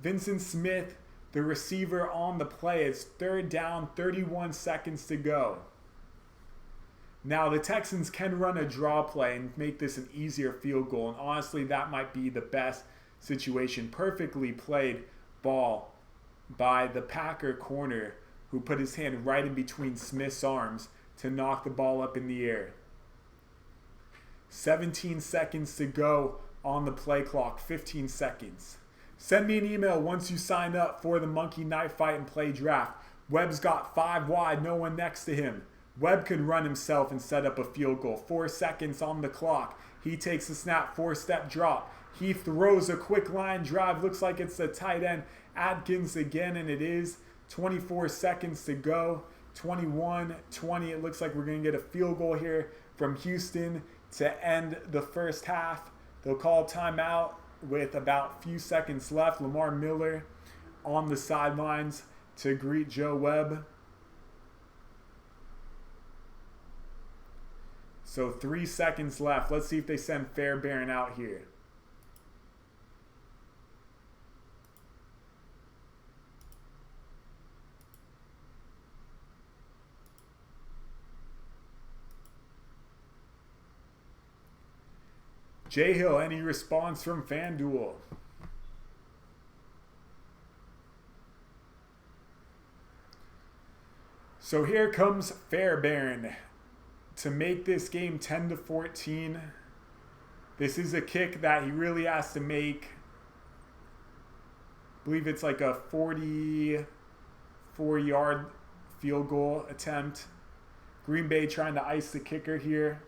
Vincent Smith, the receiver on the play. It's 3rd down, 31 seconds to go. Now the Texans can run a draw play and make this an easier field goal, and honestly that might be the best situation. Perfectly played ball by the Packer corner, who put his hand right in between Smith's arms to knock the ball up in the air. 17 seconds to go on the play clock, 15 seconds. Send me an email once you sign up for the Monkey Knife Fight and Play Draft. Webb's got 5 wide, no one next to him. Webb could run himself and set up a field goal. 4 seconds on the clock. He takes a snap, 4-step drop. He throws a quick line drive. Looks like it's the tight end Atkins again, and it is. 24 seconds to go. 21-20. It looks like we're going to get a field goal here from Houston to end the 1st half. They'll call timeout with about a few seconds left. Lamar Miller on the sidelines to greet Joe Webb. So 3 seconds left. Let's see if they send Fairbairn out here. Jay Hill, any response from FanDuel? So here comes Fairbairn to make this game 10-14. This is a kick that he really has to make. I believe it's like a 44-yard field goal attempt. Green Bay trying to ice the kicker here.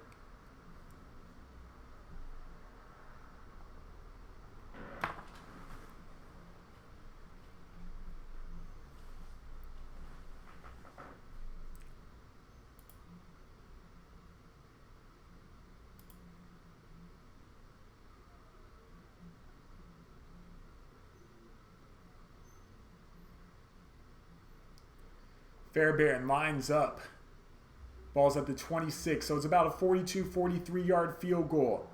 Fairbairn lines up. Ball's at the 26, so it's about a 42-43 yard field goal.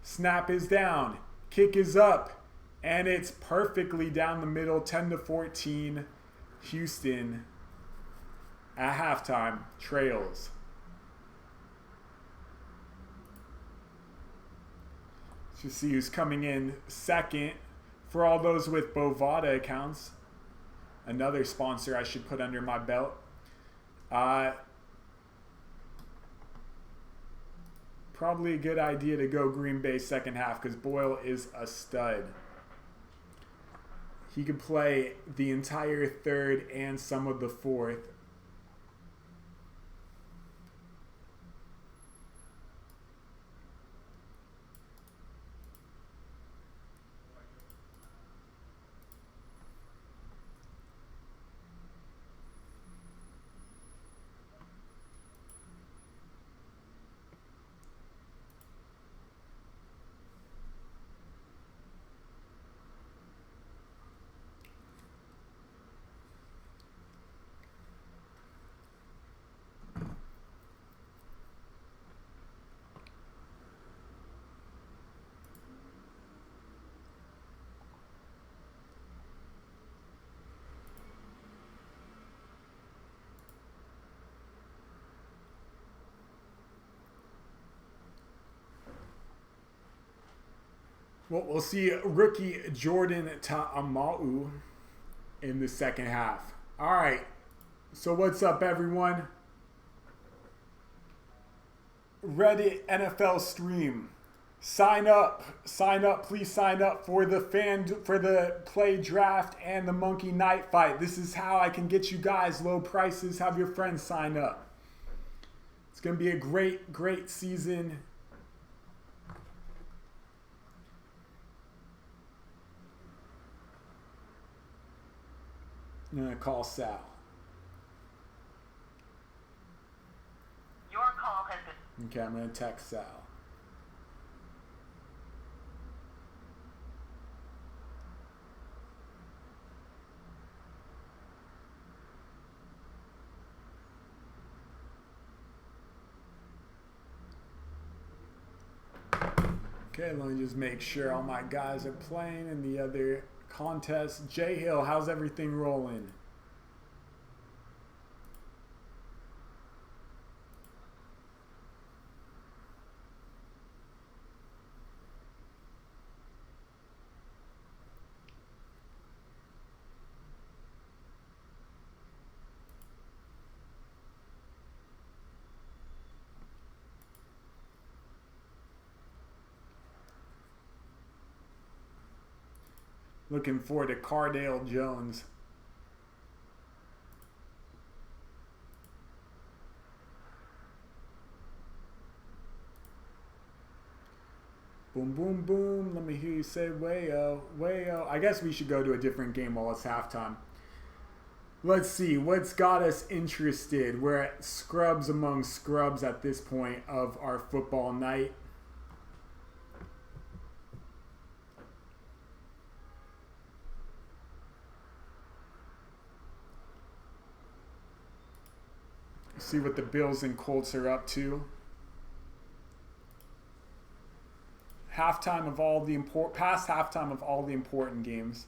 Snap is down. Kick is up. And it's perfectly down the middle, 10-14. Houston at halftime trails. Let's just see who's coming in second. For all those with Bovada accounts, another sponsor I should put under my belt. Probably a good idea to go Green Bay second half because Boyle is a stud. He could play the entire 3rd and some of the 4th. Well, we'll see rookie Jordan Ta'amau in the second half. All right. So what's up, everyone? Reddit NFL stream. Sign up, please sign up for the play draft and the monkey night fight. This is how I can get you guys low prices. Have your friends sign up. It's going to be a great season. I'm going to call Sal.
Your call has been...
Okay, I'm going to text Sal. Okay, let me just make sure all my guys are playing in the other contest. Jay Hill, how's everything rolling? Looking forward to Cardale Jones. Boom, boom, boom. Let me hear you say wayo, wayo. I guess we should go to a different game while it's halftime. Let's see. What's got us interested? We're at scrubs among scrubs at this point of our football night. See what the Bills and Colts are up to. Halftime of all the past halftime of all the important games.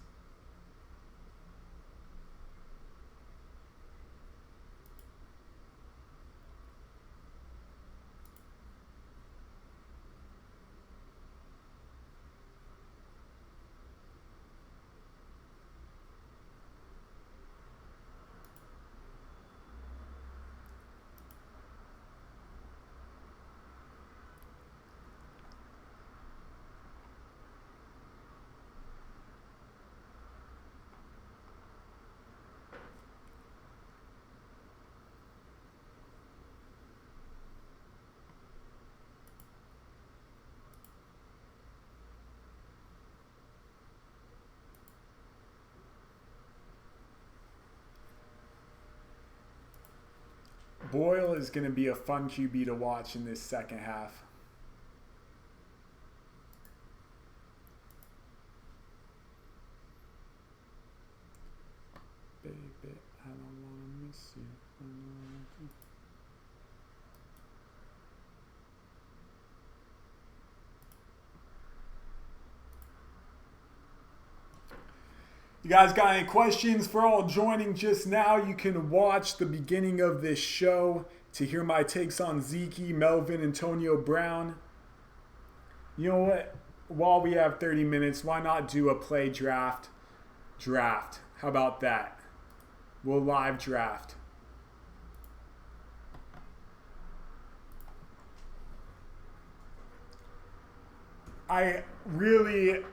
Boyle is going to be a fun QB to watch in this second half. Baby, I don't want to miss you. You guys got any questions? For all joining just now, you can watch the beginning of this show to hear my takes on Zeke, Melvin, Antonio Brown. You know what? While we have 30 minutes, why not do a play draft? How about that? We'll live draft. I really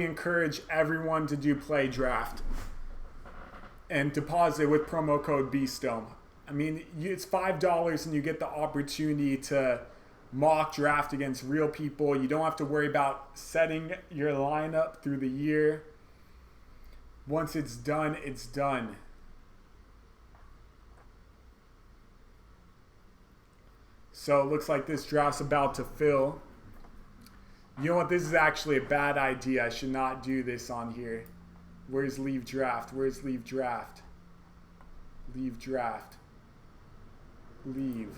encourage everyone to do play draft and deposit with promo code BSTOME. I mean, it's $5 and you get the opportunity to mock draft against real people. You don't have to worry about setting your lineup through the year. Once it's done, it's done. So it looks like this draft's about to fill. You know what? This is actually a bad idea. I should not do this on here. Where's leave draft? Where's leave draft? Leave draft. Leave.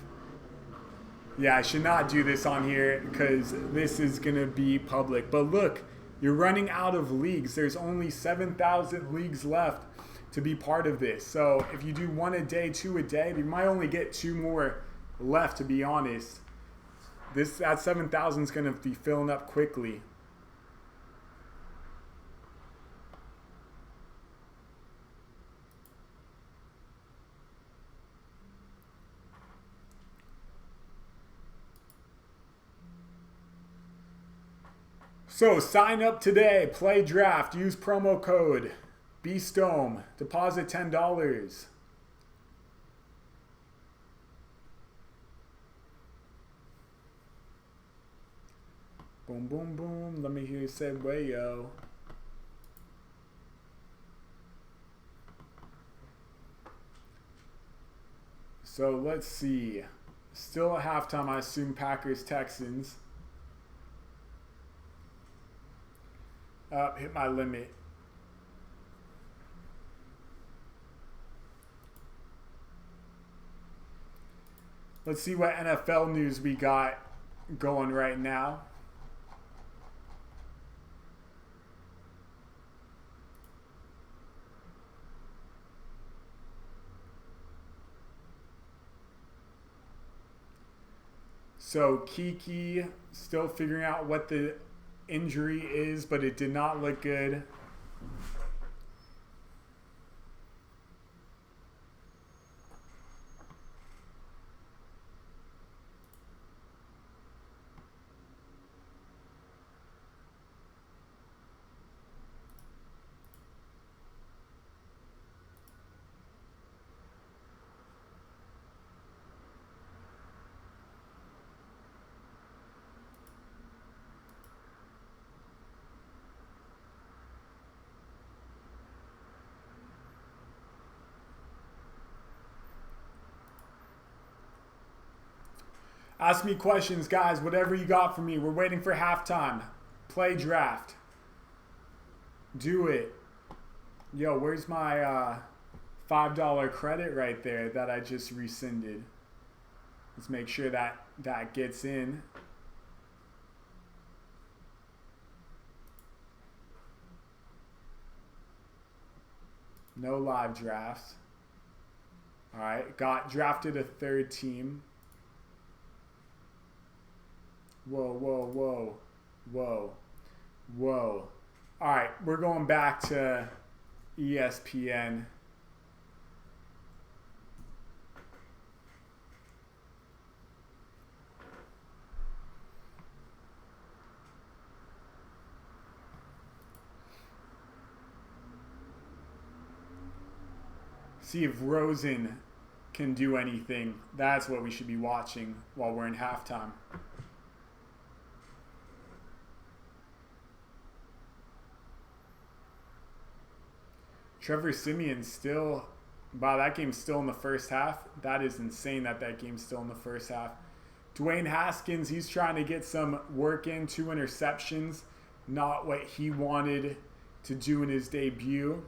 Yeah, I should not do this on here because this is going to be public. But look, you're running out of leagues. There's only 7,000 leagues left to be part of this. So if you do one a day, two a day, you might only get two more left, to be honest. That 7,000 is going to be filling up quickly. So sign up today, play draft, use promo code BSTOME, deposit $10. Boom, boom, boom. Let me hear you say, way, yo. So let's see. Still at halftime, I assume Packers, Texans. Hit my limit. Let's see what NFL news we got going right now. So Kiki still figuring out what the injury is, but it did not look good. Ask me questions, guys. Whatever you got for me. We're waiting for halftime. Play draft. Do it. Yo, where's my $5 credit right there that I just rescinded? Let's make sure that that gets in. No live drafts. All right, got drafted a third team. Whoa, whoa, whoa, whoa, whoa. All right, we're going back to ESPN. See if Rosen can do anything. That's what we should be watching while we're in halftime. Trevor Siemian still, wow, that game's still in the first half. That is insane that that game's still in the first half. Dwayne Haskins, he's trying to get some work in, 2 interceptions. Not what he wanted to do in his debut.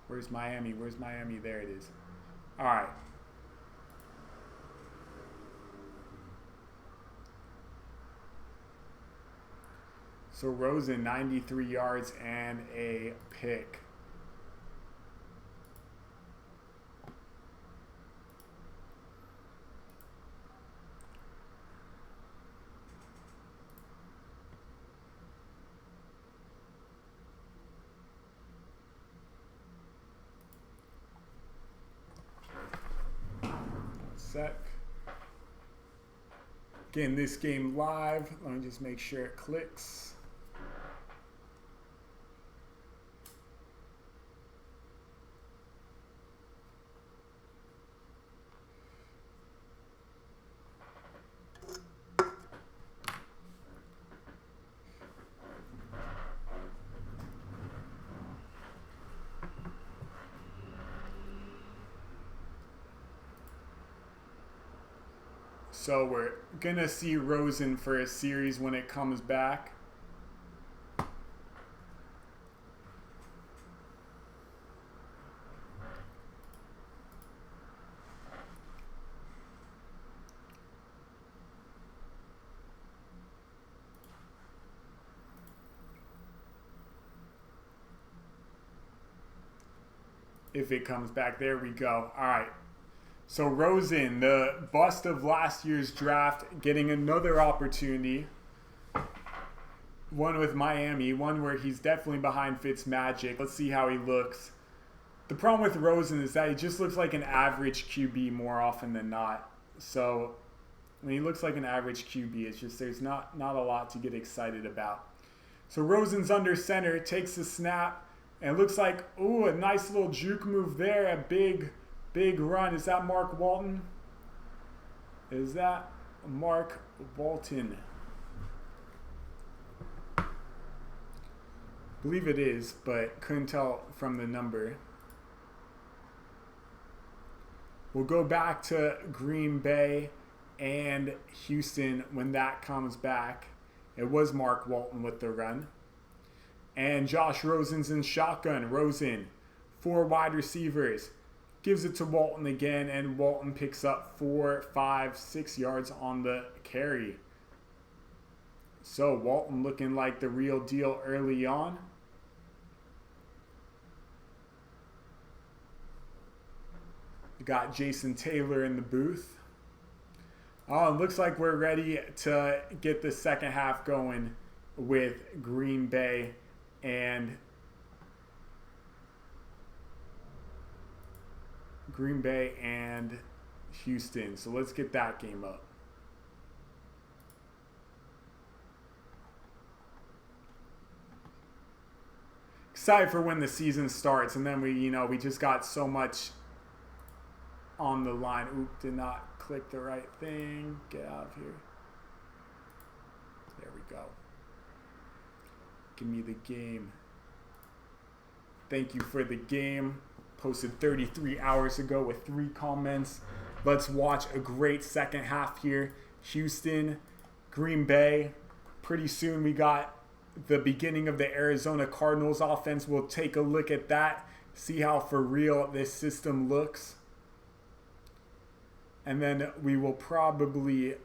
Where's Miami? Where's Miami? There it is. All right. So Rosen, 93 yards and a pick. Sec. Again, this game live. Let me just make sure it clicks. So we're going to see Rosen for a series when it comes back. If it comes back, there we go. All right, So Rosen, the bust of last year's draft, getting another opportunity. One with Miami, one where he's definitely behind Fitzmagic. Let's see how he looks. The problem with Rosen is that he just looks like an average QB more often than not. So when he looks like an average QB, it's just there's not a lot to get excited about. So Rosen's under center, takes the snap, and it looks like, ooh, a nice little juke move there, a big run. Is that Mark Walton? Is that Mark Walton? I believe it is, but couldn't tell from the number. We'll go back to Green Bay and Houston when that comes back. It was Mark Walton with the run. And Josh Rosen's in shotgun. Rosen, 4 wide receivers. Gives it to Walton again, and Walton picks up 4, 5, 6 yards on the carry. So Walton looking like the real deal early on. We got Jason Taylor in the booth. Oh, it looks like we're ready to get the second half going with Green Bay and Houston. So let's get that game up. Excited for when the season starts, and then we just got so much on the line. Oop, did not click the right thing. Get out of here. There we go. Give me the game. Thank you for the game. Posted 33 hours ago with 3 comments. Let's watch a great second half here. Houston, Green Bay. Pretty soon we got the beginning of the Arizona Cardinals offense. We'll take a look at that. See how for real this system looks. And then we will probably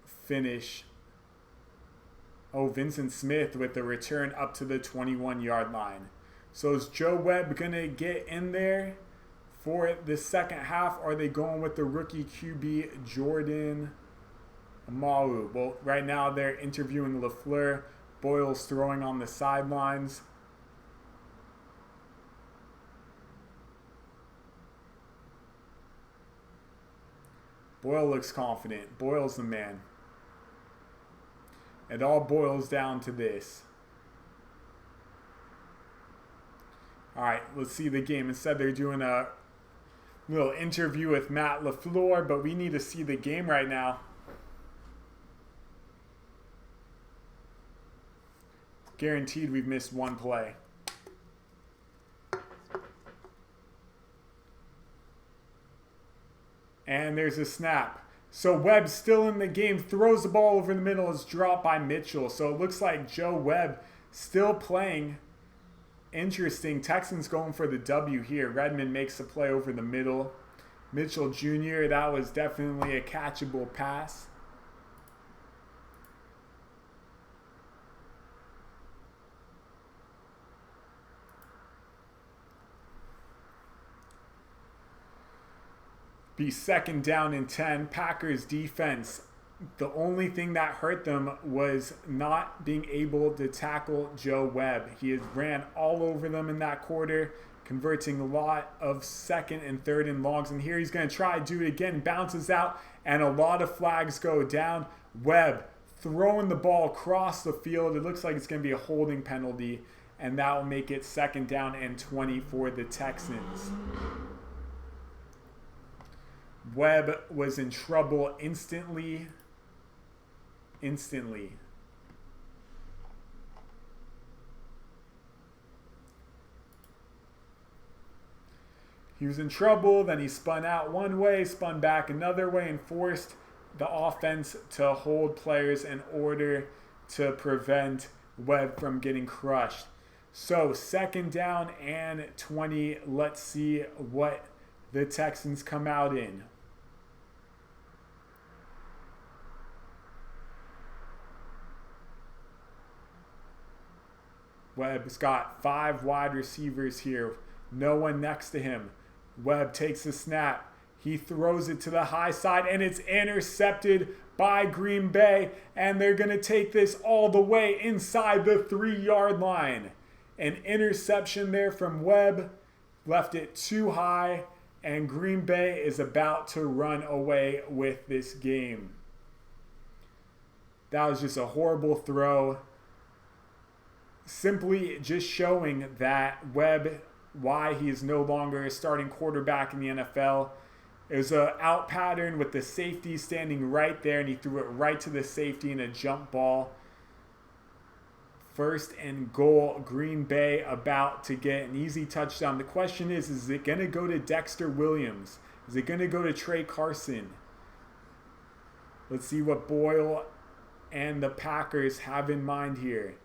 finish. Oh, Vincent Smith with the return up to the 21-yard line. So is Joe Webb going to get in there for the second half? Or are they going with the rookie QB Jordan Amalu? Well, right now they're interviewing LaFleur. Boyle's throwing on the sidelines. Boyle looks confident. Boyle's the man. It all boils down to this. All right, let's see the game. Instead, they're doing a little interview with Matt LaFleur, but we need to see the game right now. Guaranteed we've missed one play. And there's a snap. So Webb's still in the game, throws the ball over the middle, is dropped by Mitchell. So it looks like Joe Webb still playing. Interesting. Texans going for the W here. Redmond makes a play over the middle. Mitchell Jr., that was definitely a catchable pass. Be second down and 10. Packers defense. The only thing that hurt them was not being able to tackle Joe Webb. He has ran all over them in that quarter, converting a lot of second and third and longs. And here he's going to try to do it again. Bounces out, and a lot of flags go down. Webb throwing the ball across the field. It looks like it's going to be a holding penalty, and that will make it second down and 20 for the Texans. Webb was in trouble instantly. He was in trouble, then he spun out one way, spun back another way, and forced the offense to hold players in order to prevent Webb from getting crushed. So second down and 20. Let's see what the Texans come out in. Webb's got 5 wide receivers here. No one next to him. Webb takes the snap. He throws it to the high side, and it's intercepted by Green Bay, and they're going to take this all the way inside the 3-yard line. An interception there from Webb, left it too high, and Green Bay is about to run away with this game. That was just a horrible throw. Simply just showing that Webb, why he is no longer a starting quarterback in the NFL. It was an out pattern with the safety standing right there, and he threw it right to the safety in a jump ball. 1st and goal, Green Bay about to get an easy touchdown. The question is it going to go to Dexter Williams? Is it going to go to Trey Carson? Let's see what Boyle and the Packers have in mind here.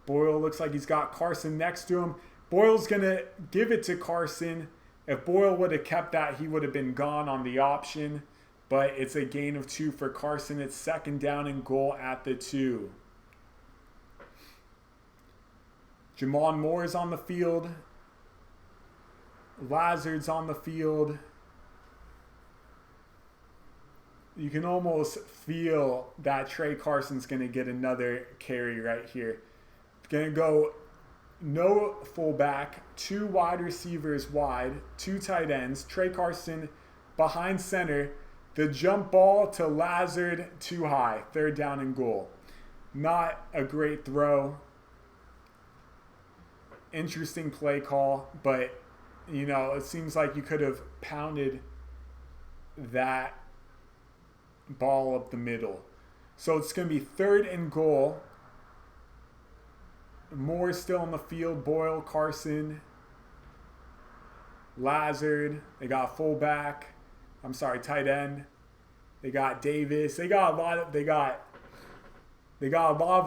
Boyle looks like he's got Carson next to him. Boyle's going to give it to Carson. If Boyle would have kept that, he would have been gone on the option. But it's a gain of 2 for Carson. It's 2nd down and goal at the 2. Jamon Moore is on the field. Lazard's on the field. You can almost feel that Trey Carson's going to get another carry right here. Going to go no fullback, 2 wide receivers wide, 2 tight ends. Trey Carson behind center. The jump ball to Lazard too high. 3rd down and goal. Not a great throw. Interesting play call, but you know, it seems like you could have pounded that ball up the middle. So it's going to be 3rd and goal. Moore still on the field. Boyle, Carson, Lazard. They got fullback. Tight end. They got Davis. They got a lot of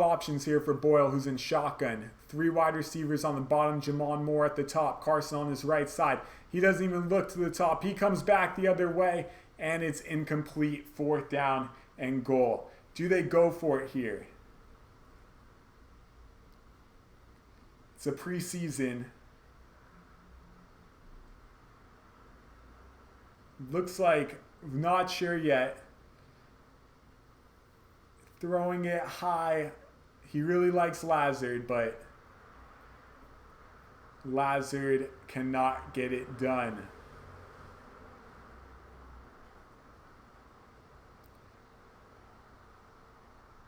options here for Boyle, who's in shotgun. 3 wide receivers on the bottom. Jamon Moore at the top. Carson on his right side. He doesn't even look to the top. He comes back the other way, and it's incomplete. 4th down and goal. Do they go for it here? It's a preseason. Looks like, not sure yet. Throwing it high. He really likes Lazard, but Lazard cannot get it done.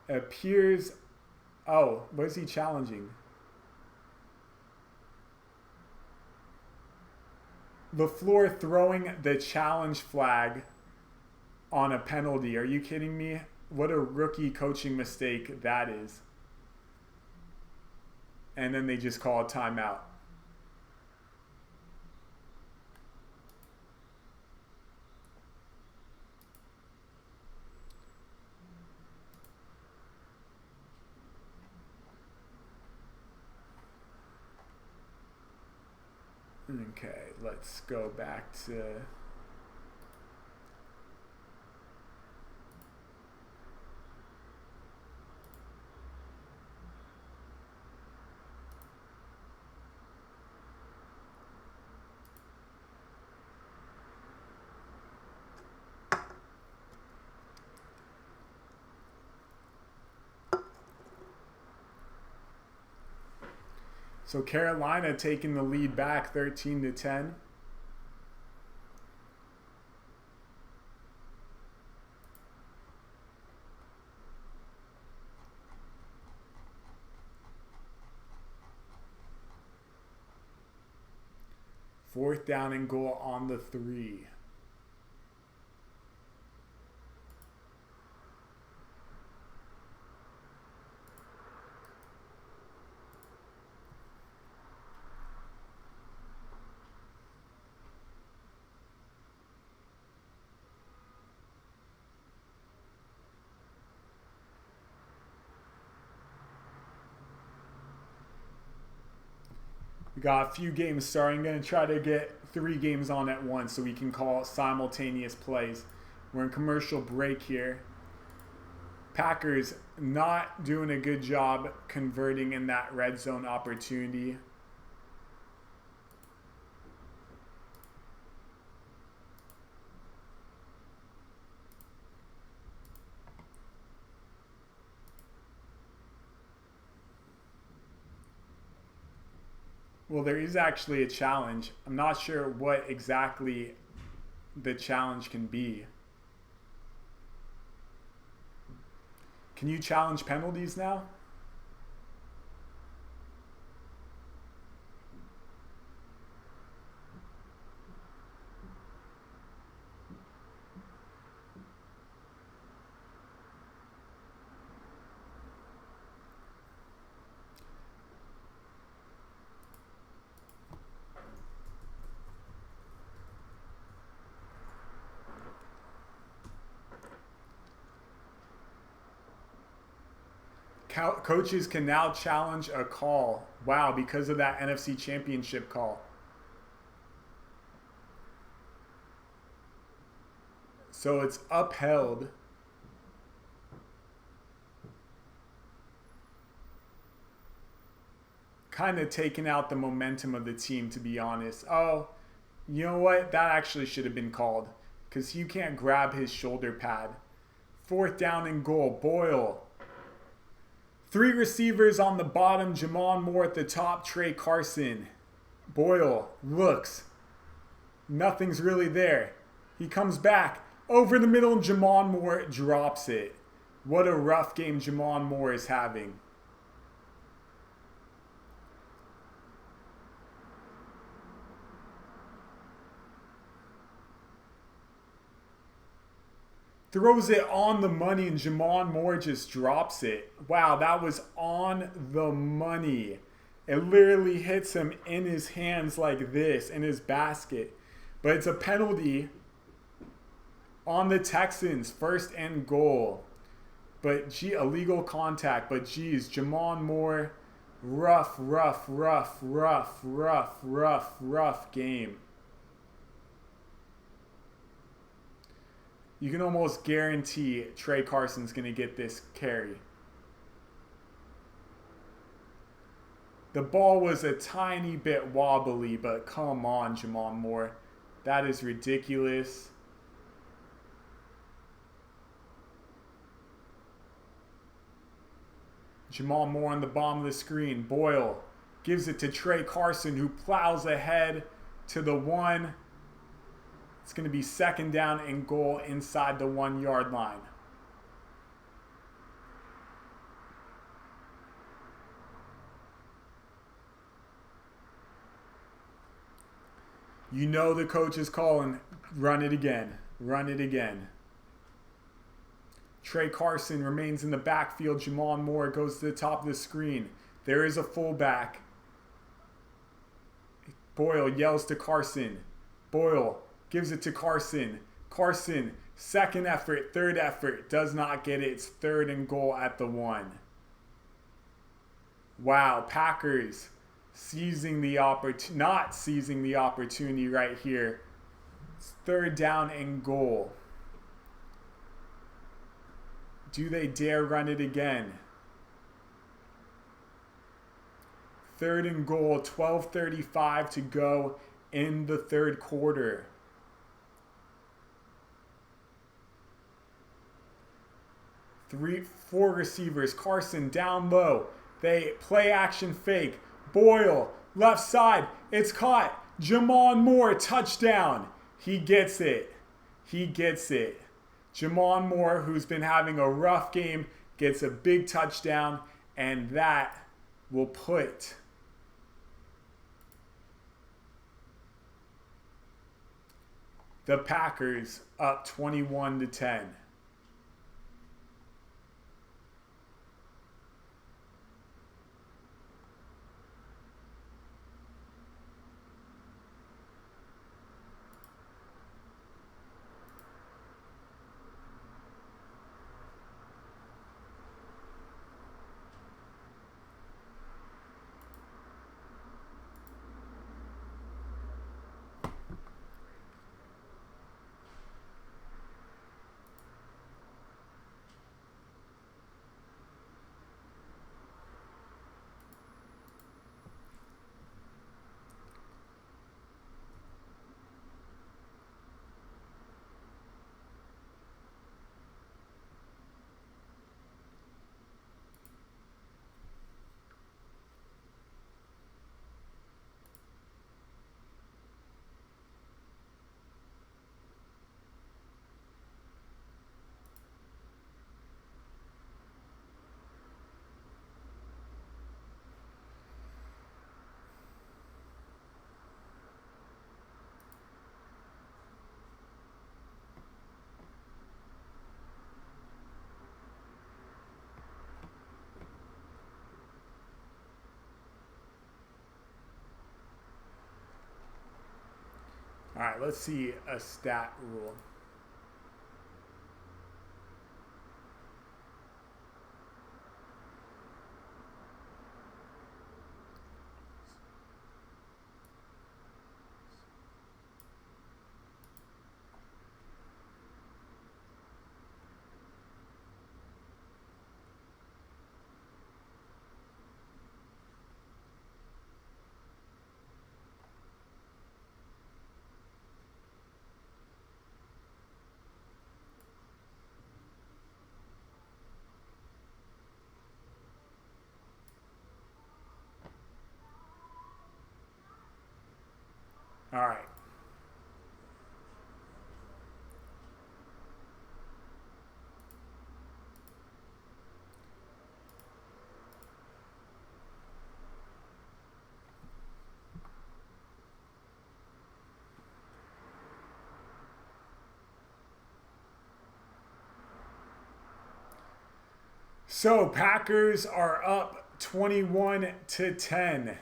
Appears... Oh, what is he challenging? LaFleur throwing the challenge flag on a penalty. Are you kidding me? What a rookie coaching mistake that is. And then they just call a timeout. Okay, let's go back to... So Carolina taking the lead back 13-10. Fourth down and goal on the 3. We got a few games starting. I'm going to try to get 3 games on at once so we can call simultaneous plays. We're in commercial break here. Packers not doing a good job converting in that red zone opportunity. Well, there is actually a challenge. I'm not sure what exactly the challenge can be. Can you challenge penalties now? Coaches can now challenge a call. Wow, because of that NFC Championship call. So it's upheld. Kind of taking out the momentum of the team, to be honest. Oh, you know what? That actually should have been called because you can't grab his shoulder pad. 4th down and goal. Boyle. 3 receivers on the bottom. Jamon Moore at the top. Trey Carson. Boyle looks. Nothing's really there. He comes back. Over the middle. Jamon Moore drops it. What a rough game Jamon Moore is having. Throws it on the money and Jamon Moore just drops it. Wow, that was on the money. It literally hits him in his hands like this, in his basket. But it's a penalty on the Texans, 1st and goal. But illegal contact. But geez, Jamon Moore, rough game. You can almost guarantee Trey Carson's going to get this carry. The ball was a tiny bit wobbly, but come on, Jamon Moore. That is ridiculous. Jamon Moore on the bottom of the screen. Boyle gives it to Trey Carson, who plows ahead to the 1. It's going to be 2nd down and goal inside the 1-yard line. You know the coach is calling, run it again, run it again. Trey Carson remains in the backfield. Jamon Moore goes to the top of the screen. There is a fullback. Boyle yells to Carson. Boyle gives it to Carson. Carson, 2nd effort, 3rd effort, does not get it. It's 3rd and goal at the 1. Wow, Packers not seizing the opportunity right here. It's 3rd down and goal. Do they dare run it again? 3rd and goal, 12:35 to go in the 3rd quarter. 4 receivers. Carson down low. They play action fake. Boyle, left side. It's caught. Jamon Moore, touchdown. He gets it. He gets it. Jamon Moore, who's been having a rough game, gets a big touchdown, and that will put the Packers up 21-10. All right, let's see a stat rule. All right. So Packers are up 21-10.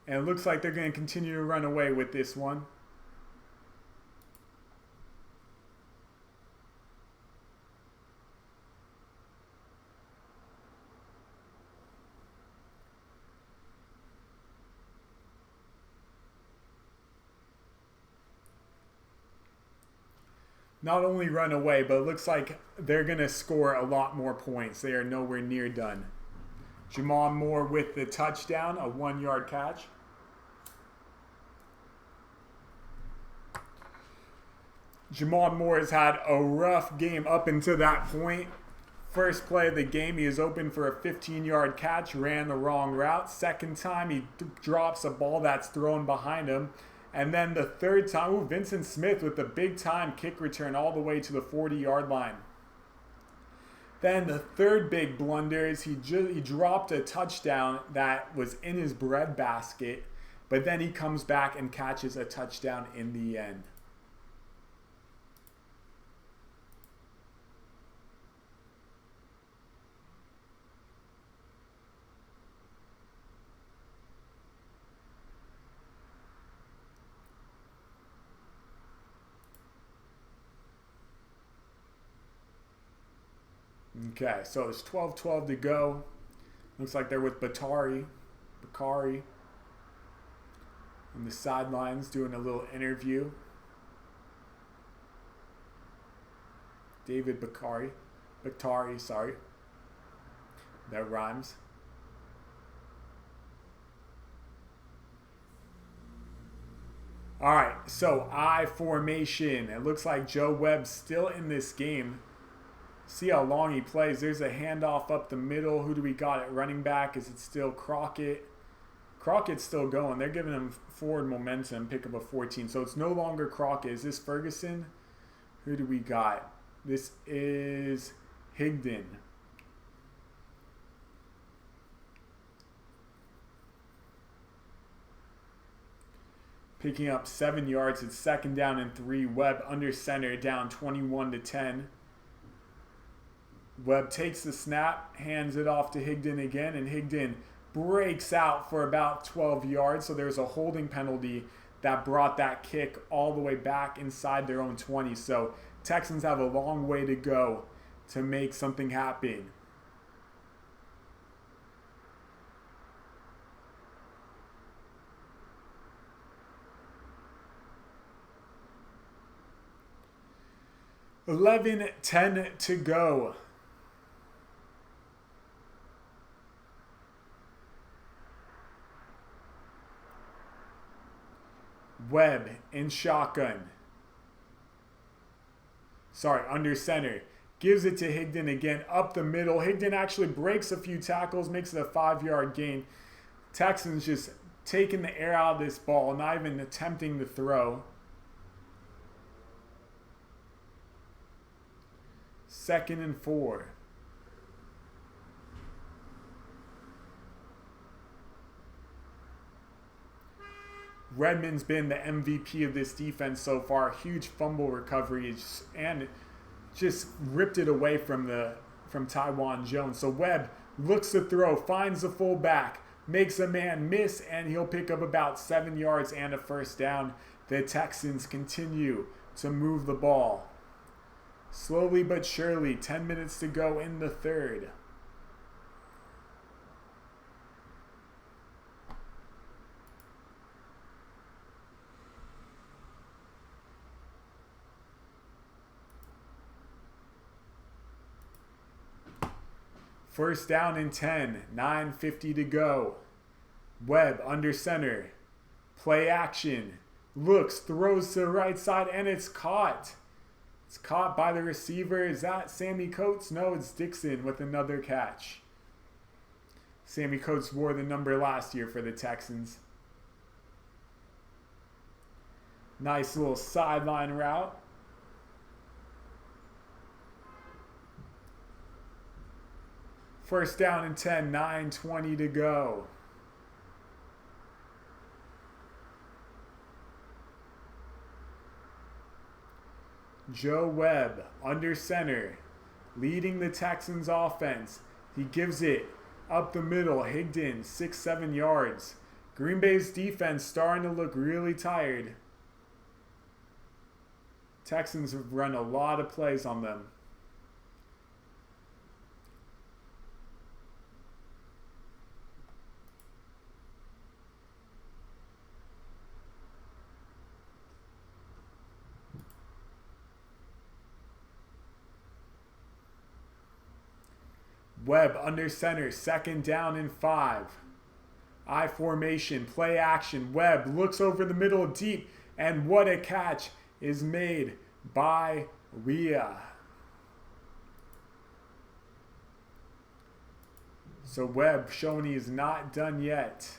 And it looks like they're going to continue to run away with this one. Not only run away, but it looks like they're going to score a lot more points. They are nowhere near done. Jamal Moore with the touchdown, a 1-yard catch. Jamal Moore has had a rough game up until that point. First play of the game, he is open for a 15-yard catch, ran the wrong route. Second time, he drops a ball that's thrown behind him. And then the third time, Vincent Smith with the big-time kick return all the way to the 40-yard line. Then the third big blunder is he dropped a touchdown that was in his breadbasket, but then he comes back and catches a touchdown in the end. Okay, so it's 12-12 to go. Looks like they're with Bakari on the sidelines doing a little interview. David Bakari, sorry. That rhymes. All right, so I formation. It looks like Joe Webb's still in this game. See how long he plays. There's a handoff up the middle. Who do we got at running back? Is it still Crockett? Crockett's still going. They're giving him forward momentum. Pick up a 14. So it's no longer Crockett. Is this Ferguson? Who do we got? This is Higdon. Picking up 7 yards. It's 2nd down and 3. Webb under center, down 21-10. Webb takes the snap, hands it off to Higdon again, and Higdon breaks out for about 12 yards. So there's a holding penalty that brought that kick all the way back inside their own 20. So Texans have a long way to go to make something happen. $11-10 to go. Webb in shotgun. Under center. Gives it to Higdon again up the middle. Higdon actually breaks a few tackles, makes it a 5-yard gain. Texans just taking the air out of this ball, not even attempting to throw. 2nd and 4. Redmond's been the MVP of this defense so far. Huge fumble recovery and just ripped it away from Taiwan Jones. So Webb looks to throw, finds the fullback, makes a man miss, and he'll pick up about 7 yards and a first down. The Texans continue to move the ball. Slowly but surely, 10 minutes to go in the third. First down and 10, 9:50 to go. Webb under center. Play action. Looks, throws to the right side, and it's caught. It's caught by the receiver. Is that Sammy Coates? No, it's Dixon with another catch. Sammy Coates wore the number last year for the Texans. Nice little sideline route. First down and 10, 9:20 to go. Joe Webb under center, leading the Texans offense. He gives it up the middle, Higdon, 6-7 yards. Green Bay's defense starting to look really tired. Texans have run a lot of plays on them. Webb under center, second down and 5. I formation, play action. Webb looks over the middle deep, and what a catch is made by Rhea. So Webb showing he is not done yet.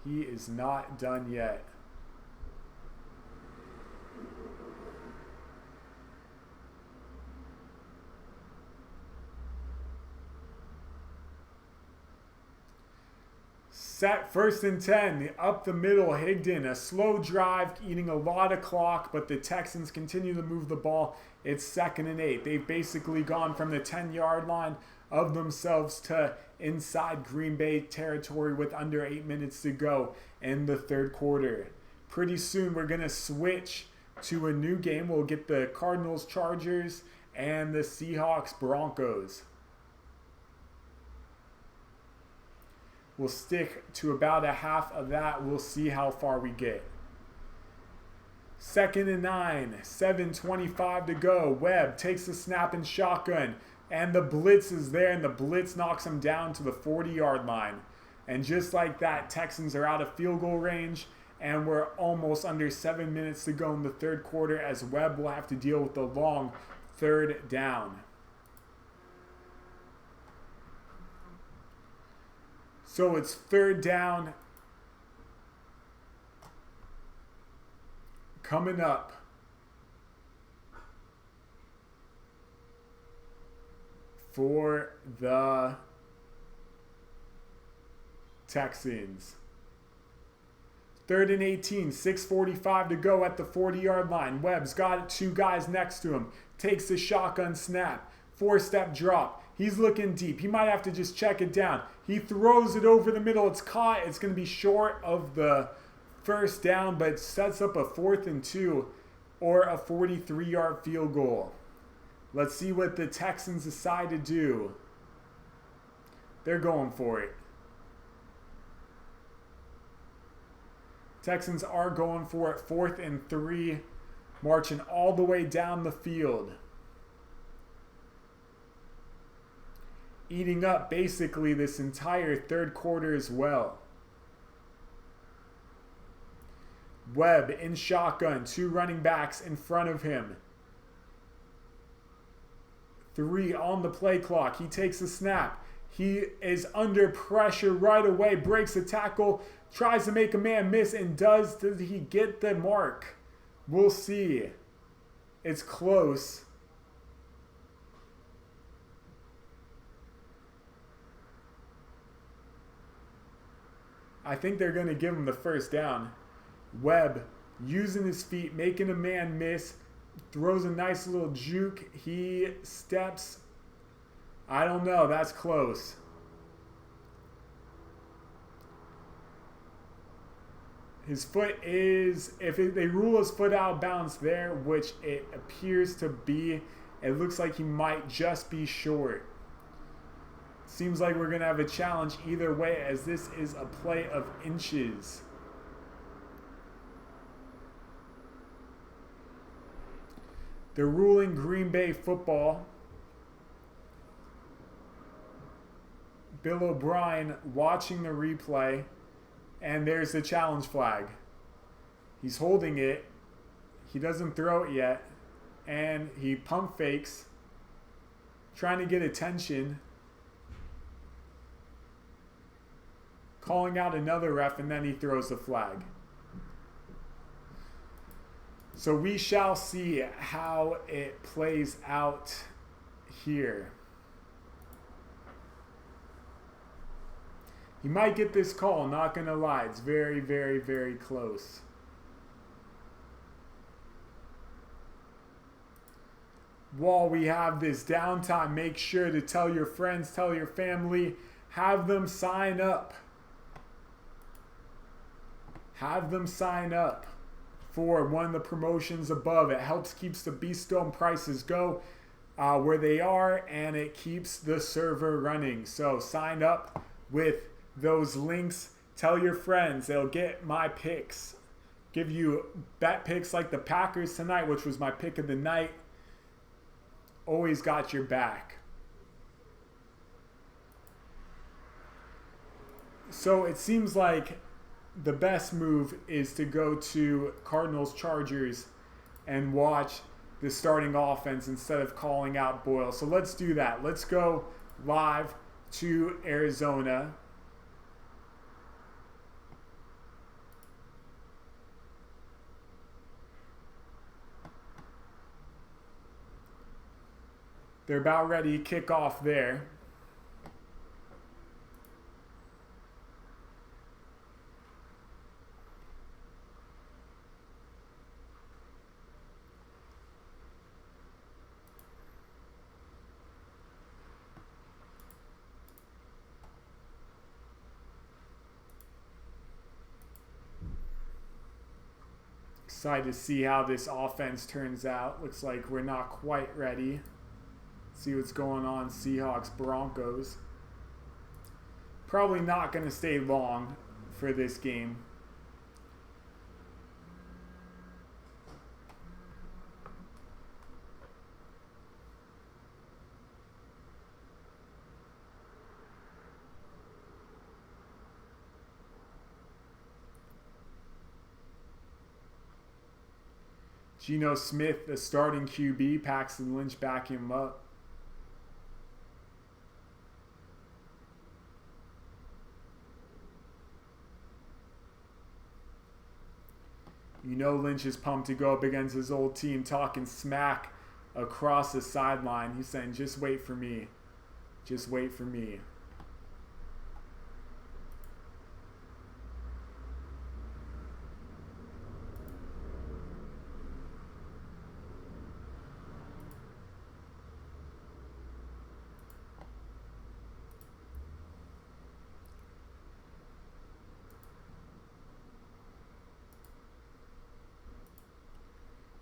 He is not done yet. Set first and 10, up the middle, Higdon. A slow drive, eating a lot of clock, but the Texans continue to move the ball. It's 2nd and 8. They've basically gone from the 10-yard line of themselves to inside Green Bay territory with under 8 minutes to go in the third quarter. Pretty soon we're going to switch to a new game. We'll get the Cardinals, Chargers, and the Seahawks, Broncos. We'll stick to about a half of that. We'll see how far we get. 2nd and 9, 7:25 to go. Webb takes the snap and shotgun, and the blitz is there, and the blitz knocks him down to the 40-yard line. And just like that, Texans are out of field goal range, and we're almost under 7 minutes to go in the third quarter, as Webb will have to deal with the long third down. So it's third down coming up. For the Texans. 3rd and 18, 6:45 to go at the 40-yard line. Webb's got 2 guys next to him. Takes the shotgun snap. 4-step drop. He's looking deep. He might have to just check it down. He throws it over the middle. It's caught. It's going to be short of the first down, but sets up a 4th and 2 or a 43-yard field goal. Let's see what the Texans decide to do. They're going for it. Texans are going for it. 4th and 3, marching all the way down the field. Eating up basically this entire third quarter as well. Webb in shotgun, 2 running backs in front of him. 3 on the play clock. He takes a snap. He is under pressure right away, breaks a tackle, tries to make a man miss, and does he get the mark? We'll see. It's close. I think they're going to give him the first down. Webb using his feet, making a man miss, throws a nice little juke. He steps. I don't know. That's close. His foot is, they rule his foot out of bounds there, which it appears to be, it looks like he might just be short. Seems like we're going to have a challenge either way, as this is a play of inches. They're ruling Green Bay football. Bill O'Brien watching the replay. And there's the challenge flag. He's holding it. He doesn't throw it yet. And he pump fakes, trying to get attention. Calling out another ref, and then he throws the flag. So we shall see how it plays out here. He might get this call, not going to lie. It's very, very, very close. While we have this downtime, make sure to tell your friends, tell your family, have them sign up. Have them sign up for one of the promotions above. It helps keeps the Beastone prices go where they are, and it keeps the server running. So sign up with those links. Tell your friends. They'll get my picks. Give you bet picks like the Packers tonight, which was my pick of the night. Always got your back. So it seems like the best move is to go to Cardinals Chargers and watch the starting offense instead of calling out Boyle. So let's do that. Let's go live to Arizona. They're about ready to kick off there. Excited to see how this offense turns out. Looks like we're not quite ready. See what's going on. Seahawks, Broncos. Probably not going to stay long for this game. Geno Smith, the starting QB. Paxton Lynch backing him up. You know Lynch is pumped to go up against his old team, talking smack across the sideline. He's saying, just wait for me. Just wait for me.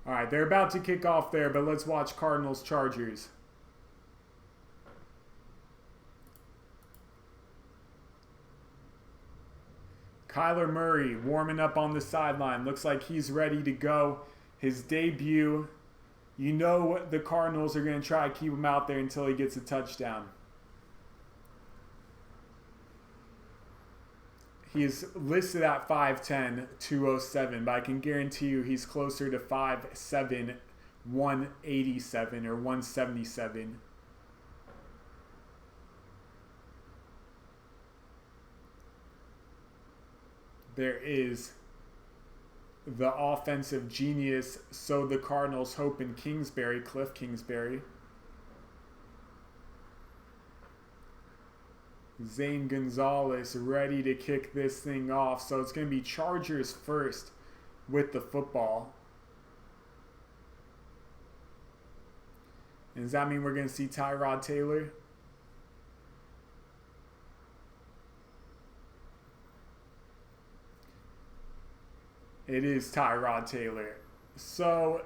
All right, they're about to kick off there, but let's watch Cardinals Chargers. Kyler Murray warming up on the sideline. Looks like he's ready to go. His debut. You know the Cardinals are going to try to keep him out there until he gets a touchdown. He is listed at 5'10", 207, but I can guarantee you he's closer to 5'7", 187 or 177. There is the offensive genius, so the Cardinals hope in Kingsbury, Cliff Kingsbury. Zane Gonzalez ready to kick this thing off. So it's going to be Chargers first with the football. And does that mean we're going to see Tyrod Taylor? It is Tyrod Taylor. So,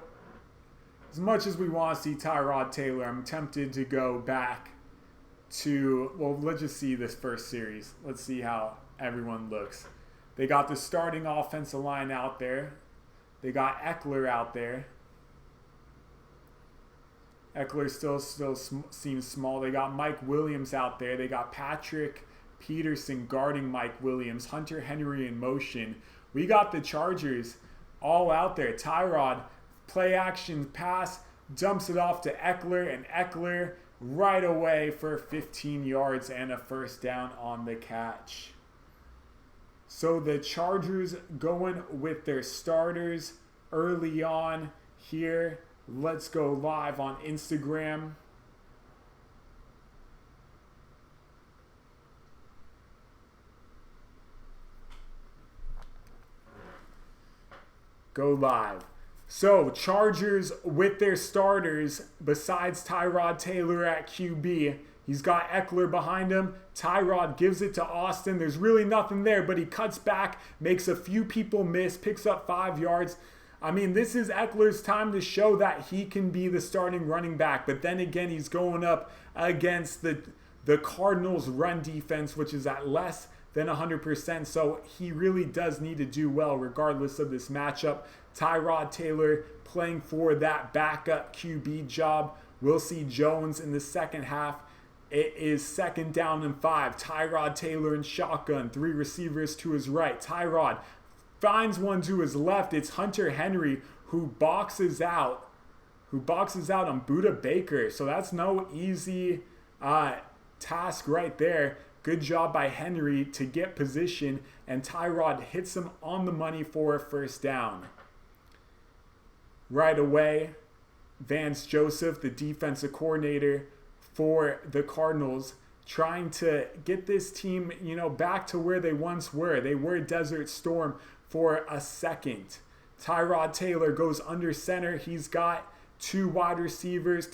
as much as we want to see Tyrod Taylor, I'm tempted to go back to, well, let's just see this first series. Let's see how everyone looks. They got the starting offensive line out there. They got Eckler out there. Eckler still seems small. They got Mike Williams out there. They got Patrick Peterson guarding Mike Williams. Hunter Henry in motion. We got the Chargers all out there. Tyrod, play action pass, dumps it off to Eckler, and Eckler right away for 15 yards and a first down on the catch. So the Chargers going with their starters early on here. Let's go live on Instagram. Go live. So, Chargers with their starters, besides Tyrod Taylor at QB. He's got Eckler behind him. Tyrod gives it to Austin. There's really nothing there, but he cuts back, makes a few people miss, picks up 5 yards. I mean, this is Eckler's time to show that he can be the starting running back. But then again, he's going up against the Cardinals' run defense, which is at less than 100%. So he really does need to do well regardless of this matchup. Tyrod Taylor playing for that backup QB job. We'll see Jones in the second half. It is 2nd down and 5. Tyrod Taylor in shotgun. 3 receivers to his right. Tyrod finds one to his left. It's Hunter Henry who boxes out on Buda Baker. So that's no easy task right there. Good job by Henry to get position, and Tyrod hits him on the money for a first down. Right away, Vance Joseph, the defensive coordinator for the Cardinals, trying to get this team, back to where they once were. They were Desert Storm for a second. Tyrod Taylor goes under center. He's got 3 wide receivers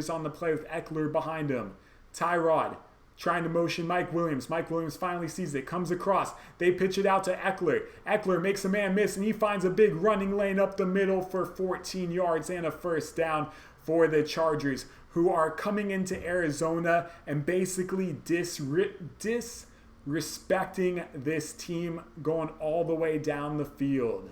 on the play with Eckler behind him. Tyrod trying to motion Mike Williams. Mike Williams finally sees it, comes across. They pitch it out to Eckler. Eckler makes a man miss, and he finds a big running lane up the middle for 14 yards and a first down for the Chargers, who are coming into Arizona and basically disrespecting this team going all the way down the field.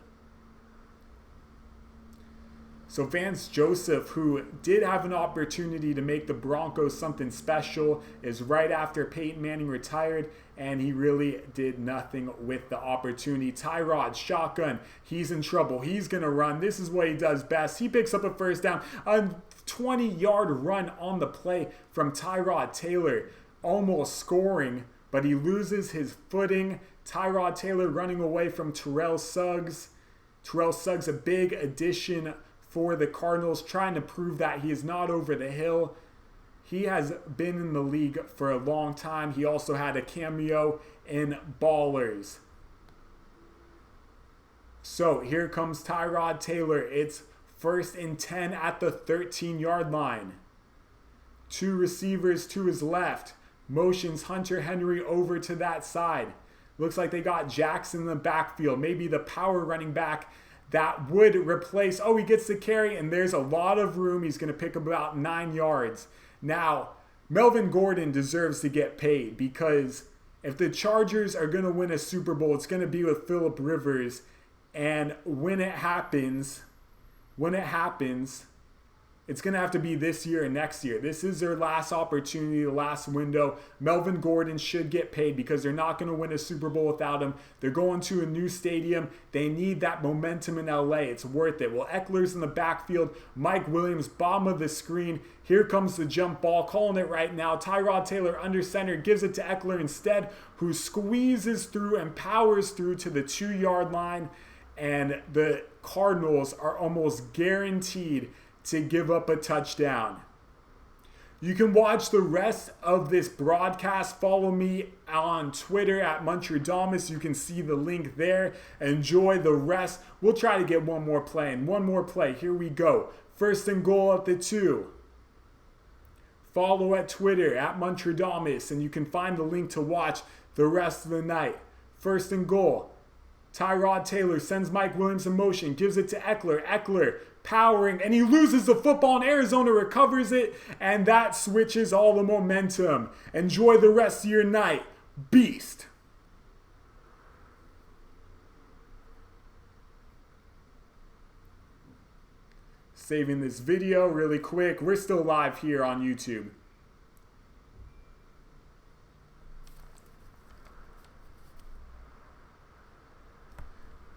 So Vance Joseph, who did have an opportunity to make the Broncos something special, is right after Peyton Manning retired, and he really did nothing with the opportunity. Tyrod, shotgun, he's in trouble. He's going to run. This is what he does best. He picks up a first down. A 20-yard run on the play from Tyrod Taylor, almost scoring, but he loses his footing. Tyrod Taylor running away from Terrell Suggs. Terrell Suggs, a big addition for the Cardinals, trying to prove that he is not over the hill. He has been in the league for a long time. He also had a cameo in Ballers. So here comes Tyrod Taylor. It's 1st and 10 at the 13-yard line. 2 receivers to his left. Motions Hunter Henry over to that side. Looks like they got Jackson in the backfield. Maybe the power running back that would replace, he gets the carry, and there's a lot of room. He's going to pick up about 9 yards. Now, Melvin Gordon deserves to get paid, because if the Chargers are going to win a Super Bowl, it's going to be with Phillip Rivers. And when it happens, it's going to have to be this year and next year. This is their last opportunity, the last window. Melvin Gordon should get paid, because they're not going to win a Super Bowl without him. They're going to a new stadium. They need that momentum in LA. It's worth it. Well, Eckler's in the backfield. Mike Williams, bottom of the screen. Here comes the jump ball. Calling it right now. Tyrod Taylor under center. Gives it to Eckler instead, who squeezes through and powers through to the 2-yard line. And the Cardinals are almost guaranteed to give up a touchdown. You can watch the rest of this broadcast. Follow me on Twitter at Muntradamus. You can see the link there. Enjoy the rest. We'll try to get one more play. And one more play. Here we go. 1st and goal at the 2. Follow at Twitter at Muntradamus, and you can find the link to watch the rest of the night. 1st and goal. Tyrod Taylor sends Mike Williams in motion, gives it to Eckler. Eckler powering, and he loses the football, and Arizona recovers it, and that switches all the momentum. Enjoy the rest of your night. Beast. Saving this video really quick. We're still live here on YouTube.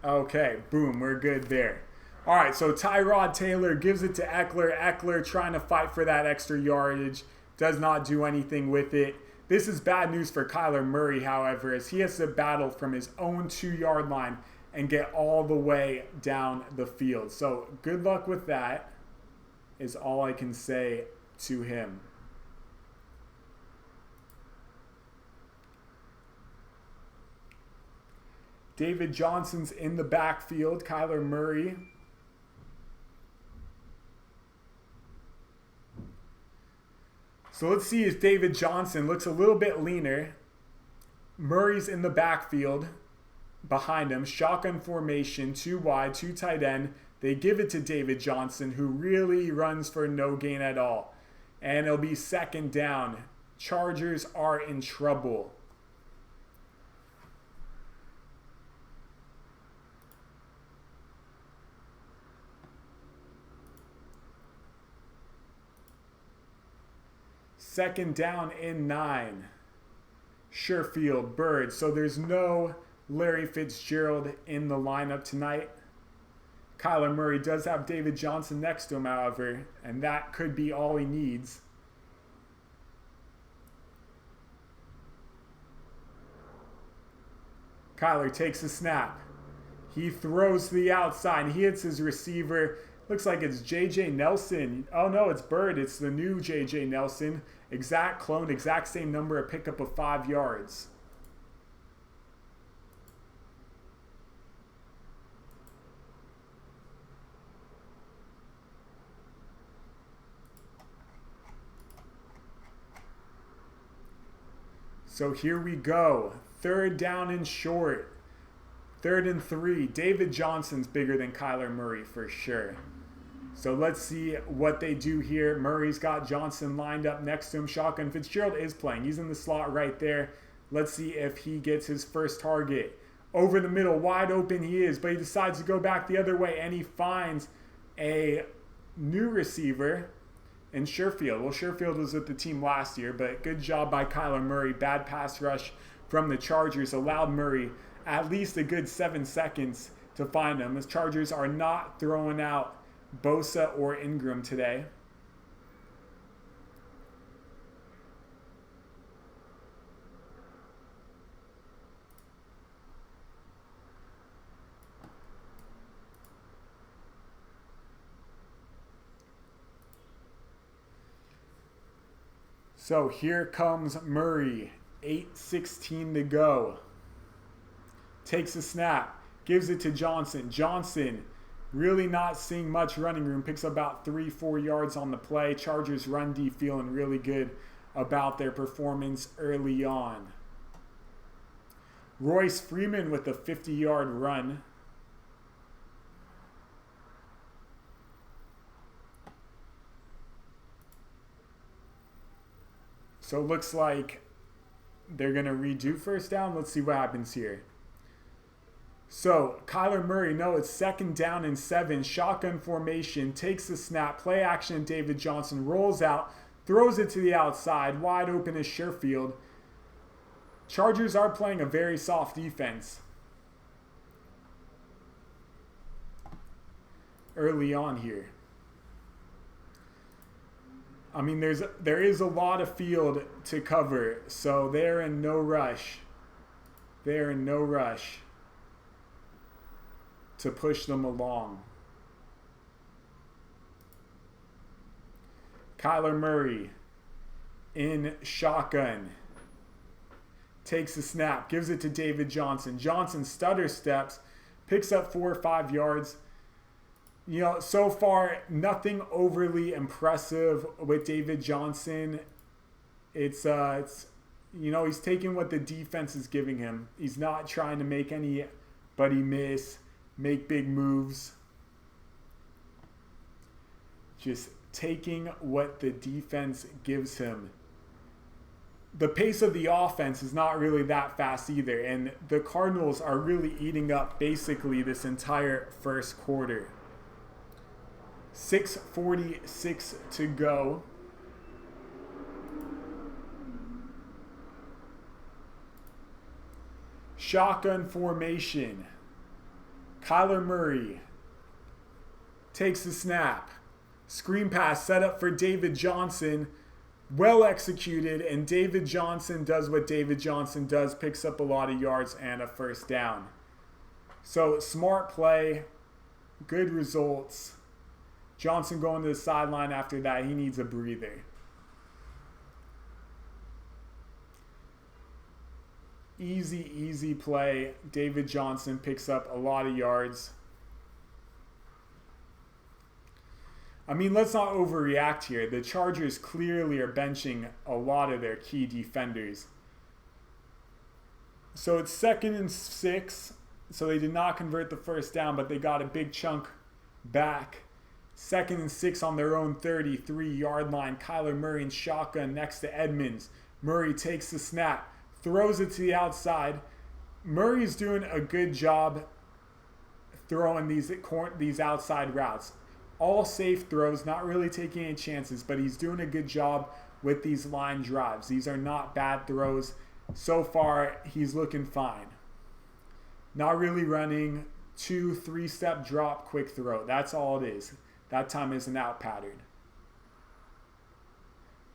Okay, boom, we're good there. All right, so Tyrod Taylor gives it to Eckler. Eckler trying to fight for that extra yardage. Does not do anything with it. This is bad news for Kyler Murray, however, as he has to battle from his own 2-yard line and get all the way down the field. So good luck with that is all I can say to him. David Johnson's in the backfield. Kyler Murray. So let's see if David Johnson looks a little bit leaner. Murray's in the backfield behind him. Shotgun formation, 2 wide, 2 tight end. They give it to David Johnson, who really runs for no gain at all. And it'll be 2nd down. Chargers are in trouble. Second down in 9. Sherfield, Bird. So there's no Larry Fitzgerald in the lineup tonight. Kyler Murray does have David Johnson next to him, however, and that could be all he needs. Kyler takes a snap. He throws to the outside. He hits his receiver. Looks like it's J.J. Nelson. Oh, no, it's Bird. It's the new J.J. Nelson. Exact clone, exact same number, a pickup of 5 yards. So here we go. 3rd down and short. 3rd and 3. David Johnson's bigger than Kyler Murray for sure. So let's see what they do here. Murray's got Johnson lined up next to him. Shotgun. Fitzgerald is playing. He's in the slot right there. Let's see if he gets his first target. Over the middle, wide open he is, but he decides to go back the other way, and he finds a new receiver in Sherfield. Well, Sherfield was with the team last year, but good job by Kyler Murray. Bad pass rush from the Chargers allowed Murray at least a good 7 seconds to find him. The Chargers are not throwing out Bosa or Ingram today. So here comes Murray. 8:16 to go. Takes a snap. Gives it to Johnson. Johnson really not seeing much running room. Picks up about 3-4 yards on the play. Chargers run D feeling really good about their performance early on. Royce Freeman with a 50-yard run. So it looks like they're going to redo first down. Let's see what happens here. So Kyler Murray, no, it's 2nd down and 7. Shotgun formation, takes the snap, play action. David Johnson rolls out, throws it to the outside, wide open is Sherfield. Chargers are playing a very soft defense early on here. I mean, there is a lot of field to cover, so they're in no rush. They're in no rush to push them along. Kyler Murray in shotgun. Takes the snap, gives it to David Johnson. Johnson stutter steps, picks up 4 or 5 yards. You know, so far, nothing overly impressive with David Johnson. It's you know, he's taking what the defense is giving him. He's not trying to make any but he missed. Make big moves. Just taking what the defense gives him. The pace of the offense is not really that fast either, and the Cardinals are really eating up basically this entire first quarter. 6:46 to go. Shotgun formation. Kyler Murray takes the snap. Screen pass set up for David Johnson. Well executed, and David Johnson does what David Johnson does, picks up a lot of yards and a first down. So smart play, good results. Johnson going to the sideline after that. He needs a breather. Easy play. David Johnson picks up a lot of yards. I mean, let's not overreact here. The Chargers clearly are benching a lot of their key defenders. So it's 2nd and 6. So they did not convert the first down, but they got a big chunk back. 2nd and 6 on their own 33-yard line. Kyler Murray in shotgun next to Edmonds. Murray takes the snap, throws it to the outside. Murray's doing a good job throwing these outside routes. All safe throws, not really taking any chances, but he's doing a good job with these line drives. These are not bad throws. So far, he's looking fine. Not really running 2-3-step drop, quick throw. That's all it is. That time is an out pattern.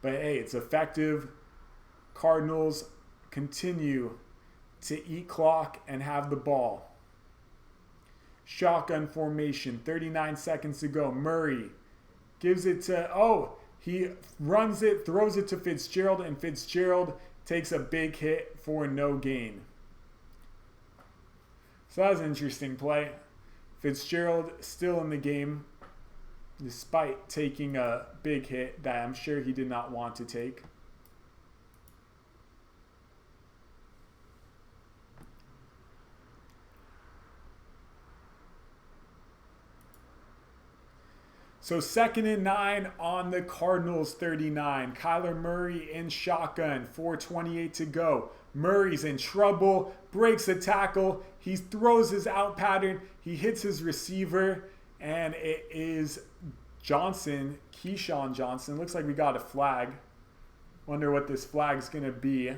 But hey, it's effective. Cardinals continue to eat clock and have the ball. Shotgun formation, 39 seconds to go. Murray gives it to, he runs it, throws it to Fitzgerald, and Fitzgerald takes a big hit for no gain. So that was an interesting play. Fitzgerald still in the game, despite taking a big hit that I'm sure he did not want to take. So 2nd and 9 on the Cardinals 39. Kyler Murray in shotgun, 4:28 to go. Murray's in trouble, breaks a tackle. He throws his out pattern. He hits his receiver, and it is Johnson, Keyshawn Johnson. Looks like we got a flag. Wonder what this flag's going to be.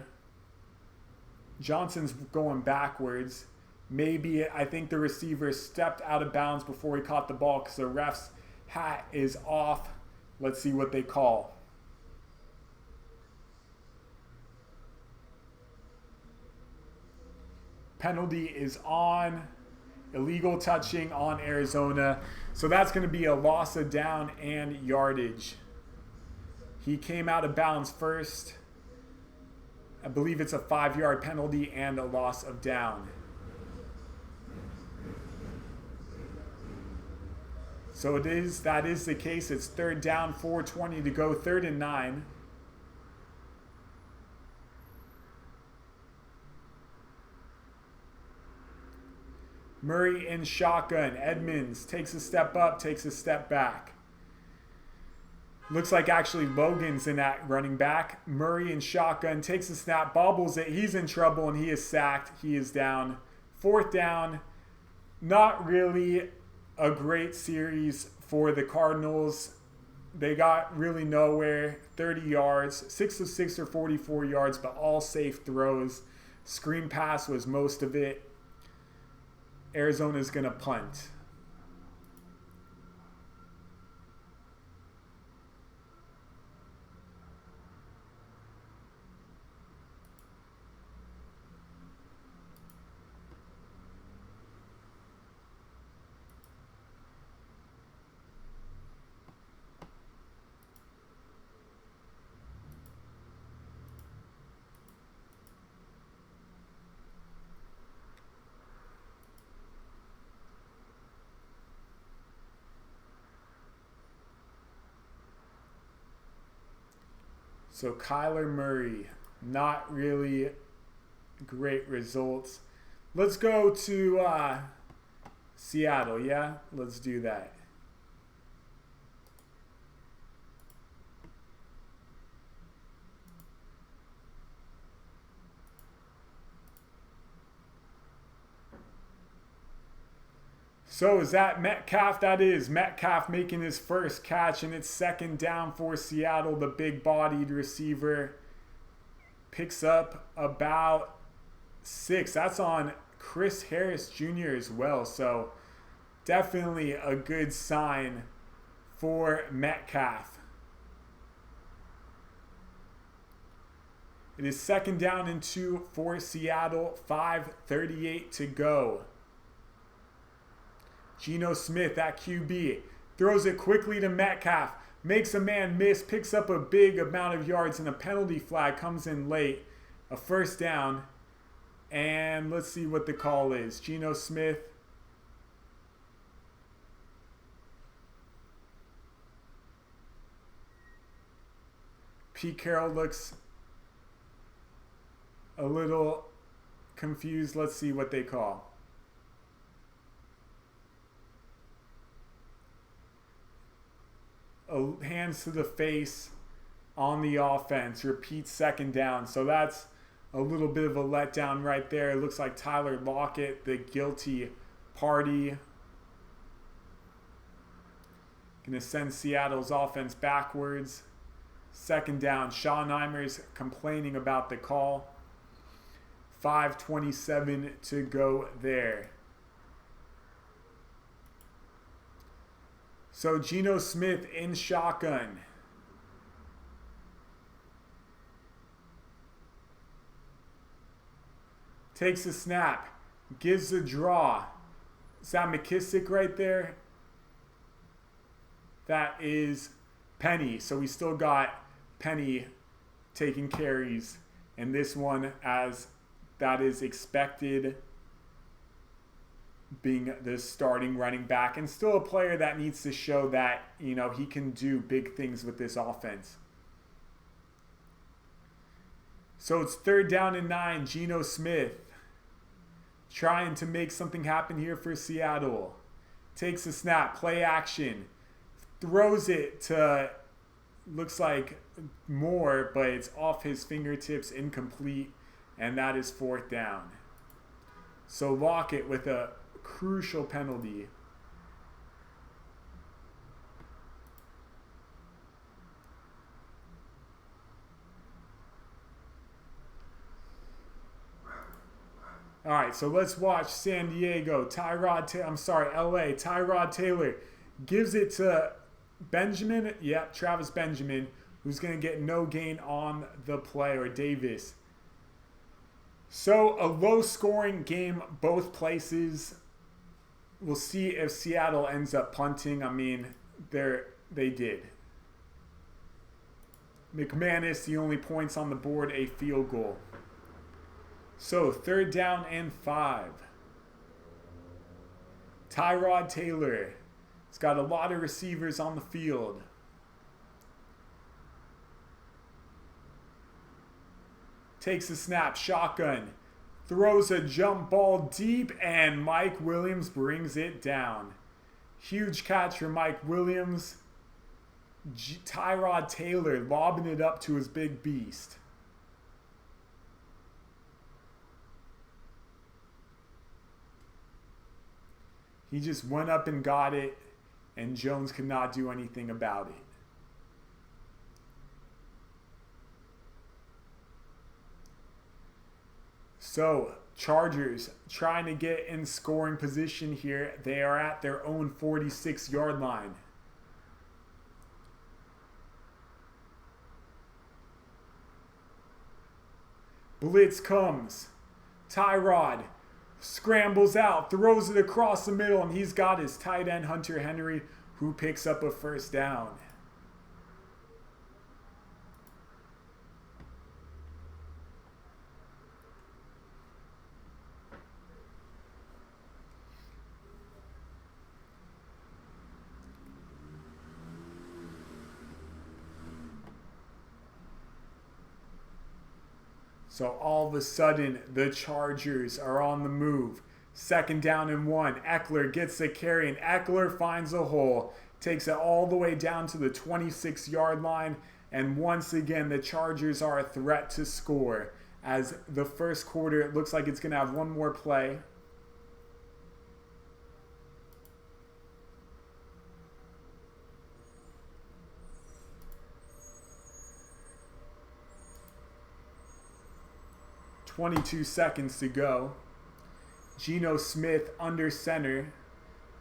Johnson's going backwards. Maybe, I think the receiver stepped out of bounds before he caught the ball because the ref's hat is off. Let's see what they call. Penalty is on. Illegal touching on Arizona. So that's going to be a loss of down and yardage. He came out of bounds first. I believe it's a 5-yard penalty and a loss of down. So that is the case. It's 3rd down, 4:20 to go, 3rd and 9. Murray in shotgun. Edmonds takes a step up, takes a step back. Looks like actually Logan's in that running back. Murray in shotgun, takes a snap, bobbles it. He's in trouble and he is sacked. He is down. 4th down. Not really a great series for the Cardinals. They got really nowhere. 30 yards, 6 of 6 or 44 yards, but all safe throws. Screen pass was most of it. Arizona's going to punt. So Kyler Murray, not really great results. Let's go to Seattle, yeah? Let's do that. So is that Metcalf? That is Metcalf making his first catch, and it's second down for Seattle. The big-bodied receiver picks up about 6. That's on Chris Harris Jr. as well. So definitely a good sign for Metcalf. It is second down and 2 for Seattle. 5:38 to go. Geno Smith at QB throws it quickly to Metcalf, makes a man miss, picks up a big amount of yards, and a penalty flag comes in late. A first down. And let's see what the call is. Geno Smith. Pete Carroll looks a little confused. Let's see what they call. Hands to the face on the offense. Repeats second down. So that's a little bit of a letdown right there. It looks like Tyler Lockett, the guilty party, going to send Seattle's offense backwards. Second down. Schottenheimer's complaining about the call. 5:27 to go there. So Geno Smith in shotgun. Takes a snap. Gives a draw. Is that McKissick right there? That is Penny. So we still got Penny taking carries in this one, as that is expected, being the starting running back, and still a player that needs to show that, you know, he can do big things with this offense. So it's third down and 9. Geno Smith trying to make something happen here for Seattle. Takes a snap, play action, throws it to, looks like Moore, but it's off his fingertips, incomplete, and that is fourth down. So Lockett with a crucial penalty. All right, so let's watch San Diego. LA. Tyrod Taylor gives it to Benjamin. Yep, Travis Benjamin, who's going to get no gain on the play, or Davis. So a low-scoring game both places. We'll see if Seattle ends up punting. I mean, they did. McManus, the only points on the board, a field goal. So third down and 5. Tyrod Taylor. He's got a lot of receivers on the field. Takes a snap, shotgun. Throws a jump ball deep, and Mike Williams brings it down. Huge catch for Mike Williams. Tyrod Taylor lobbing it up to his big beast. He just went up and got it, and Jones could not do anything about it. So, Chargers trying to get in scoring position here. They are at their own 46-yard line. Blitz comes. Tyrod scrambles out, throws it across the middle, and he's got his tight end, Hunter Henry, who picks up a first down. So all of a sudden, the Chargers are on the move. 2nd down and 1. Eckler gets the carry, and Eckler finds a hole. Takes it all the way down to the 26-yard line. And once again, the Chargers are a threat to score. As the first quarter, it looks like it's going to have one more play. .22 seconds to go. Geno Smith under center.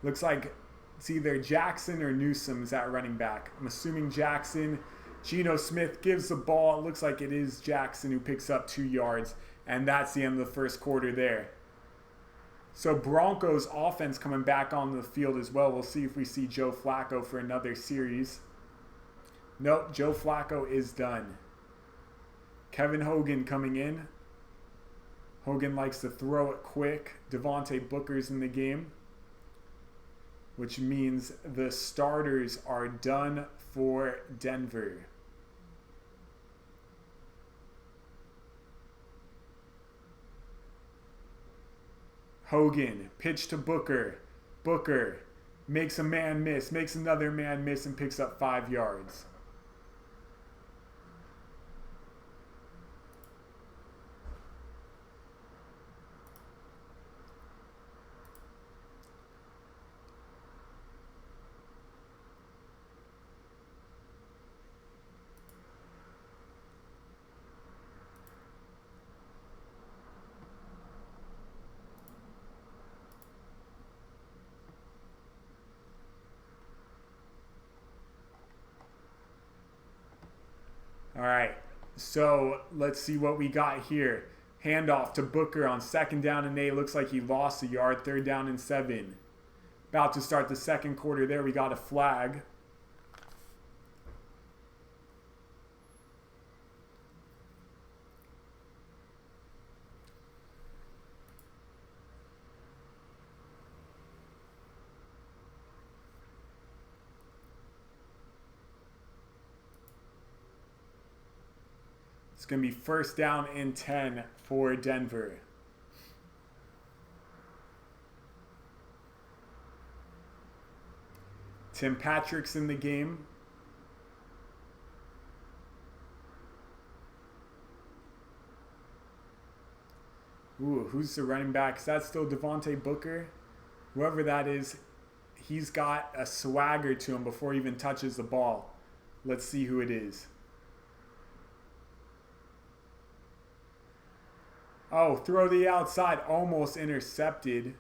Looks like it's either Jackson or Newsome's at running back. I'm assuming Jackson. Geno Smith gives the ball. It looks like it is Jackson who picks up 2 yards. And that's the end of the first quarter there. So Broncos offense coming back on the field as well. We'll see if we see Joe Flacco for another series. Nope, Joe Flacco is done. Kevin Hogan coming in. Hogan likes to throw it quick. Devontae Booker's in the game, which means the starters are done for Denver. Hogan, pitch to Booker. Booker makes a man miss, makes another man miss, and picks up 5 yards. All right, so let's see what we got here. Handoff to Booker on 2nd down and 8. Looks like he lost a yard. 3rd down and 7. About to start the second quarter there. We got a flag. It's going to be 1st down and 10 for Denver. Tim Patrick's in the game. Ooh, who's the running back? Is that still Devontae Booker? Whoever that is, he's got a swagger to him before he even touches the ball. Let's see who it is. Oh, throw the outside, almost intercepted.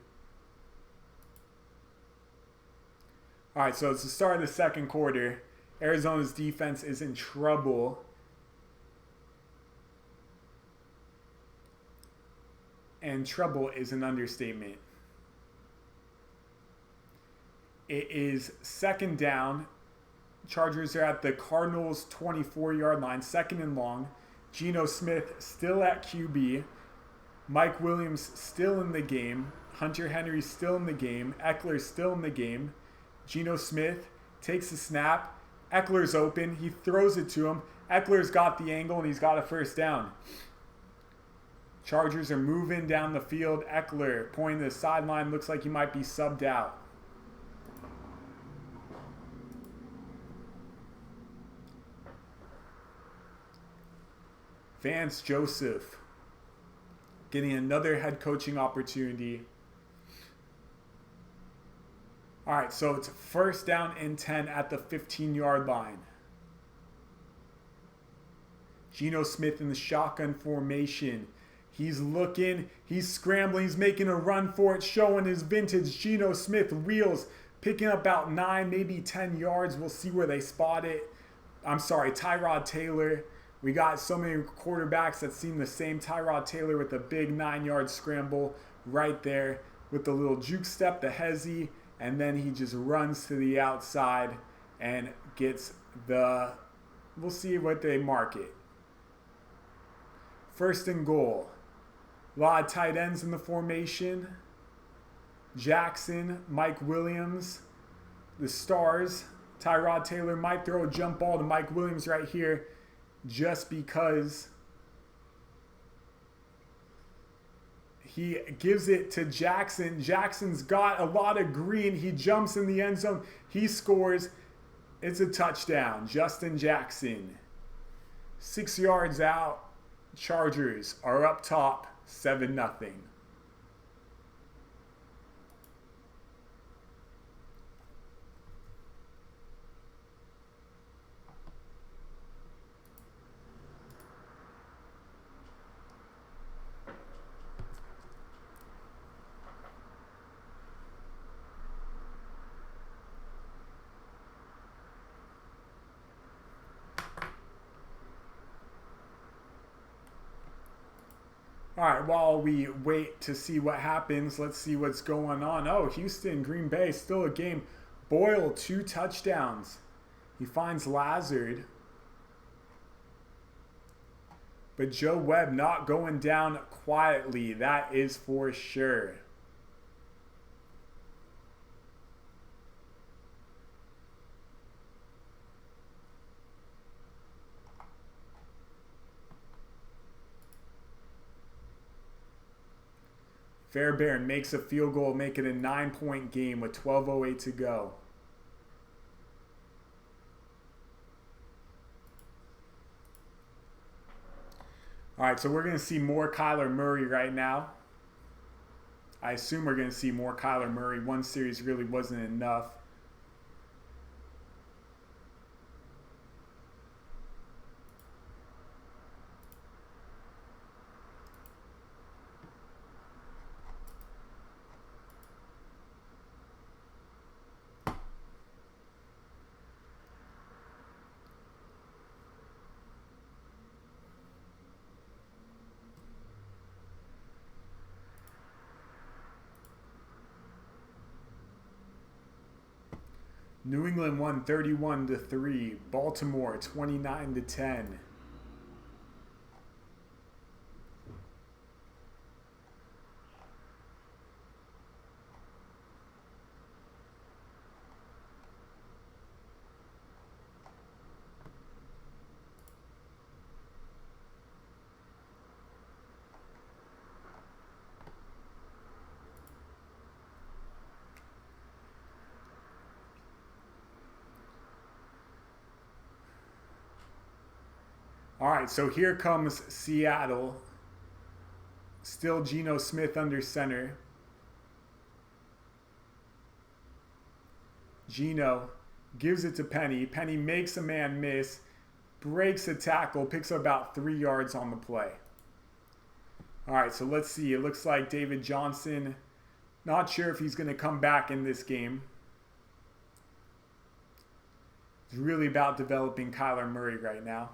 All right, so it's the start of the second quarter. Arizona's defense is in trouble. And trouble is an understatement. It is 2nd down. Chargers are at the Cardinals' 24-yard line, 2nd and long. Geno Smith still at QB. Mike Williams still in the game. Hunter Henry still in the game. Eckler still in the game. Geno Smith takes the snap. Eckler's open. He throws it to him. Eckler's got the angle, and he's got a 1st down. Chargers are moving down the field. Eckler pointing to the sideline. Looks like he might be subbed out. Vance Joseph getting another head coaching opportunity. All right, so it's 1st down and 10 at the 15-yard line. Geno Smith in the shotgun formation. He's looking, he's scrambling, he's making a run for it, showing his vintage. Geno Smith wheels, picking up about 9, maybe 10 yards. We'll see where they spot it. I'm sorry, Tyrod Taylor. We got so many quarterbacks that seem the same. Tyrod Taylor with a big 9-yard scramble right there with the little juke step, the hezzy, and then he just runs to the outside and gets the, we'll see what they mark it. 1st and goal. A lot of tight ends in the formation. Jackson, Mike Williams, the stars. Tyrod Taylor might throw a jump ball to Mike Williams right here, just because He gives it to Jackson. Jackson's got a lot of green. He jumps in the end zone. He scores. It's a touchdown. Justin Jackson. 6 yards out. Chargers are up top, 7-0. All right, while we wait to see what happens, let's see what's going on. Oh, Houston, Green Bay, still a game. Boyle, 2 touchdowns. He finds Lazard. But Joe Webb not going down quietly. That is for sure. Fairbairn makes a field goal, make it a 9-point game with 12:08 to go. All right, so we're going to see more Kyler Murray right now. I assume we're going to see more Kyler Murray. One series really wasn't enough. New England won 31-3. Baltimore 29-10. All right, so here comes Seattle. Still Geno Smith under center. Geno gives it to Penny. Penny makes a man miss, breaks a tackle, picks up about 3 yards on the play. All right, so let's see. It looks like David Johnson, not sure if he's going to come back in this game. It's really about developing Kyler Murray right now.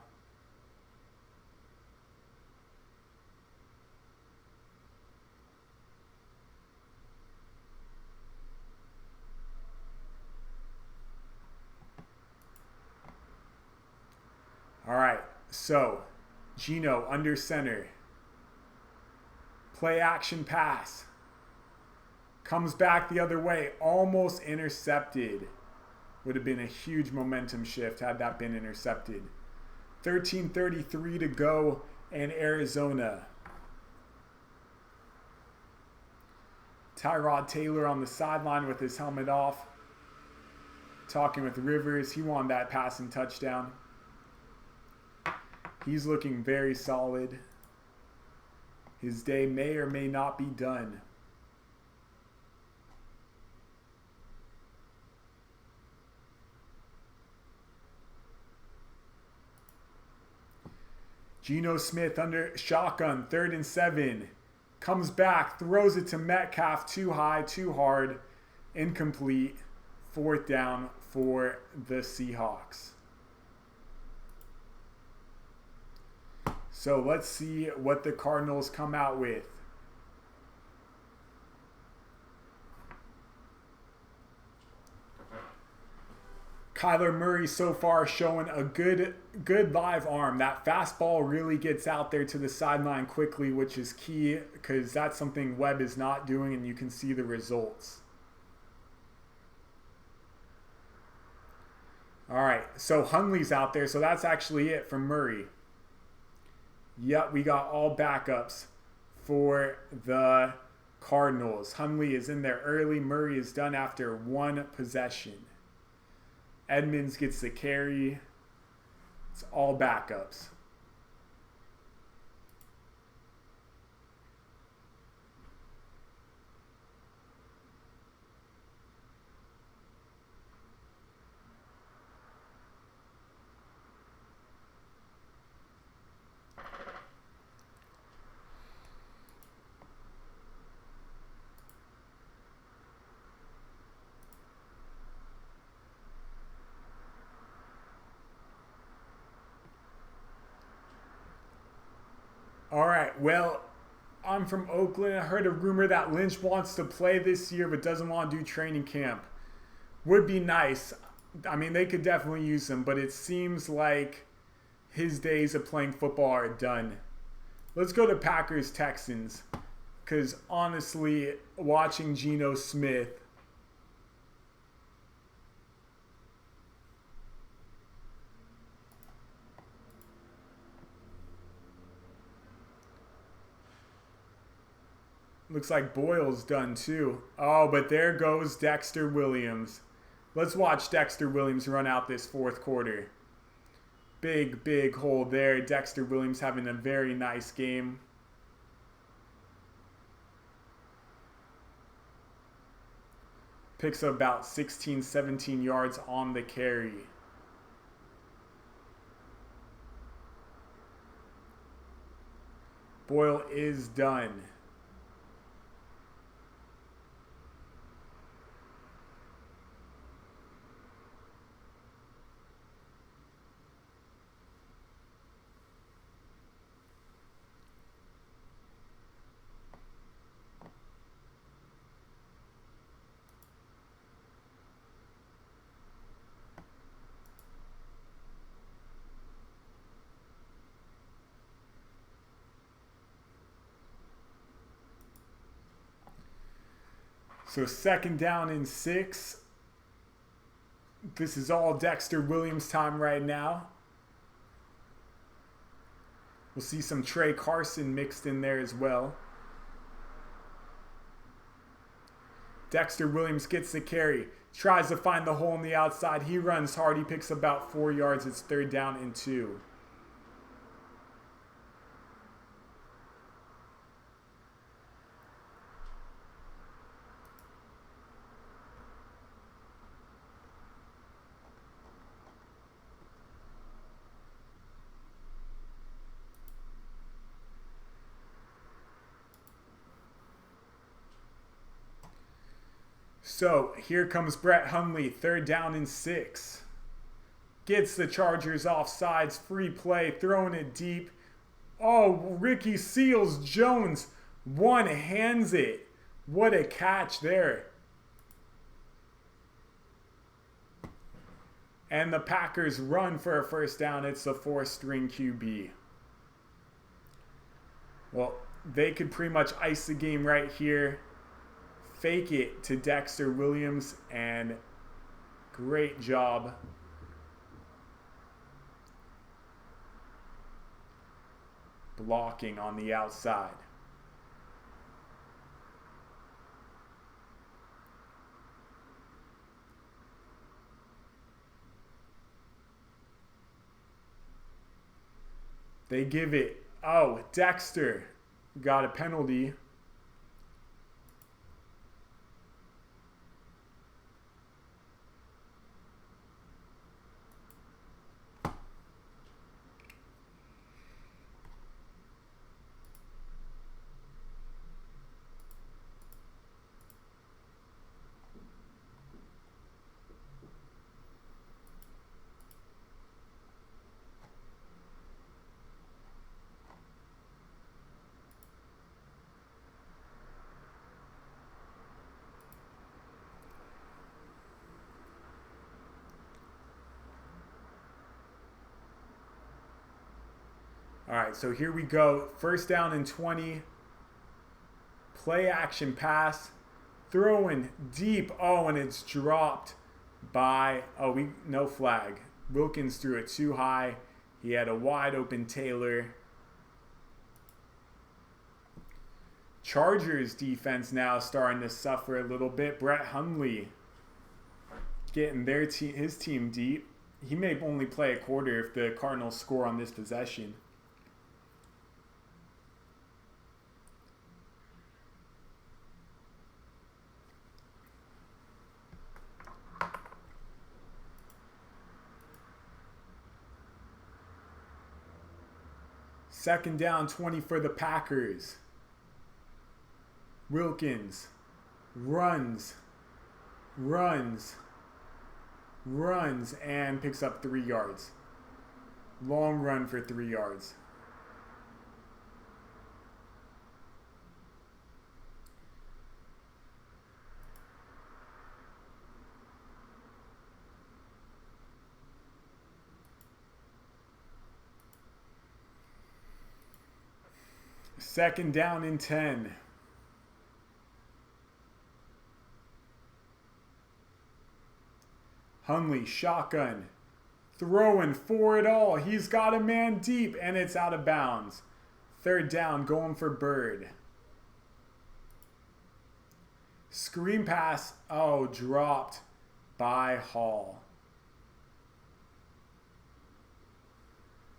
All right, so Geno under center. Play action pass. Comes back the other way, almost intercepted. Would have been a huge momentum shift had that been intercepted. 13:33 to go in Arizona. Tyrod Taylor on the sideline with his helmet off. Talking with Rivers. He won that passing touchdown. He's looking very solid. His day may or may not be done. Geno Smith under shotgun, 3rd and 7. Comes back, throws it to Metcalf, too high, too hard, incomplete. 4th down for the Seahawks. So let's see what the Cardinals come out with. Kyler Murray so far showing a good live arm. That fastball really gets out there to the sideline quickly, which is key because that's something Webb is not doing, and you can see the results. All right, so Hundley's out there, so that's actually it from Murray. Yep, we got all backups. for the Cardinals. Hundley is in there early. Murray is done after one possession. Edmonds gets the carry. It's all backups. All right, well, I'm from Oakland. I heard a rumor that Lynch wants to play this year but doesn't want to do training camp. Would be nice. I mean, they could definitely use him, but it seems like his days of playing football are done. Let's go to Packers-Texans, because honestly, watching Geno Smith, looks like Boyle's done too. Oh, but there goes Dexter Williams. Let's watch Dexter Williams run out this fourth quarter. Big, big hole there. Dexter Williams having a very nice game. Picks up about 16, 17 yards on the carry. Boyle is done. So 2nd down and 6. This is all Dexter Williams time right now. We'll see some Trey Carson mixed in there as well. Dexter Williams gets the carry. Tries to find the hole on the outside. He runs hard. He picks about 4 yards. It's 3rd down and 2. So here comes Brett Hundley, 3rd down and 6. Gets the Chargers off sides, free play, throwing it deep. Oh, Ricky Seals-Jones one-hands it. What a catch there. And the Packers run for a 1st down. It's the 4th-string QB. Well, they could pretty much ice the game right here. Fake it to Dexter Williams, and great job. Blocking on the outside. They give it. Oh, Dexter got a penalty. All right, so here we go. 1st down and 20. Play action pass. Throwing deep. Oh, and it's dropped by, no flag. Wilkins threw it too high. He had a wide open Taylor. Chargers defense now starting to suffer a little bit. Brett Hundley getting his team deep. He may only play a quarter if the Cardinals score on this possession. Second down, 20 for the Packers. Wilkins runs, and picks up 3 yards. Long run for 3 yards. Second down and 10. Hundley, shotgun, throwing for it all. He's got a man deep, and it's out of bounds. Third down, going for Bird. Screen pass, dropped by Hall.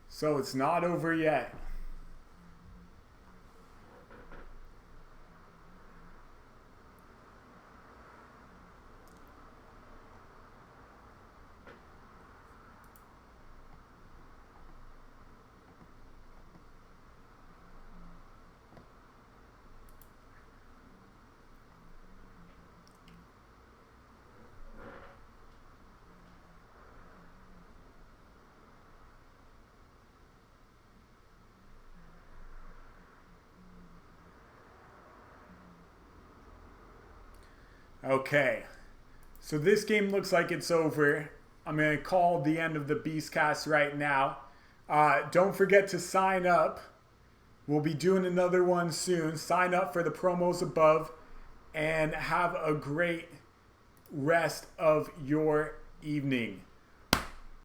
So it's not over yet. Okay, so this game looks like it's over. I'm going to call the end of the Beastcast right now. Don't forget to sign up. We'll be doing another one soon. Sign up for the promos above and have a great rest of your evening.